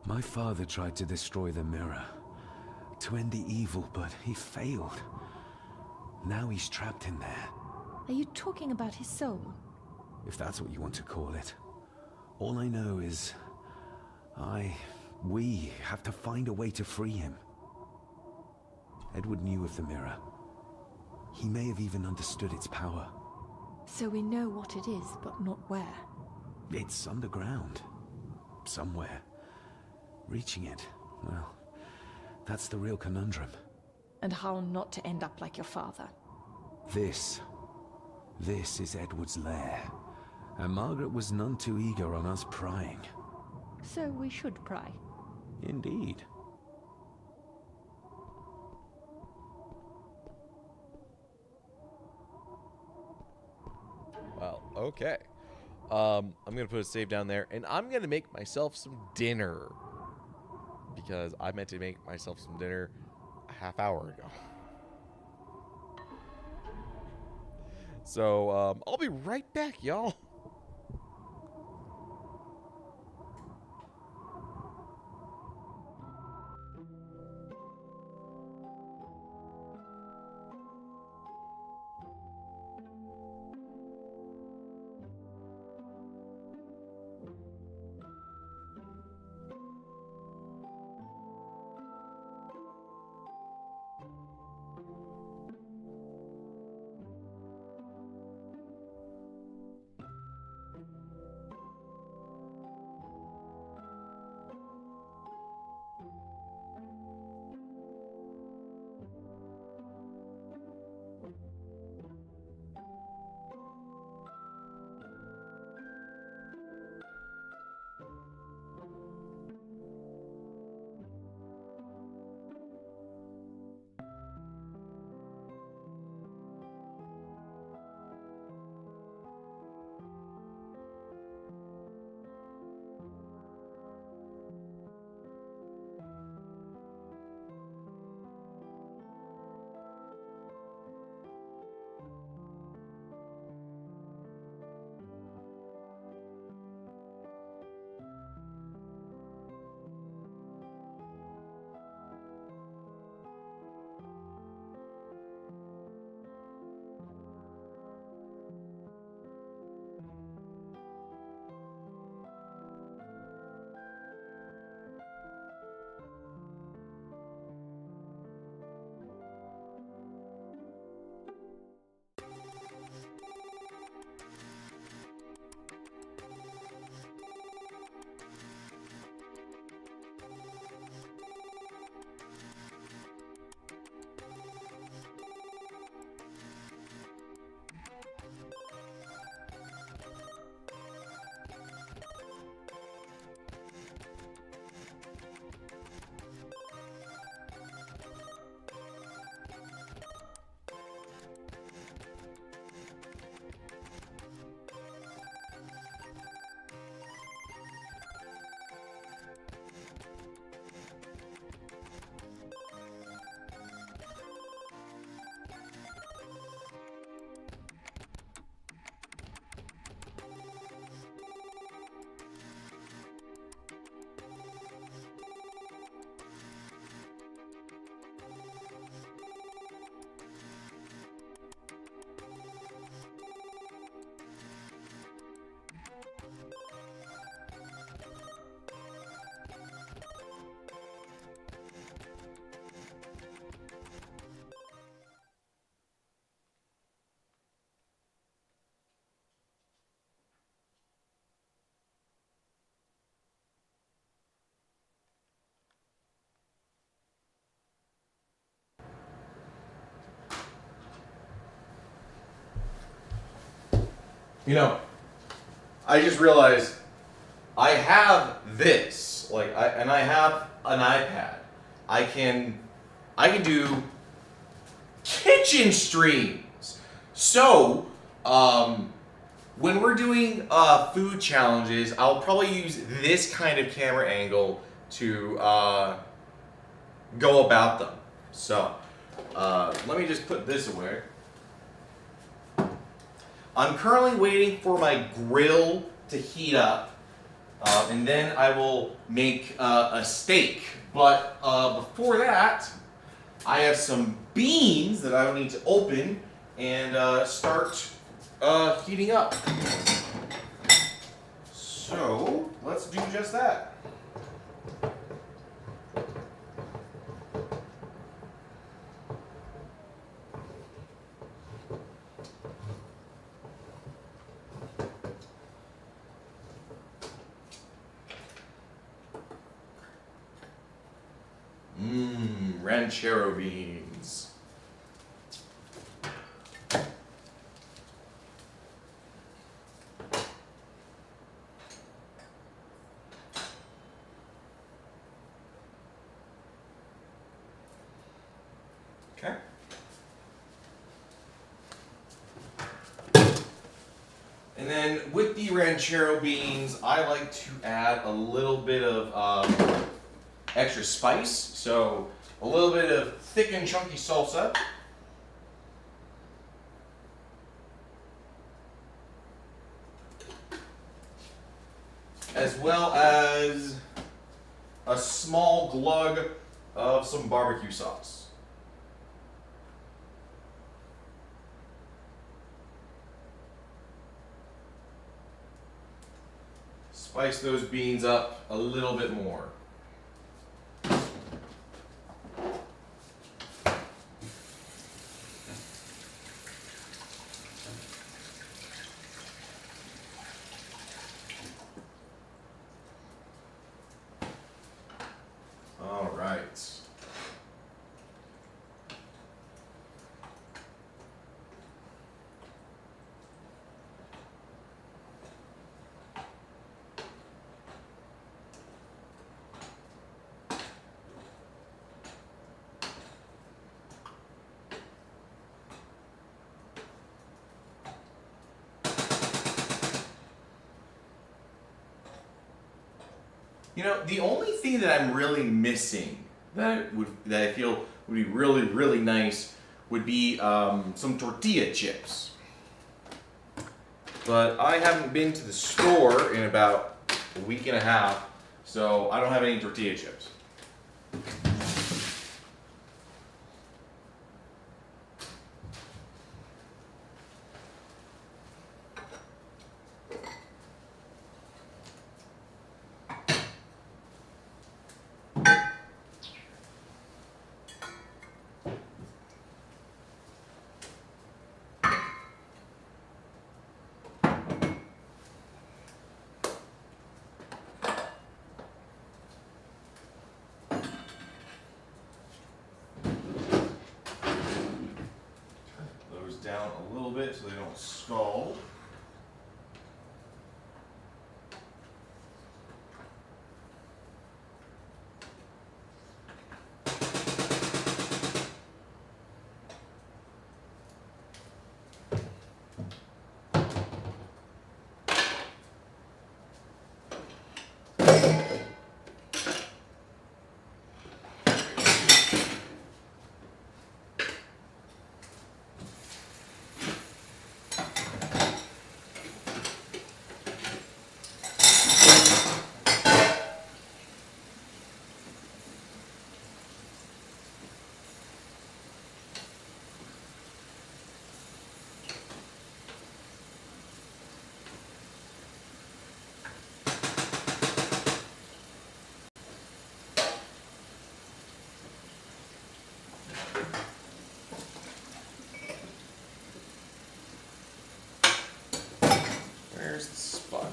My father tried to destroy the mirror, to end the evil, but he failed. Now he's trapped in there. Are you talking about his soul? If that's what you want to call it. All I know is... we have to find a way to free him. Edward knew of the mirror. He may have even understood its power. So we know what it is, but not where. It's underground. Somewhere. Reaching it, well, that's the real conundrum. And how not to end up like your father. This is Edward's lair. And Margaret was none too eager on us prying. So we should pry. Indeed. Well, okay. I'm gonna put a save down there, and I'm gonna make myself some dinner. Because I meant to make myself some dinner a half hour ago. So, I'll be right back, y'all. You know, I just realized I have this, and I have an iPad. I can do kitchen streams. So, when we're doing food challenges, I'll probably use this kind of camera angle to go about them. So, let me just put this away. I'm currently waiting for my grill to heat up And then I will make a steak. But before that, I have some beans that I will need to open and start heating up. So let's do just that. Ranchero beans. Okay. And then with the ranchero beans, I like to add a little bit of extra spice. So a little bit of thick and chunky salsa. As well as a small glug of some barbecue sauce. Spice those beans up a little bit more. All right. You know, the only thing that I'm really missing that I feel would be really, really nice would be some tortilla chips. But I haven't been to the store in about a week and a half, so I don't have any tortilla chips. Down a little bit so they don't scald. Where's the sponge?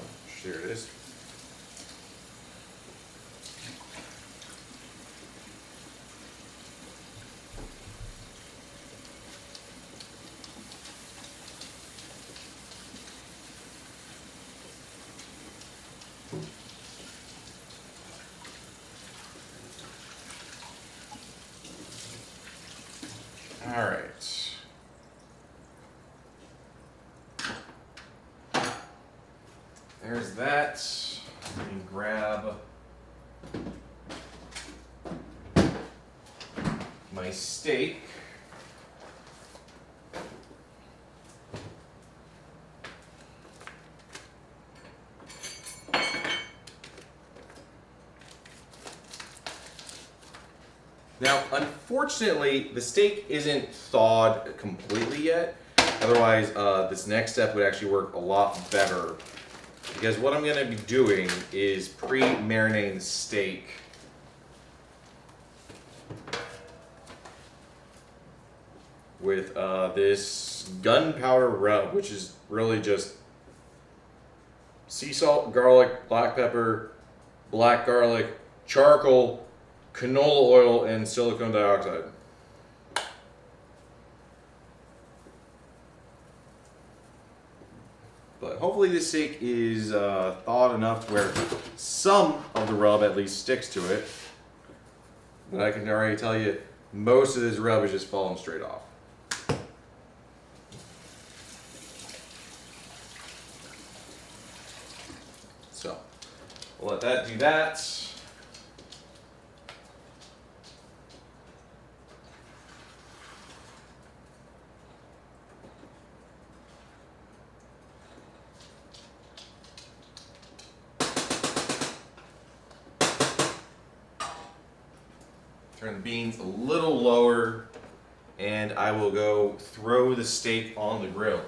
There it is. All right. There's that. Let me grab my steak. Now, unfortunately, the steak isn't thawed completely yet. Otherwise, this next step would actually work a lot better. Because what I'm going to be doing is pre-marinating the steak. With this gunpowder rub, which is really just sea salt, garlic, black pepper, black garlic, charcoal, canola oil, and silicone dioxide. But hopefully this steak is thawed enough to where some of the rub at least sticks to it. But I can already tell you, most of this rub is just falling straight off. So, we'll let that do that. Turn the beans a little lower, and I will go throw the steak on the grill.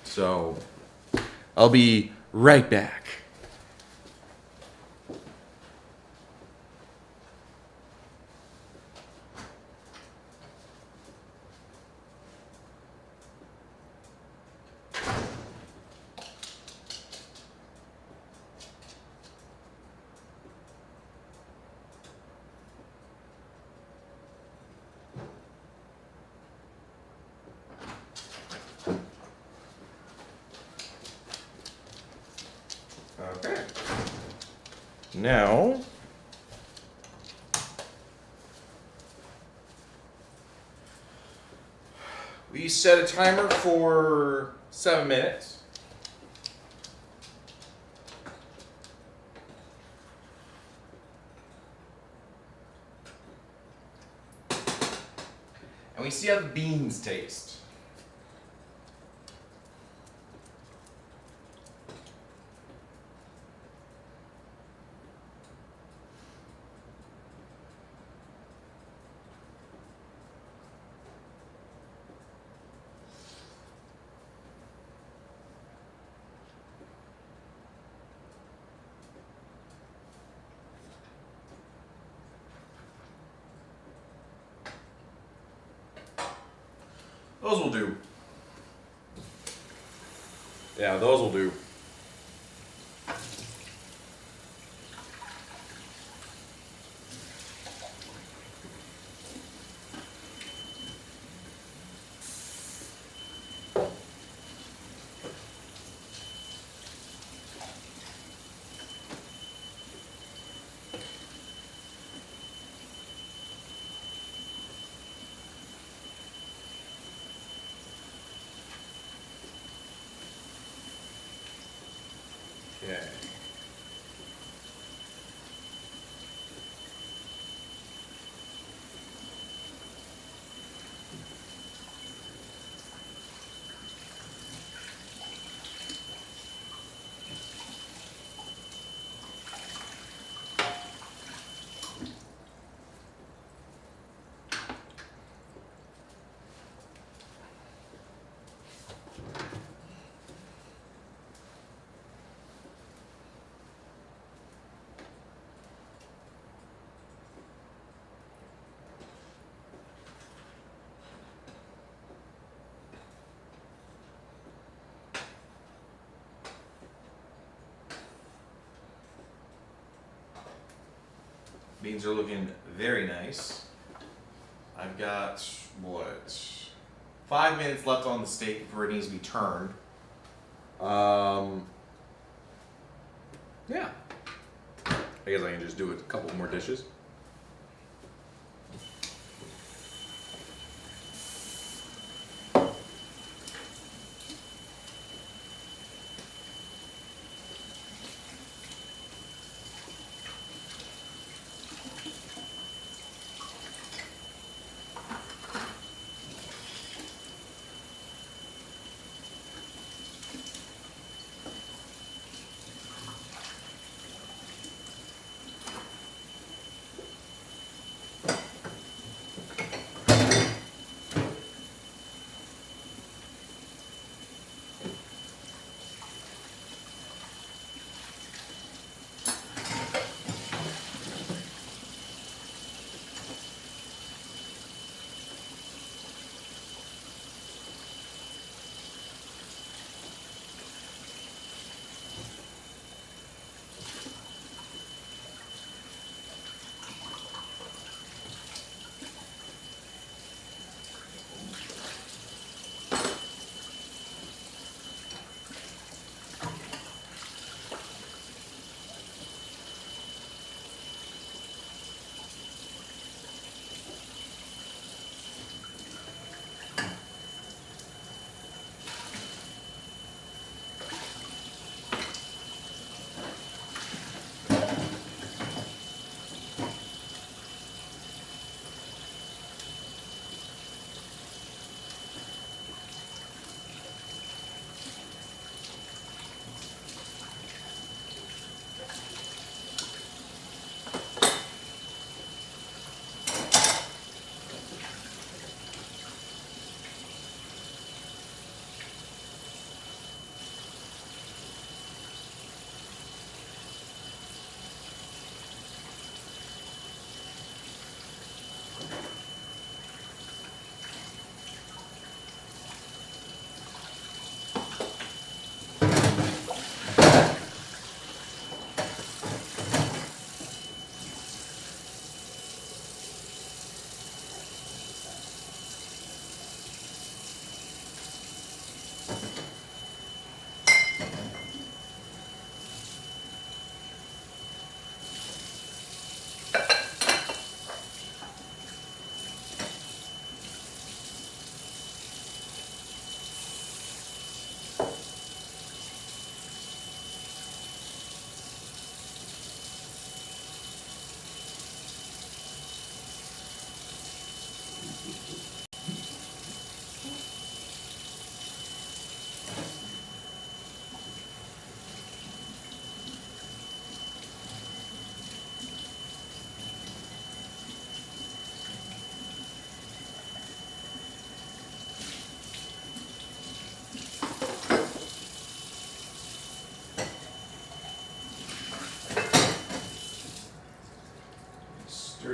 So, I'll be right back. Okay. Now, we set a timer for 7 minutes. And we see how the beans taste. Those will do. Yeah, those will do. Okay. Beans are looking very nice. I've got, what, 5 minutes left on the steak before it needs to be turned. Yeah. I guess I can just do a couple more dishes.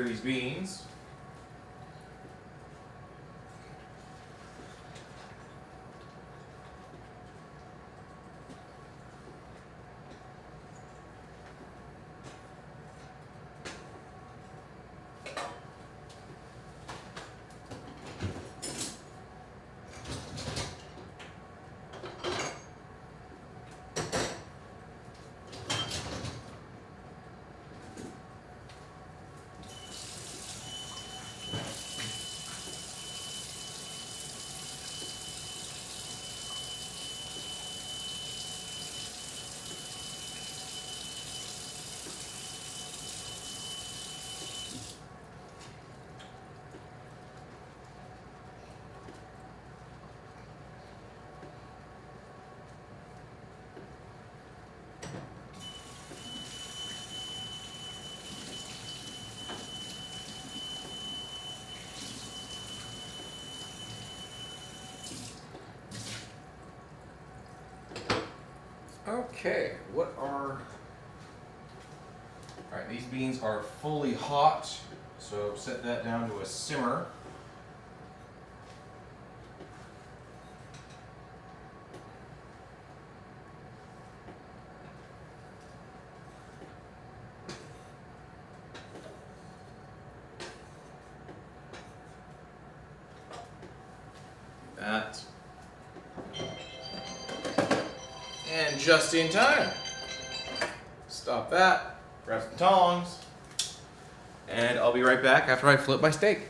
rid of these beans. Okay, what are... Alright, these beans are fully hot, so set that down to a simmer. That. And just in time. Stop that, grab some tongs, and I'll be right back after I flip my steak.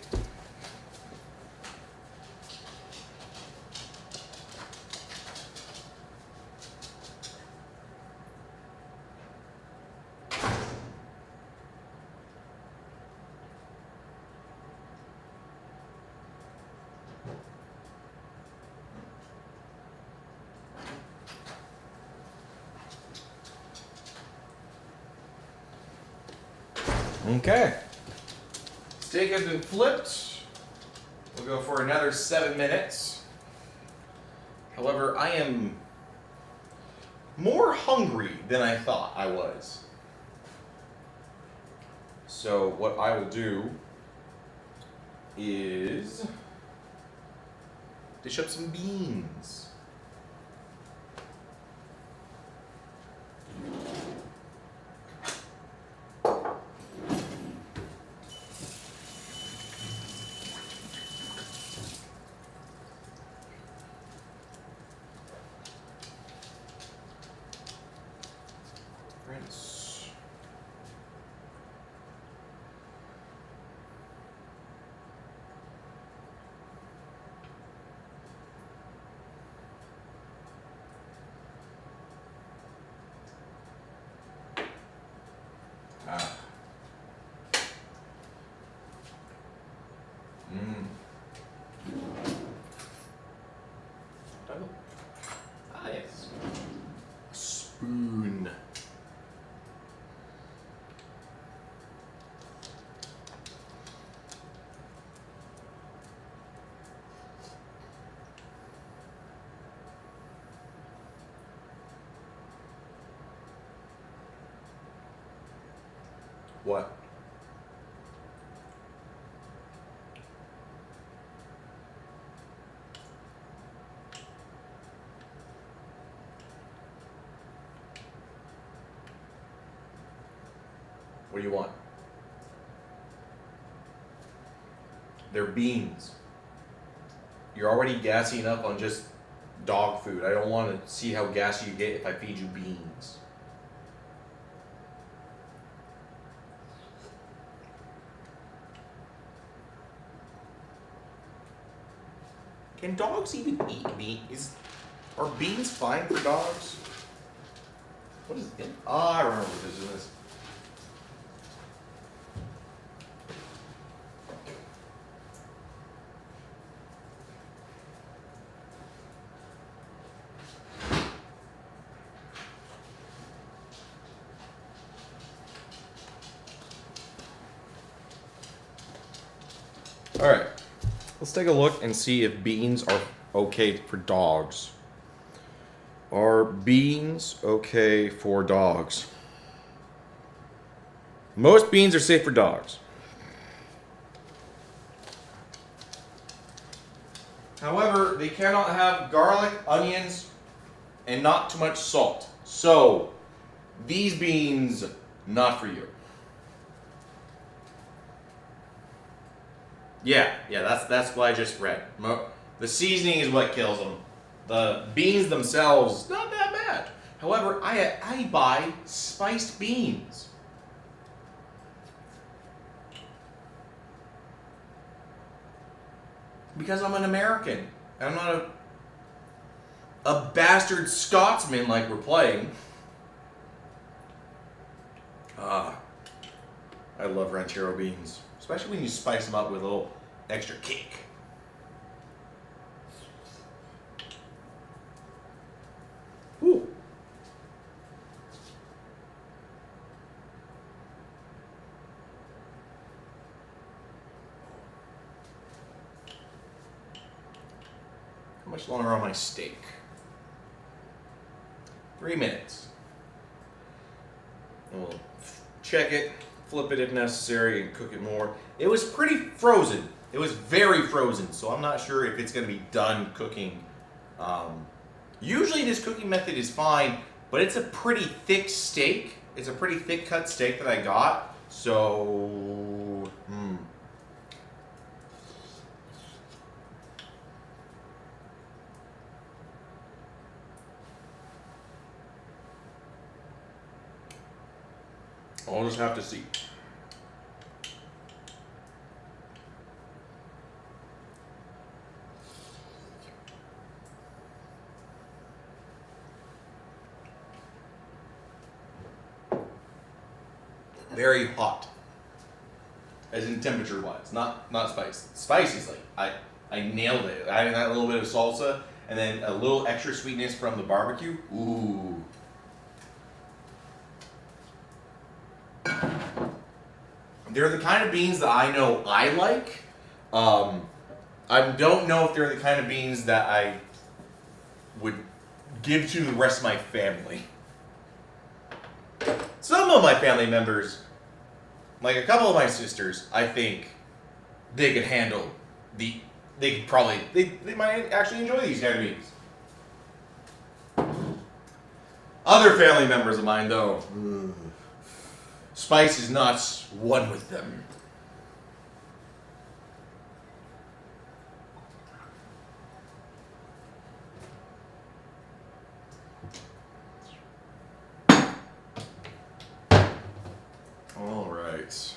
Okay. Steak has been flipped. We'll go for another 7 minutes. However, I am more hungry than I thought I was. So what I will do is dish up some beans. Spoon. What? What do you want? They're beans. You're already gassing up on just dog food. I don't want to see how gassy you get if I feed you beans. Can dogs even eat beans? Are beans fine for dogs? What is it? Ah, I remember what this is. All right, let's take a look and see if beans are okay for dogs. Are beans okay for dogs? Most beans are safe for dogs. However, they cannot have garlic, onions, and not too much salt. So, these beans, not for you. Yeah, that's what I just read. The seasoning is what kills them. The beans themselves, not that bad. However, I buy spiced beans. Because I'm an American. I'm not a bastard Scotsman like we're playing. I love ranchero beans. Especially when you spice them up with a little extra kick. Ooh. How much longer on my steak? 3 minutes. And we'll check it, flip it if necessary, and cook it more. It was pretty frozen. It was very frozen, so I'm not sure if it's going to be done cooking. Usually this cooking method is fine, but it's a pretty thick steak. It's a pretty thick cut steak that I got, so... I'll just have to see. Very hot, as in temperature wise, not spice. Spice is like I nailed it. Adding that little bit of salsa and then a little extra sweetness from the barbecue. Ooh. They're the kind of beans that I know I like. I don't know if they're the kind of beans that I would give to the rest of my family. Some of my family members, like a couple of my sisters, I think they could handle they might actually enjoy these kind of beans. Other family members of mine, though, spice is not one with them. All right.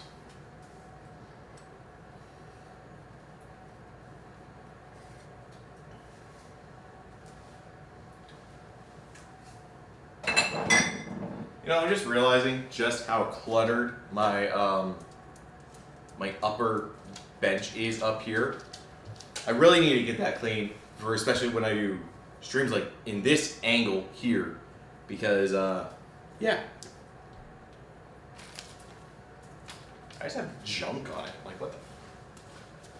You know, I'm just realizing just how cluttered my my upper bench is up here. I really need to get that clean, for especially when I do streams like in this angle here, because yeah, I just have junk on it. Like, what the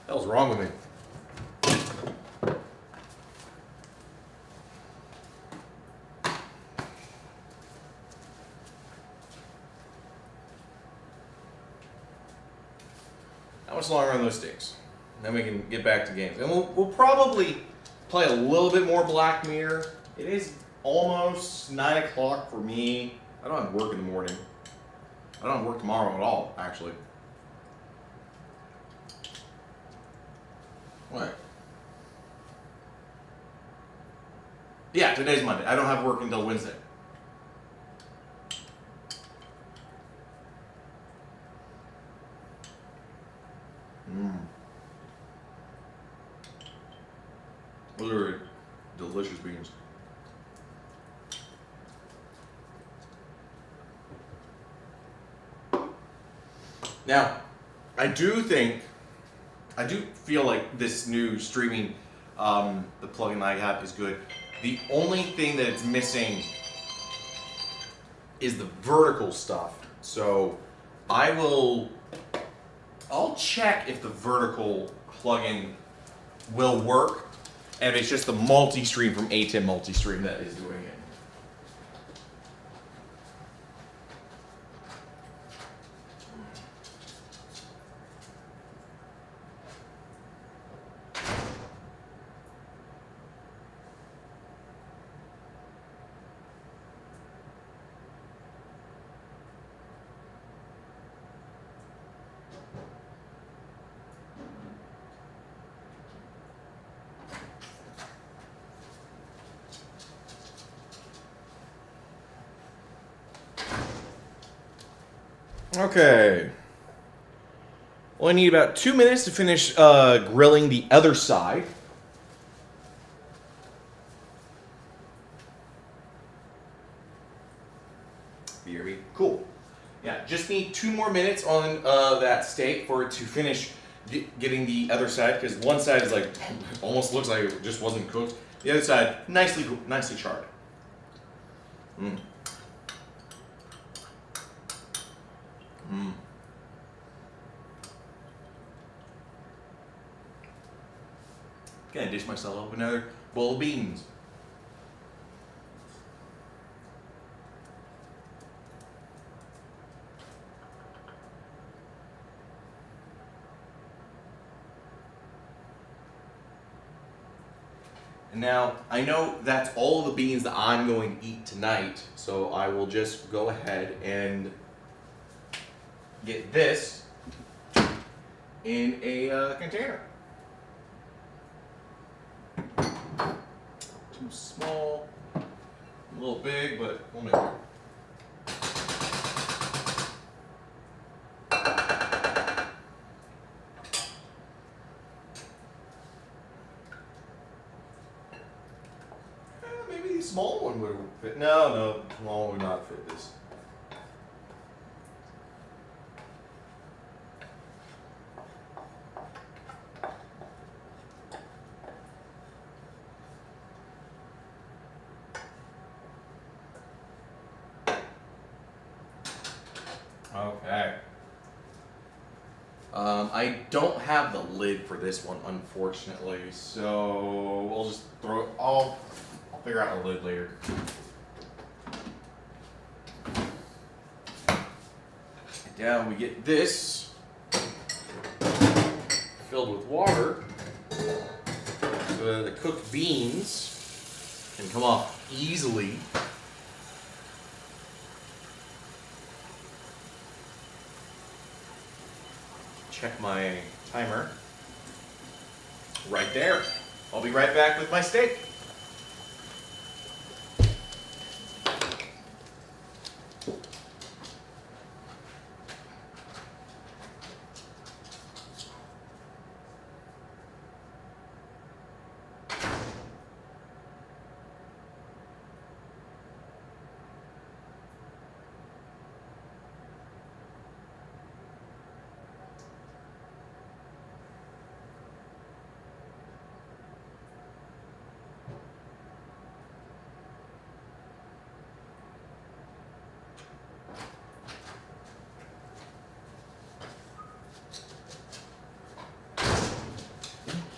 hell's wrong with me? How much longer on those sticks? Then we can get back to games. And we'll probably play a little bit more Black Mirror. It is almost 9 o'clock for me. I don't have work in the morning. I don't have work tomorrow at all, actually. What? Yeah, today's Monday. I don't have work until Wednesday. Those are delicious beans. Now, I do feel like this new streaming, the plugin I have is good. The only thing that it's missing is the vertical stuff. So I'll check if the vertical plugin will work, and if it's just the multi-stream from ATEM Multi-Stream that is doing it. Okay. Well, I need about 2 minutes to finish grilling the other side. You hear me? Cool. Yeah, just need 2 more minutes on that steak for it to finish getting the other side, because one side is like, almost looks like it just wasn't cooked. The other side, nicely charred. Mm. Mm. Gonna dish myself up another bowl of beans. And now, I know that's all the beans that I'm going to eat tonight, so I will just go ahead and get this in a container. Too small, a little big, but we'll make it. Maybe the small one would fit. No, small one would not fit this. Okay. I don't have the lid for this one, unfortunately, so we'll just throw it. I'll figure out a lid later. Down we get this filled with water so that the cooked beans can come off easily. Check my timer. Right there. I'll be right back with my steak.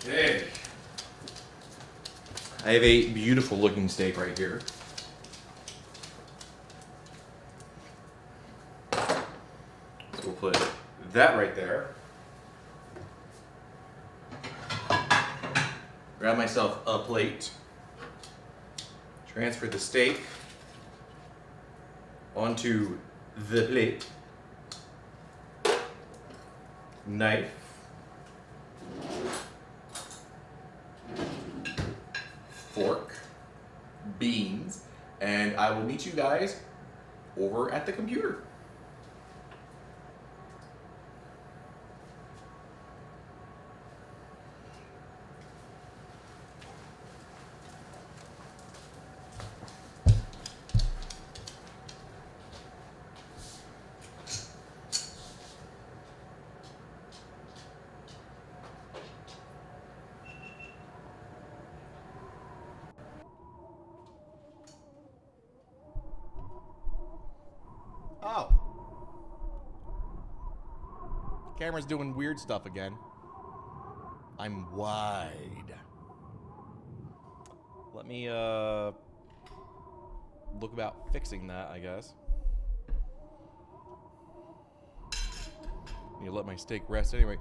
Okay. I have a beautiful looking steak right here. So we'll put that right there. Grab myself a plate. Transfer the steak onto the plate. Knife. Fork, beans, and I will meet you guys over at the computer. Oh. Camera's doing weird stuff again. I'm wide. Let me look about fixing that, I guess. You let my steak rest anyway.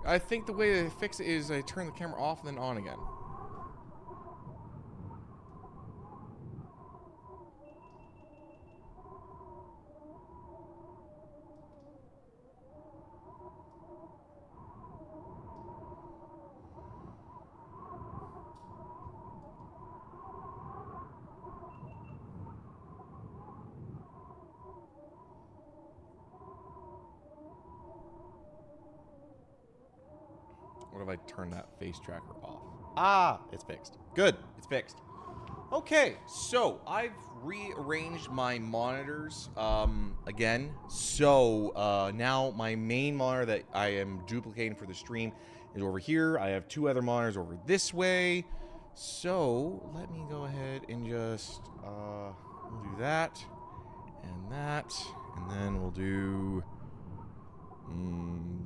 I think the way to fix it is I turn the camera off and then on again. What if I turn that face tracker off? Ah, it's fixed. Good, it's fixed. Okay, so I've rearranged my monitors again. So now my main monitor that I am duplicating for the stream is over here. I have 2 other monitors over this way. So let me go ahead and just we'll do that, and then we'll do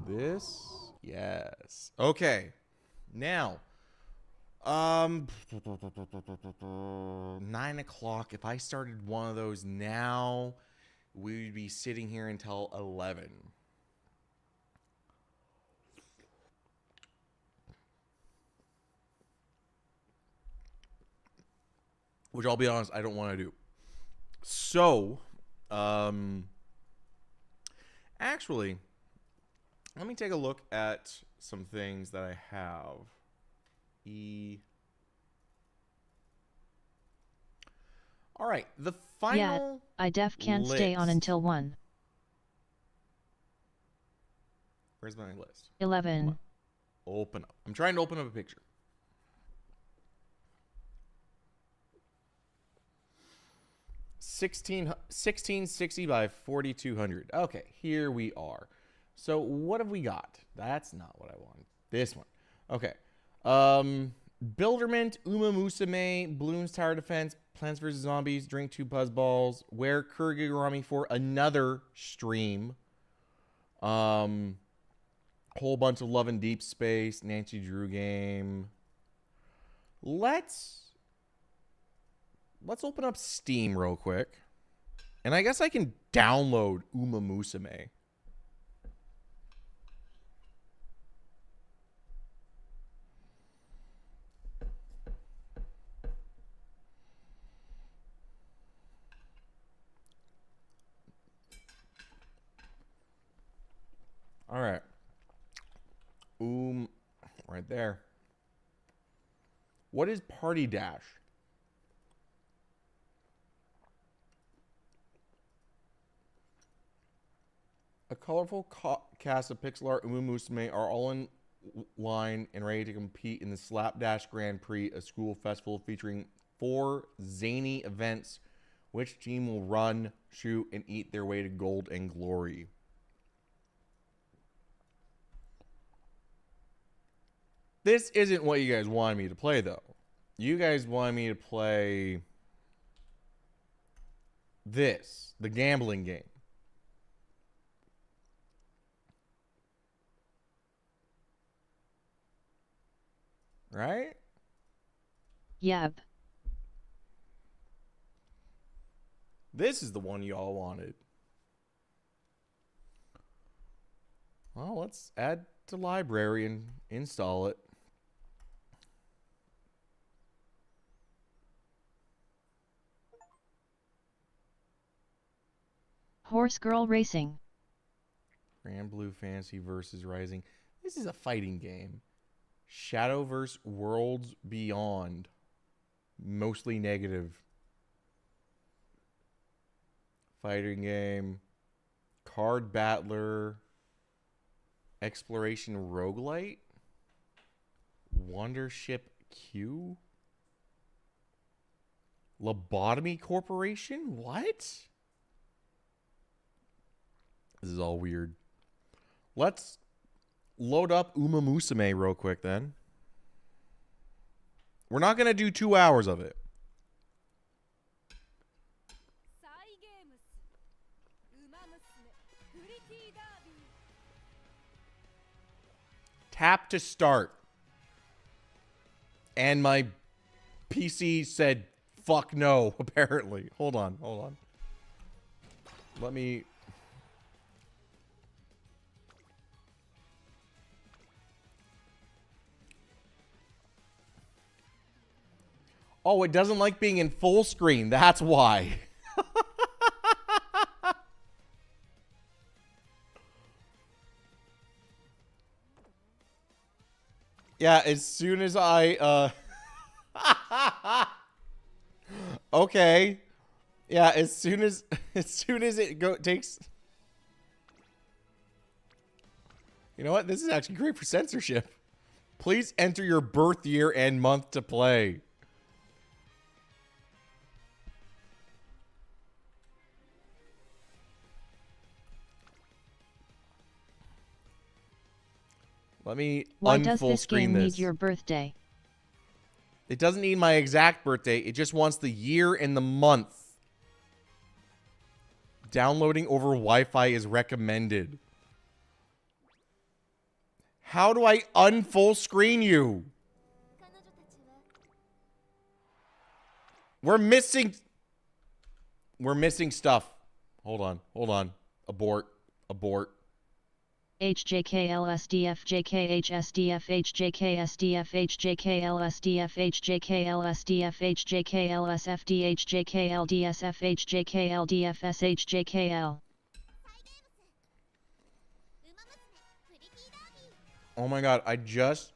this. Yes. Okay. Now, 9 o'clock. If I started one of those now, we would be sitting here until 11. Which I'll be honest, I don't want to do. So, actually, let me take a look at some things that I have. All right, the final. Yeah, I def can't stay on until 1. Where's my list? 11. Open up. I'm trying to open up a picture. $1660 by 4200. Okay, here we are. So what have we got? That's not what I want. This one. Okay. Bilderment, Uma Musume, Bloons Tower Defense, Plants vs. Zombies, Drink 2 Buzzballs, Wear Kurigami for another stream. Whole bunch of Love and Deep Space, Nancy Drew game. Let's open up Steam real quick. And I guess I can download Uma Musume. All right. Right there. What is Party Dash? A colorful cast of pixel art Uma Musume are all in line and ready to compete in the Slapdash Grand Prix, a school festival featuring 4 zany events. Which team will run, shoot, and eat their way to gold and glory? This isn't what you guys wanted me to play, though. You guys wanted me to play this, the gambling game. Right? Yep. This is the one y'all wanted. Well, let's add to library and install it. Horse Girl Racing. Grand Blue Fantasy versus Rising. This is a fighting game. Shadowverse Worlds Beyond. Mostly negative. Fighting game. Card Battler. Exploration Roguelite. Wondership Q. Lobotomy Corporation? What? This is all weird. Let's load up Uma Musume real quick then. We're not going to do 2 hours of it. Tap to start. And my PC said, fuck no, apparently. Hold on. Let me... Oh, it doesn't like being in full screen. That's why. Yeah, as soon as I, okay. Yeah, as soon as it takes... You know what? This is actually great for censorship. Please enter your birth year and month to play. Let me Why does unfull this screen game this. need your birthday? It doesn't need my exact birthday. It just wants the year and the month. Downloading over Wi-Fi is recommended. How do I unfull screen you? We're missing stuff. Hold on. Abort. HJKLSDF JKHSDF HJKSDF HJKLSDF HJKLSDF HJKLSFD HJKLDSF HJKLDFS HJKL. Oh my god, I just...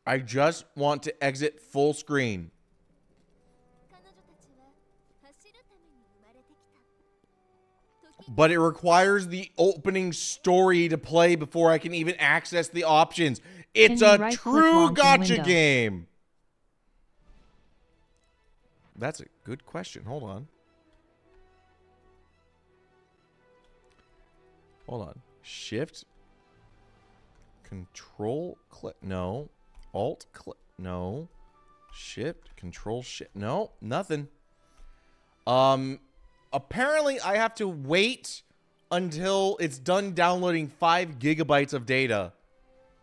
I just want to exit full screen. But it requires the opening story to play before I can even access the options. It's a true gacha game. That's a good question. Hold on. Shift. Control click. No. Alt click. No. Shift. Control shift. No. Nothing. Apparently I have to wait until it's done downloading 5 gigabytes of data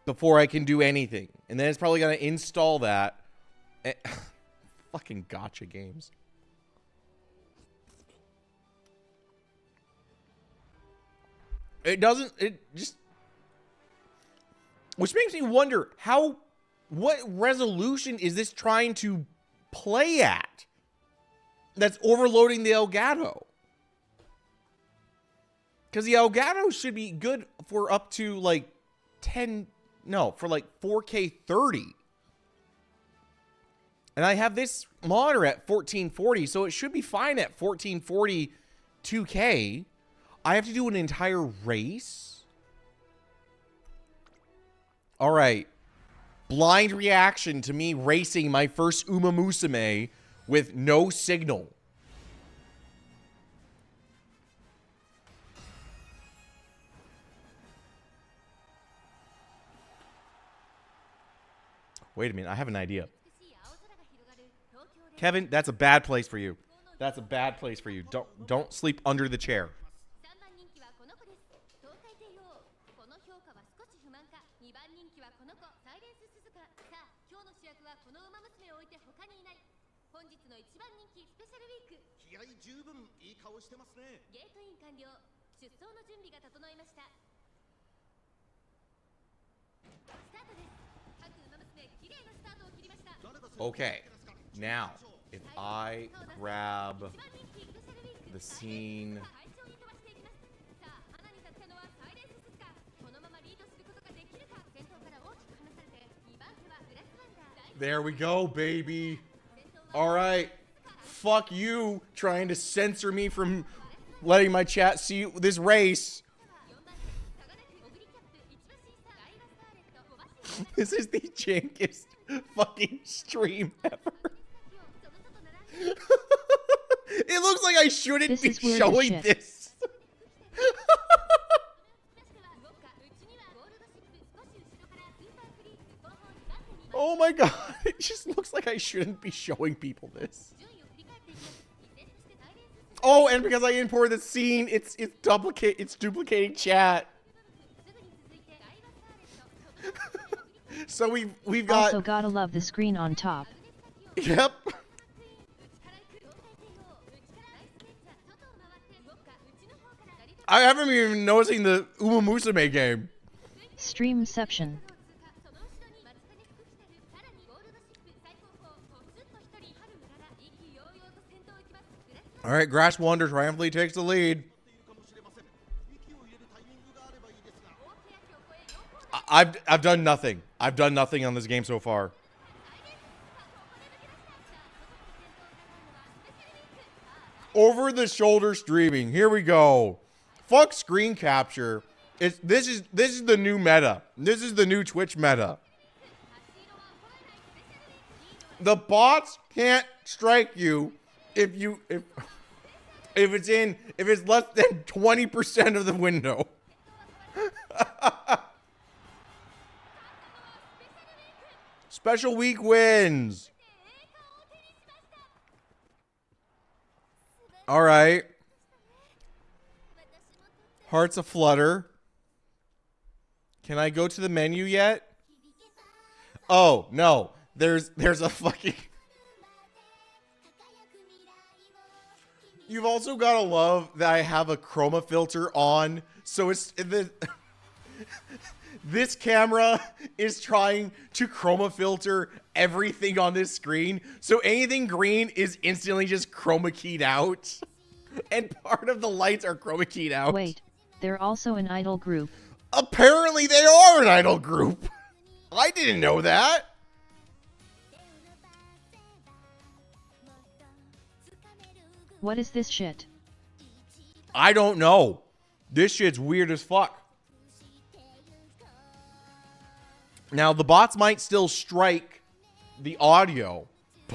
before I can do anything. And then it's probably going to install that. Fucking gacha games. Which makes me wonder what resolution is this trying to play at that's overloading the Elgato? Because the Elgato should be good for up to like 4K 30. And I have this monitor at 1440, so it should be fine at 1440 2K. I have to do an entire race? All right. Blind reaction to me racing my first Uma Musume with no signal. Wait a minute, I have an idea. Kevin, that's a bad place for you. That's a bad place for you. Don't sleep under the chair. Okay, now, if I grab the scene... There we go, baby. All right. Fuck you trying to censor me from letting my chat see this race. This is the jankest fucking stream ever. It looks like I shouldn't be showing this. Oh my god, it just looks like I shouldn't be showing people this. Oh, and because I imported the scene, it's duplicating chat. So we've got... Also gotta love the screen on top. Yep. I haven't even noticing the Uma Musume game. Streamception. All right, Grass Wonder triumphantly takes the lead. I've done nothing. I've done nothing on this game so far. Over the shoulder streaming. Here we go. Fuck screen capture. This is the new meta. This is the new Twitch meta. The bots can't strike you if it's less than 20% of the window. Special week wins. All right. Hearts aflutter. Can I go to the menu yet? Oh, no. There's a fucking... You've also got to love that I have a chroma filter on. So it's... This camera is trying to chroma filter everything on this screen. So anything green is instantly just chroma keyed out. And part of the lights are chroma keyed out. Wait, they're also an idol group. Apparently they are an idol group. I didn't know that. What is this shit? I don't know. This shit's weird as fuck. Now, the bots might still strike the audio,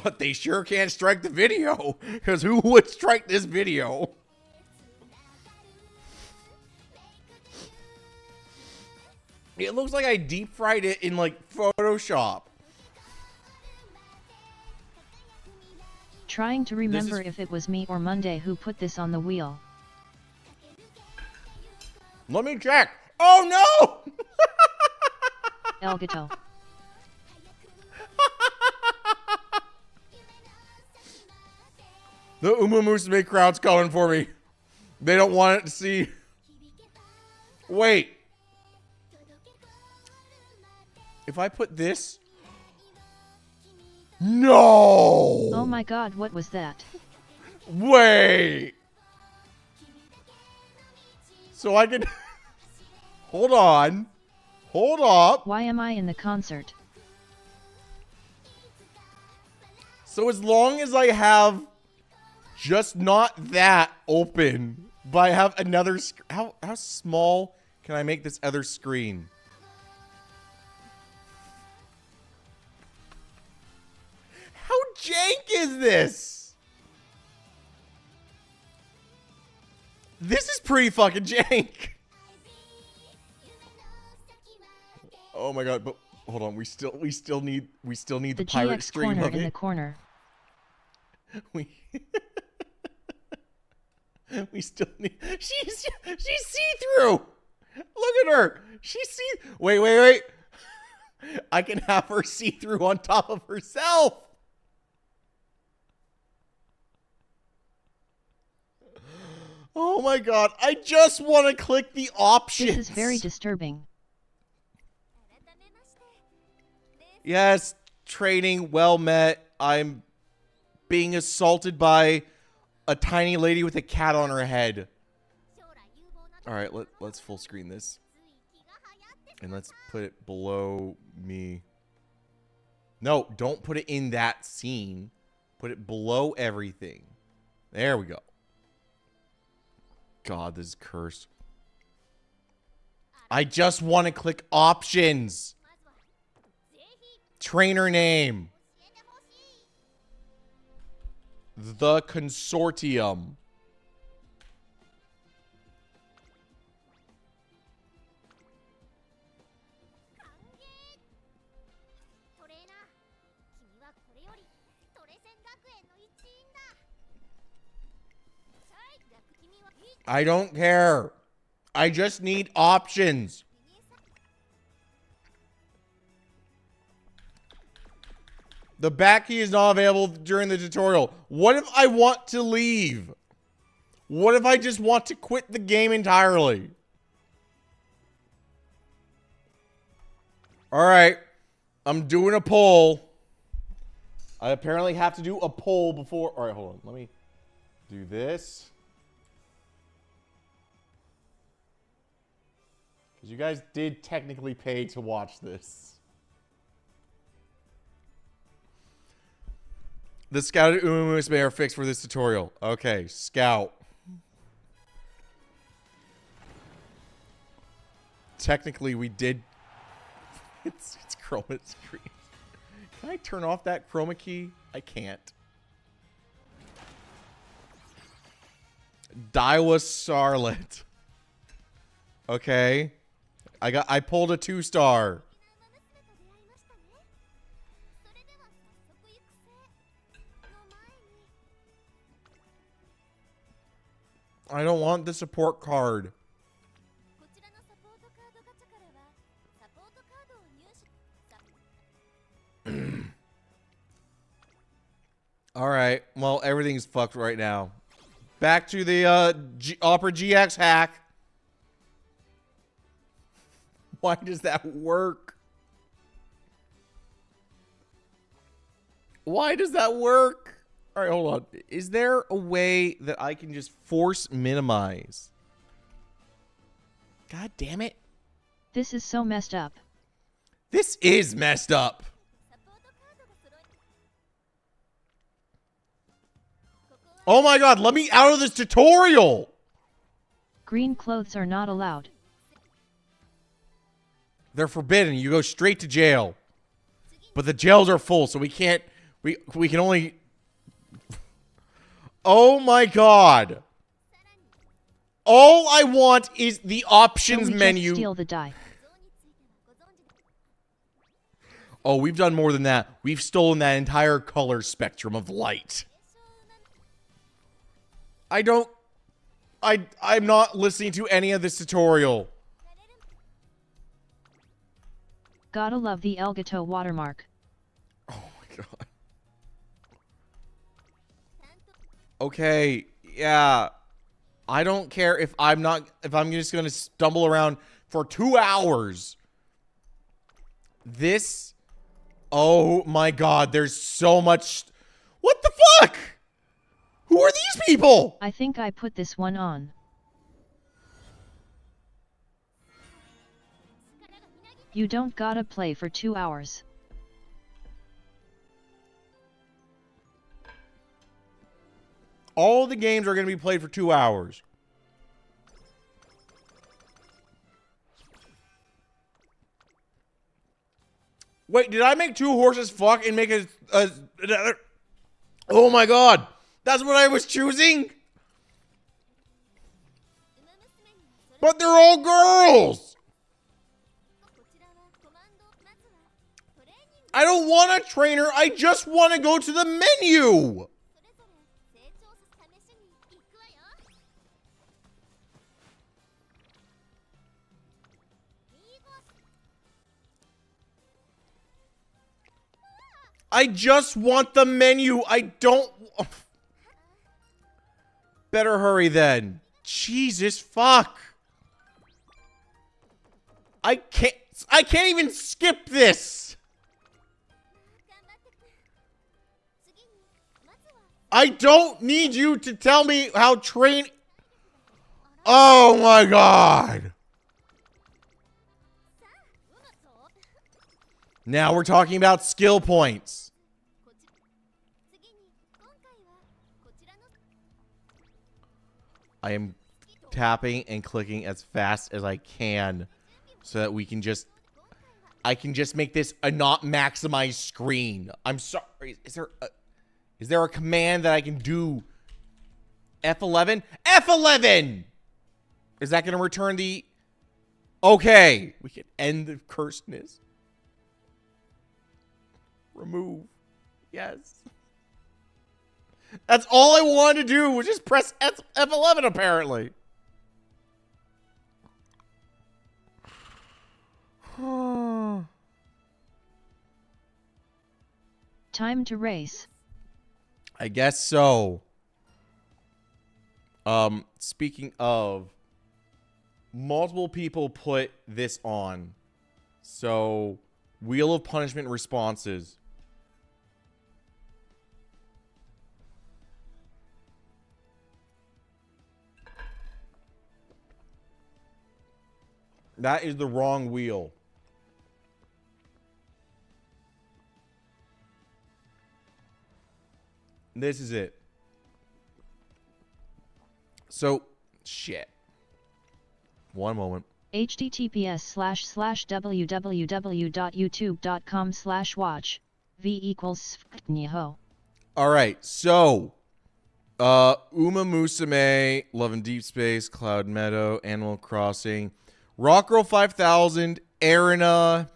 but they sure can't strike the video, because who would strike this video? It looks like I deep fried it in, like, Photoshop. Trying to remember if it was me or Monday who put this on the wheel. Let me check. Oh, no! Elgato. The Uma Musume crowd's coming for me. They don't want it to see. Wait. If I put this... No! Oh my god, what was that? Wait! So I can... Hold on. Hold up. Why am I in the concert? So as long as I have just not that open, but I have another... How small can I make this other screen? How jank is this? This is pretty fucking jank. Oh my god, but hold on, we still need the pirate GX screen corner of in it. the corner. We still need... She's see-through! Look at her! She's see... Wait. I can have her see-through on top of herself! Oh my god, I just want to click the options! This is very disturbing. Yes, training, well met. I'm being assaulted by a tiny lady with a cat on her head. Alright, let's full screen this. And let's put it below me. No, don't put it in that scene. Put it below everything. There we go. God, this is cursed. I just want to click options. Trainer name. The Consortium. I don't care. I just need options. The back key is not available during the tutorial. What if I want to leave? What if I just want to quit the game entirely? All right. I'm doing a poll. I apparently have to do a poll before... All right, hold on. Let me do this. Because you guys did technically pay to watch this. The scouted Umamusume are fixed for this tutorial. Okay, scout. Technically, we did. It's chroma screen. Can I turn off that chroma key? I can't. Daiwa Sarlet. Okay. I pulled a 2-star. I don't want the support card. All right. Well, everything's fucked right now. Back to the Opera GX hack. Why does that work? Why does that work? All right, hold on. Is there a way that I can just force minimize? God damn it. This is so messed up. This is messed up. Oh my god, let me out of this tutorial. Green clothes are not allowed. They're forbidden. You go straight to jail. But the jails are full, so we can't. We can only. Oh my god. All I want is the options Shall we menu. Just steal the die. Oh, we've done more than that. We've stolen that entire color spectrum of light. I'm not listening to any of this tutorial. Gotta love the Elgato watermark. Oh my god. Okay, yeah. I don't care if I'm just gonna stumble around for 2 hours. This, oh my god, there's so much. What the fuck? Who are these people? I think I put this one on. You don't gotta play for 2 hours. All the games are going to be played for 2 hours. Wait, did I make 2 horses fuck and make another? Oh my god. That's what I was choosing? But they're all girls. I don't want a trainer. I just want to go to the menu. I just want the menu. I don't. Better hurry then. Jesus fuck. I can't even skip this. I don't need you to tell me how train. Oh my god. Now we're talking about skill points. I am tapping and clicking as fast as I can so that we can just... I can just make this a not maximized screen. I'm sorry. Is there a command that I can do? F11? F11! Is that going to return the... Okay. We can end the cursedness. Remove. Yes. That's all I wanted to do was just press F11 apparently. Time to race. I guess so. Speaking of, multiple people put this on. So, Wheel of Punishment responses. That is the wrong wheel. This is it. So, shit. One moment. https://www.youtube.com/watch v = Sfknyeho. All right, so Uma Musume, Love in Deep Space, Cloud Meadow, Animal Crossing, Rock Girl 5000, Arena.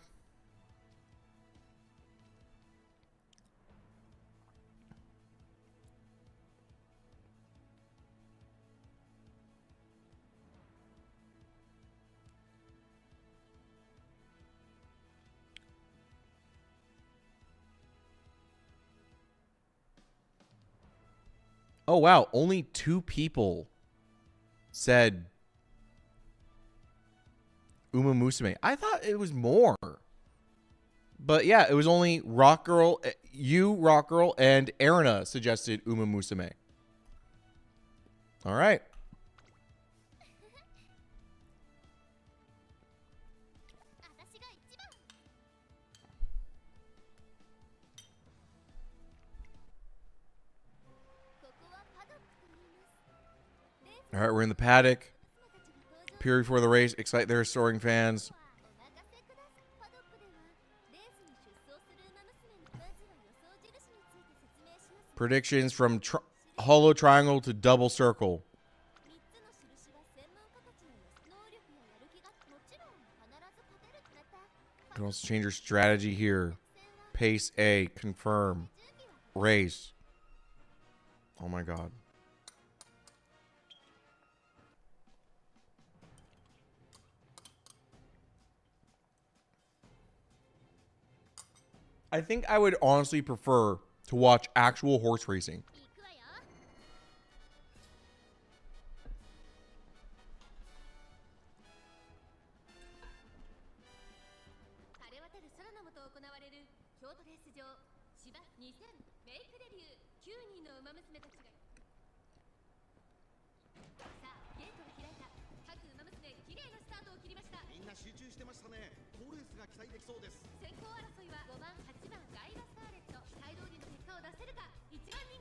Oh, wow. Only 2 people said Uma Musume. I thought it was more. But yeah, it was only Rock Girl, Rock Girl, and Arena suggested Uma Musume. All right. All right, we're in the paddock. Pure before the race. Excite their soaring fans. Predictions from hollow triangle to double circle. You can also change your strategy here. Pace A. Confirm. Race. Oh my god. I think I would honestly prefer to watch actual horse racing.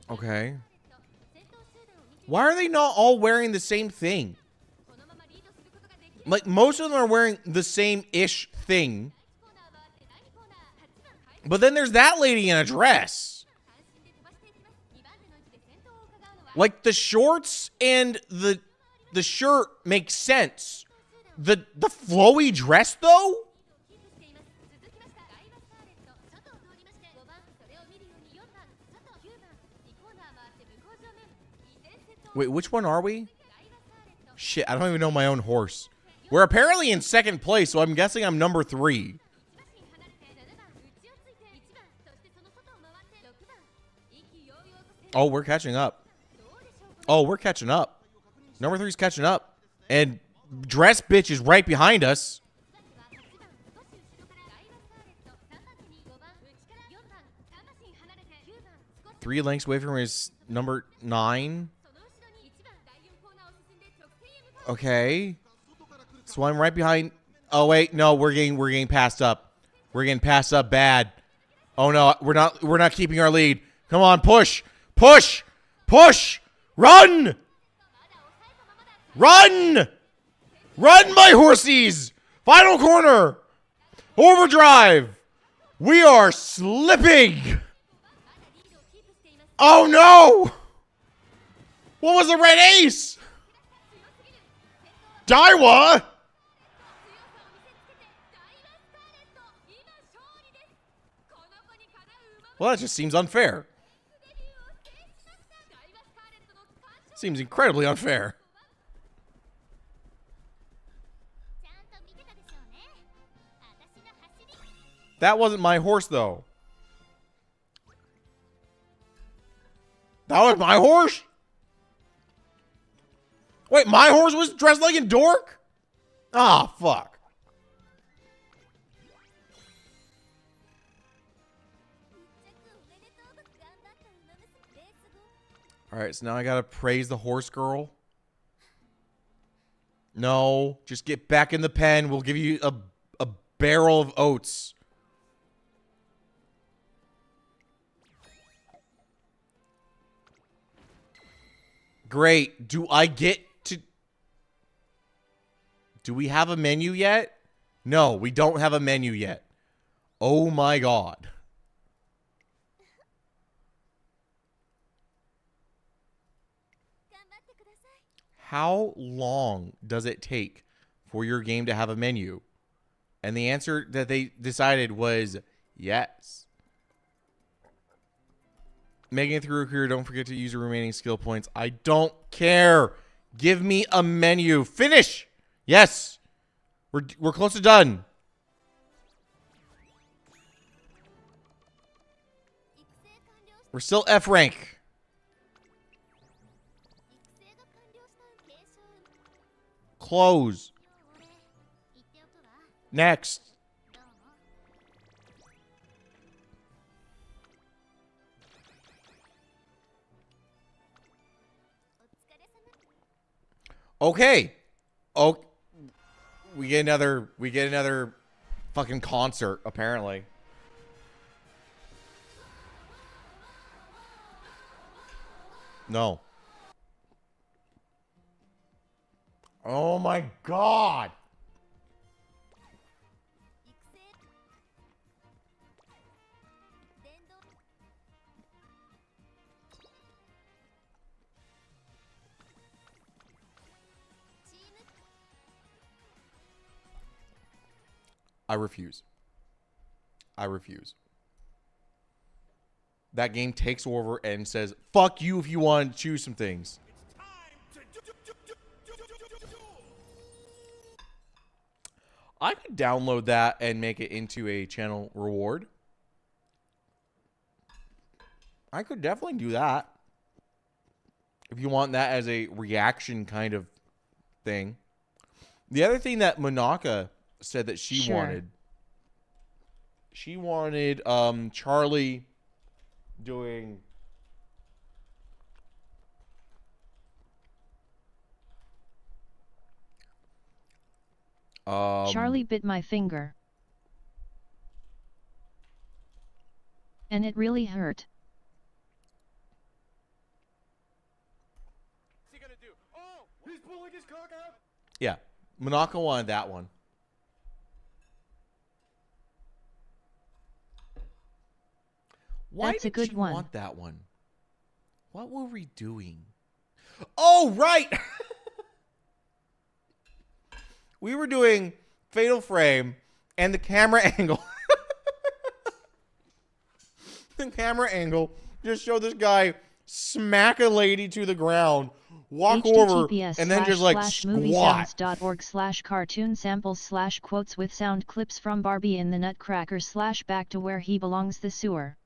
Okay. Why are they not all wearing the same thing? Like, most of them are wearing the same-ish thing. But then there's that lady in a dress. Like, the shorts and the shirt make sense. The flowy dress, though? Wait, which one are we? Shit, I don't even know my own horse. We're apparently in second place, so I'm guessing I'm number 3. Oh, we're catching up. Oh, we're catching up. Number 3's catching up. And Dress Bitch is right behind us. 3 lengths away from his number 9. Okay. So I'm right behind. Oh wait, no, we're getting passed up. We're getting passed up bad. Oh no, we're not keeping our lead. Come on, push. Push! Push! Run! Run! Run, my horsies! Final corner! Overdrive! We are slipping! Oh no! What was the red ace? Daiwa? Well, that just seems unfair. Seems incredibly unfair. That wasn't my horse, though. That was my horse? Wait, my horse was dressed like a dork? Ah, fuck. Alright, so now I gotta praise the horse girl. No, just get back in the pen. We'll give you a barrel of oats. Great. Do I get to... Do we have a menu yet? No, we don't have a menu yet. Oh my god. How long does it take for your game to have a menu? And the answer that they decided was yes. Making it through a career, don't forget to use your remaining skill points. I don't care. Give me a menu. Finish. Yes. We're close to done. We're still F rank. Close. Next. Okay. Oh, we get another fucking concert apparently. No. Oh my god. I refuse. I refuse. That game takes over and says, fuck you if you want to choose some things. I could download that and make it into a channel reward. I could definitely do that. If you want that as a reaction kind of thing. The other thing that Monaka said that she wanted. She wanted Charlie doing Charlie bit my finger. And it really hurt. What's he gonna do? Oh, he's pulling his cock out. Yeah, Monaka wanted that one. Why That's a did good she one. want that one? What were we doing? Oh, right. We were doing Fatal Frame and the camera angle. The camera angle just showed this guy smack a lady to the ground, walk over, and then just like squat. moviesounds.org/cartoon samples/quotes with sound clips from Barbie in the Nutcracker / back to where he belongs, the sewer.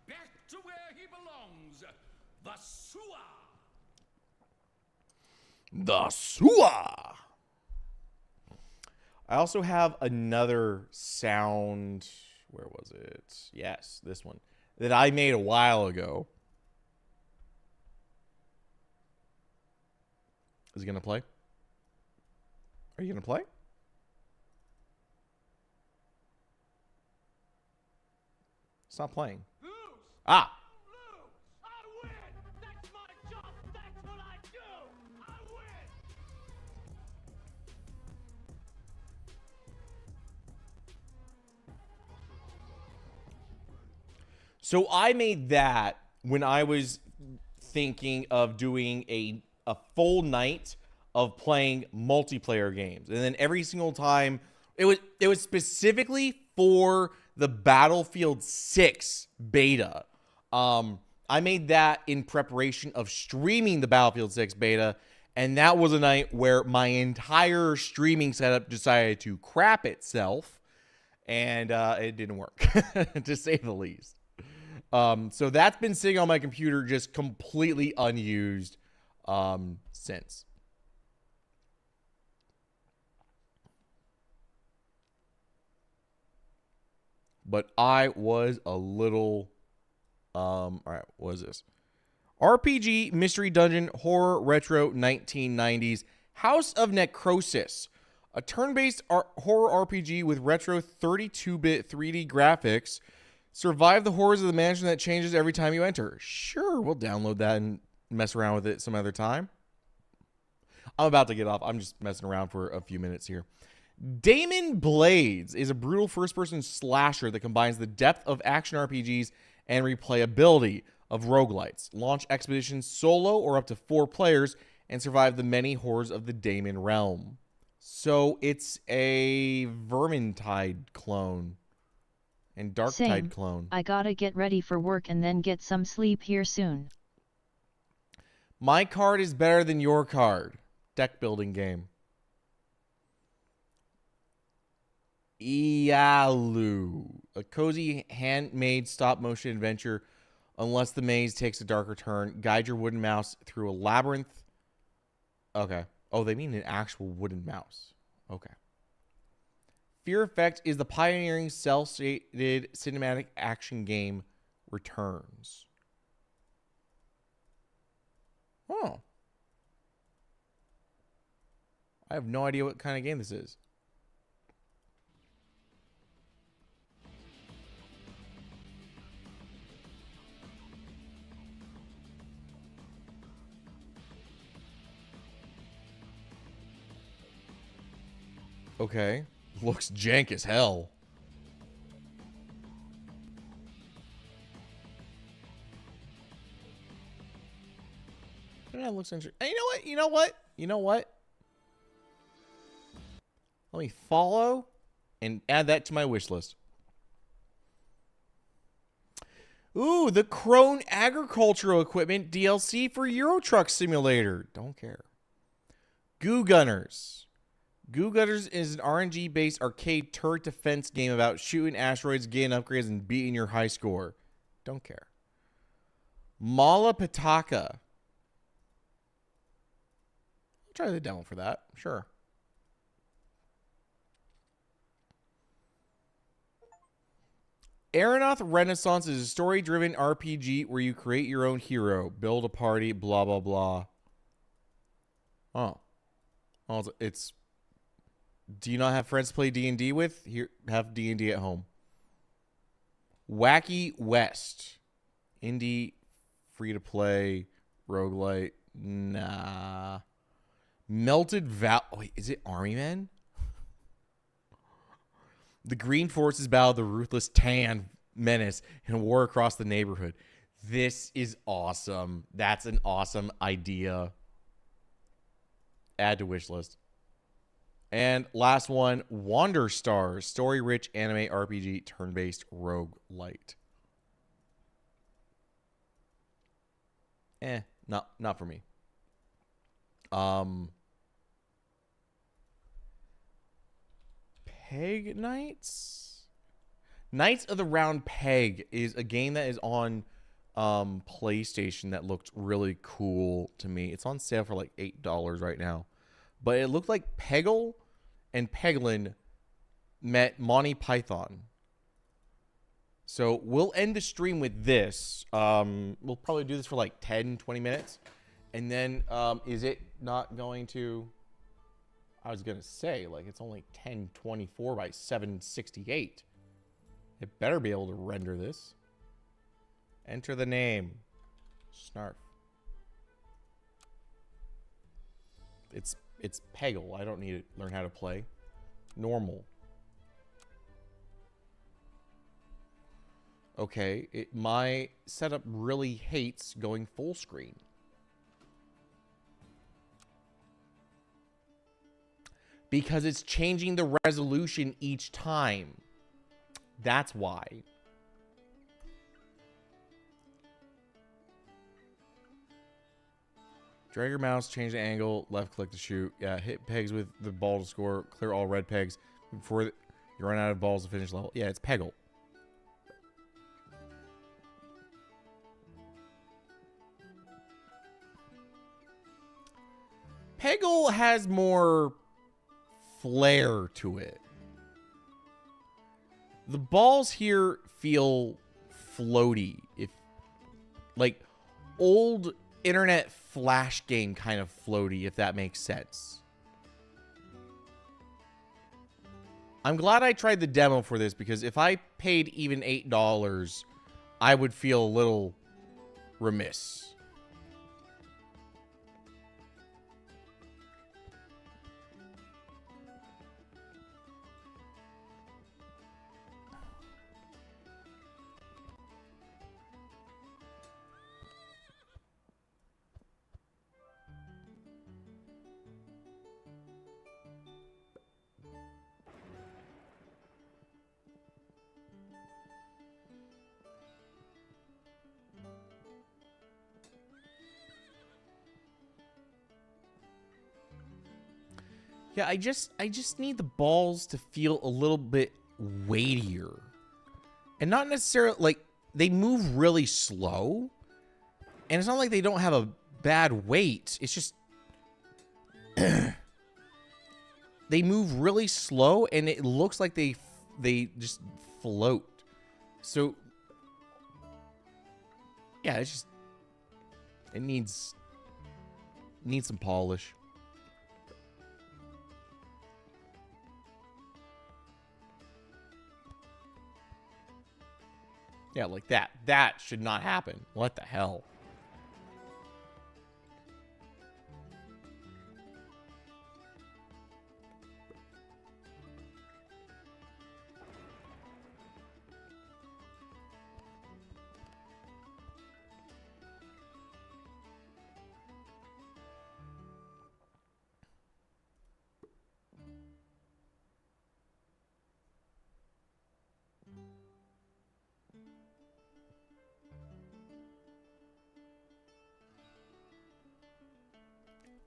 Back to where he belongs, the sewer. The sewer. I also have another sound. Where was it? Yes, this one that I made a while ago. Is it gonna play? Are you gonna play? It's not playing. Ah. So I made that when I was thinking of doing a full night of playing multiplayer games. And then every single time it was specifically for the Battlefield 6 beta. I made that in preparation of streaming the Battlefield 6 beta, and that was a night where my entire streaming setup decided to crap itself, and it didn't work, to say the least. So that's been sitting on my computer just completely unused since. But I was a little... all right, what is this? RPG, Mystery Dungeon, Horror, Retro, 1990s, House of Necrosis. A turn-based horror RPG with retro 32-bit 3D graphics. Survive the horrors of the mansion that changes every time you enter. Sure, we'll download that and mess around with it some other time. I'm about to get off. I'm just messing around for a few minutes here. Damon Blades is a brutal first-person slasher that combines the depth of action RPGs and replayability of roguelites. Launch expeditions solo or up to 4 players and survive the many horrors of the Damon realm. So it's a Vermintide clone and Darktide Same. clone. I gotta get ready for work and then get some sleep here soon. My card is better than your card. Deck building game. Ialu. A cozy handmade stop motion adventure. Unless the maze takes a darker turn. Guide your wooden mouse through a labyrinth. Okay. Oh, they mean an actual wooden mouse. Okay. Fear Effect is the pioneering cel-shaded cinematic action game returns. Oh. I have no idea what kind of game this is. Okay. Looks jank as hell. Yeah, it looks interesting. Hey, you know what? Let me follow and add that to my wish list. Ooh, the Krone Agricultural Equipment DLC for Euro Truck Simulator. Don't care. Goo Gunners. Goo Gunners is an RNG-based arcade turret defense game about shooting asteroids, getting upgrades, and beating your high score. Don't care. Mala Pitaka. I'll try the demo for that. Sure. Aeronaut Renaissance is a story-driven RPG where you create your own hero, build a party, blah, blah, blah. Oh. It's... Do you not have friends to play D&D with? Here, have D&D at home. Wacky West. Indie, free-to-play, roguelite. Nah. Melted Val... Wait, is it Army Men? The Green Forces battle the ruthless Tan menace in a war across the neighborhood. This is awesome. That's an awesome idea. Add to wish list. And last one, Wander Stars, story-rich anime RPG turn-based roguelite. Not for me. Peg Knights? Knights of the Round Peg is a game that is on PlayStation that looked really cool to me. It's on sale for like $8 right now. But it looked like Peggle and Peglin met Monty Python. So we'll end the stream with this. We'll probably do this for like 10, 20 minutes. And then is it not going to... I was going to say, like, it's only 1024 by 768. It better be able to render this. Enter the name. Snarf. It's Peggle. I don't need to learn how to play. Normal. Okay, my setup really hates going full screen. Because it's changing the resolution each time. That's why. Drag your mouse, change the angle, left click to shoot. Yeah, hit pegs with the ball to score. Clear all red pegs before you run out of balls to finish level. Yeah, it's Peggle. Peggle has more flair to it. The balls here feel floaty. If like old internet flash game kind of floaty, if that makes sense. I'm glad I tried the demo for this, because if I paid even $8, I would feel a little remiss. Yeah, I just need the balls to feel a little bit weightier. And not necessarily, like, they move really slow. And it's not like they don't have a bad weight. It's just... they move really slow, and it looks like they just float. So... yeah, it's just... it needs some polish. Yeah, like that. That should not happen. What the hell?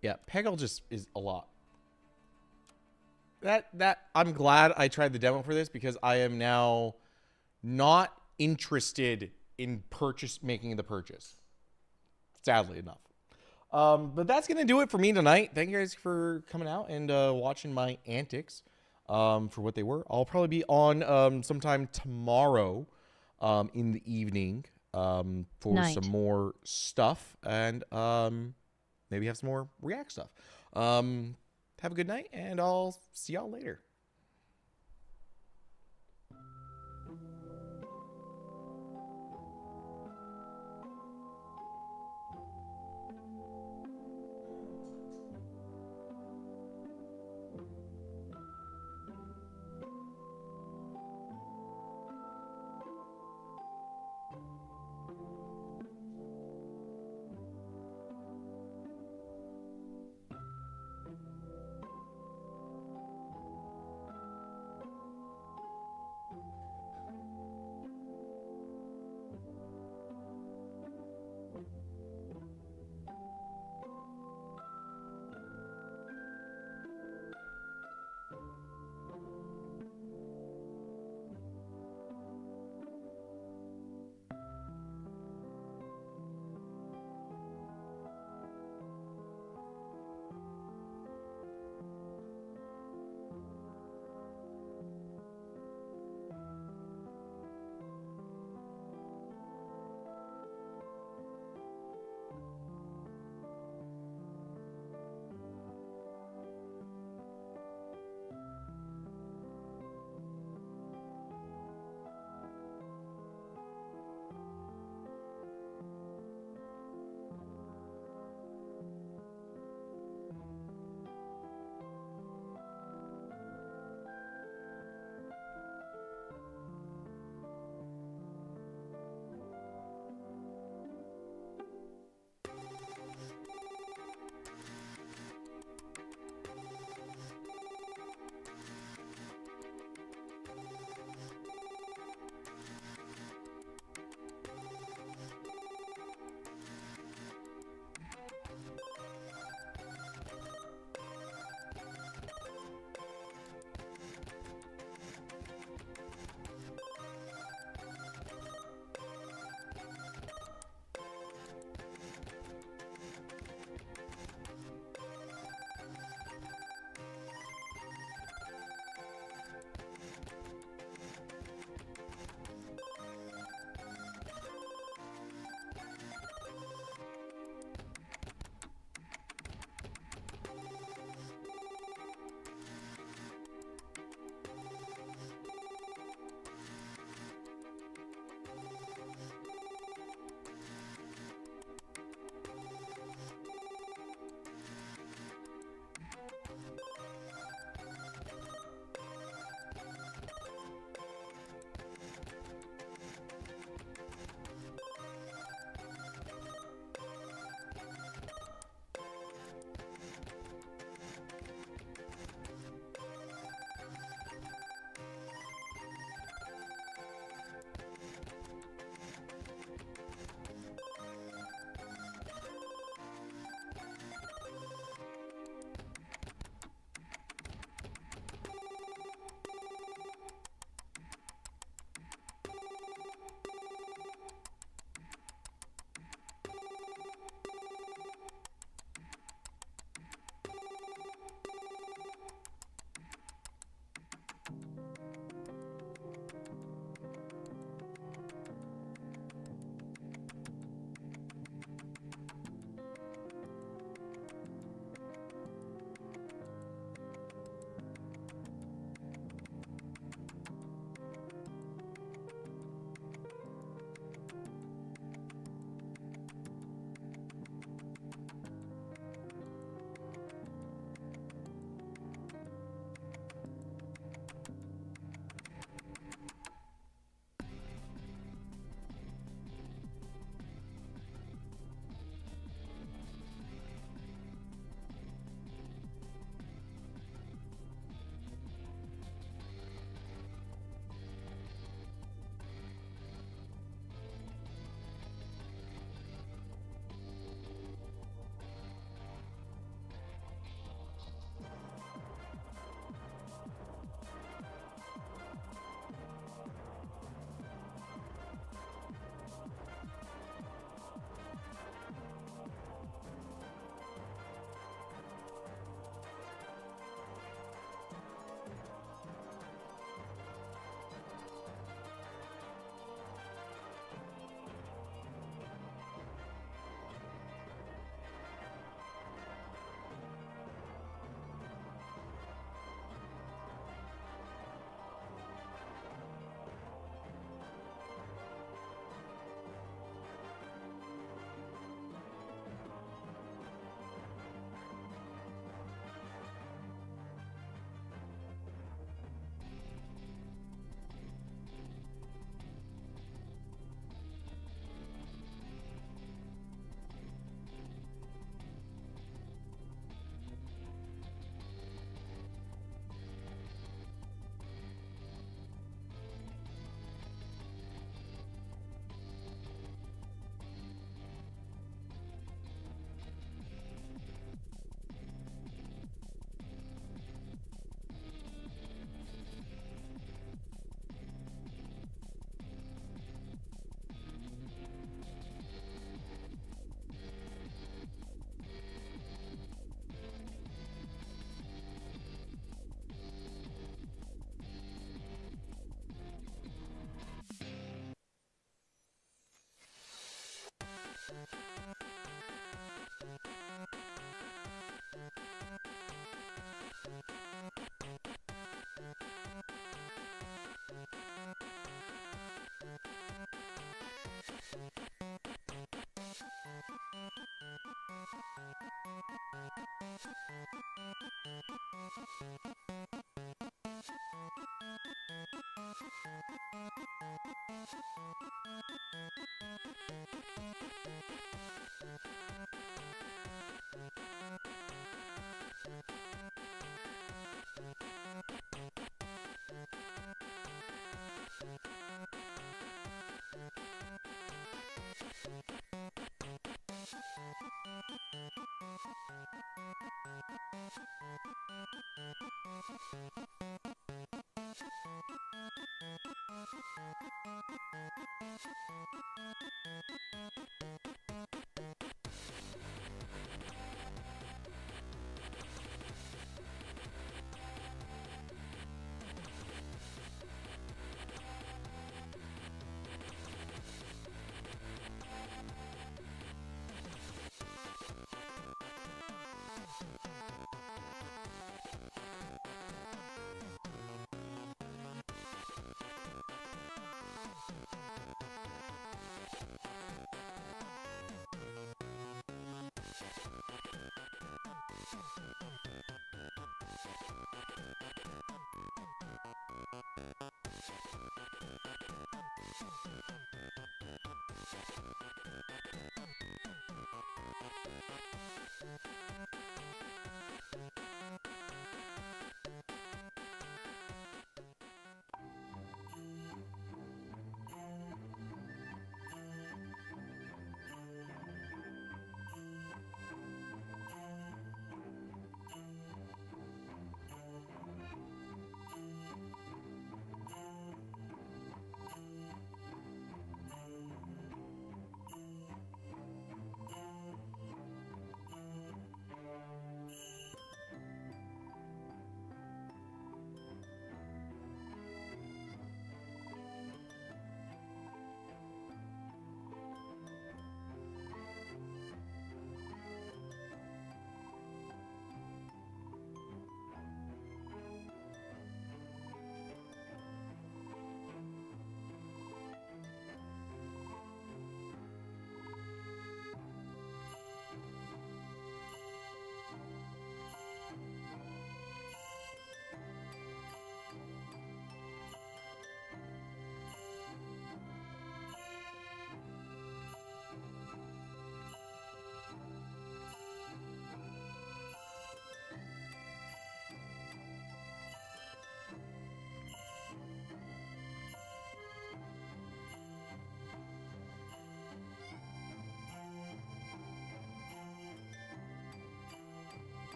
Yeah, Peggle just is a lot. That I'm glad I tried the demo for this, because I am now not interested in making the purchase. Sadly enough. But that's gonna do it for me tonight. Thank you guys for coming out and watching my antics for what they were. I'll probably be on sometime tomorrow in the evening for some more stuff, and maybe have some more React stuff. Have a good night, and I'll see y'all later.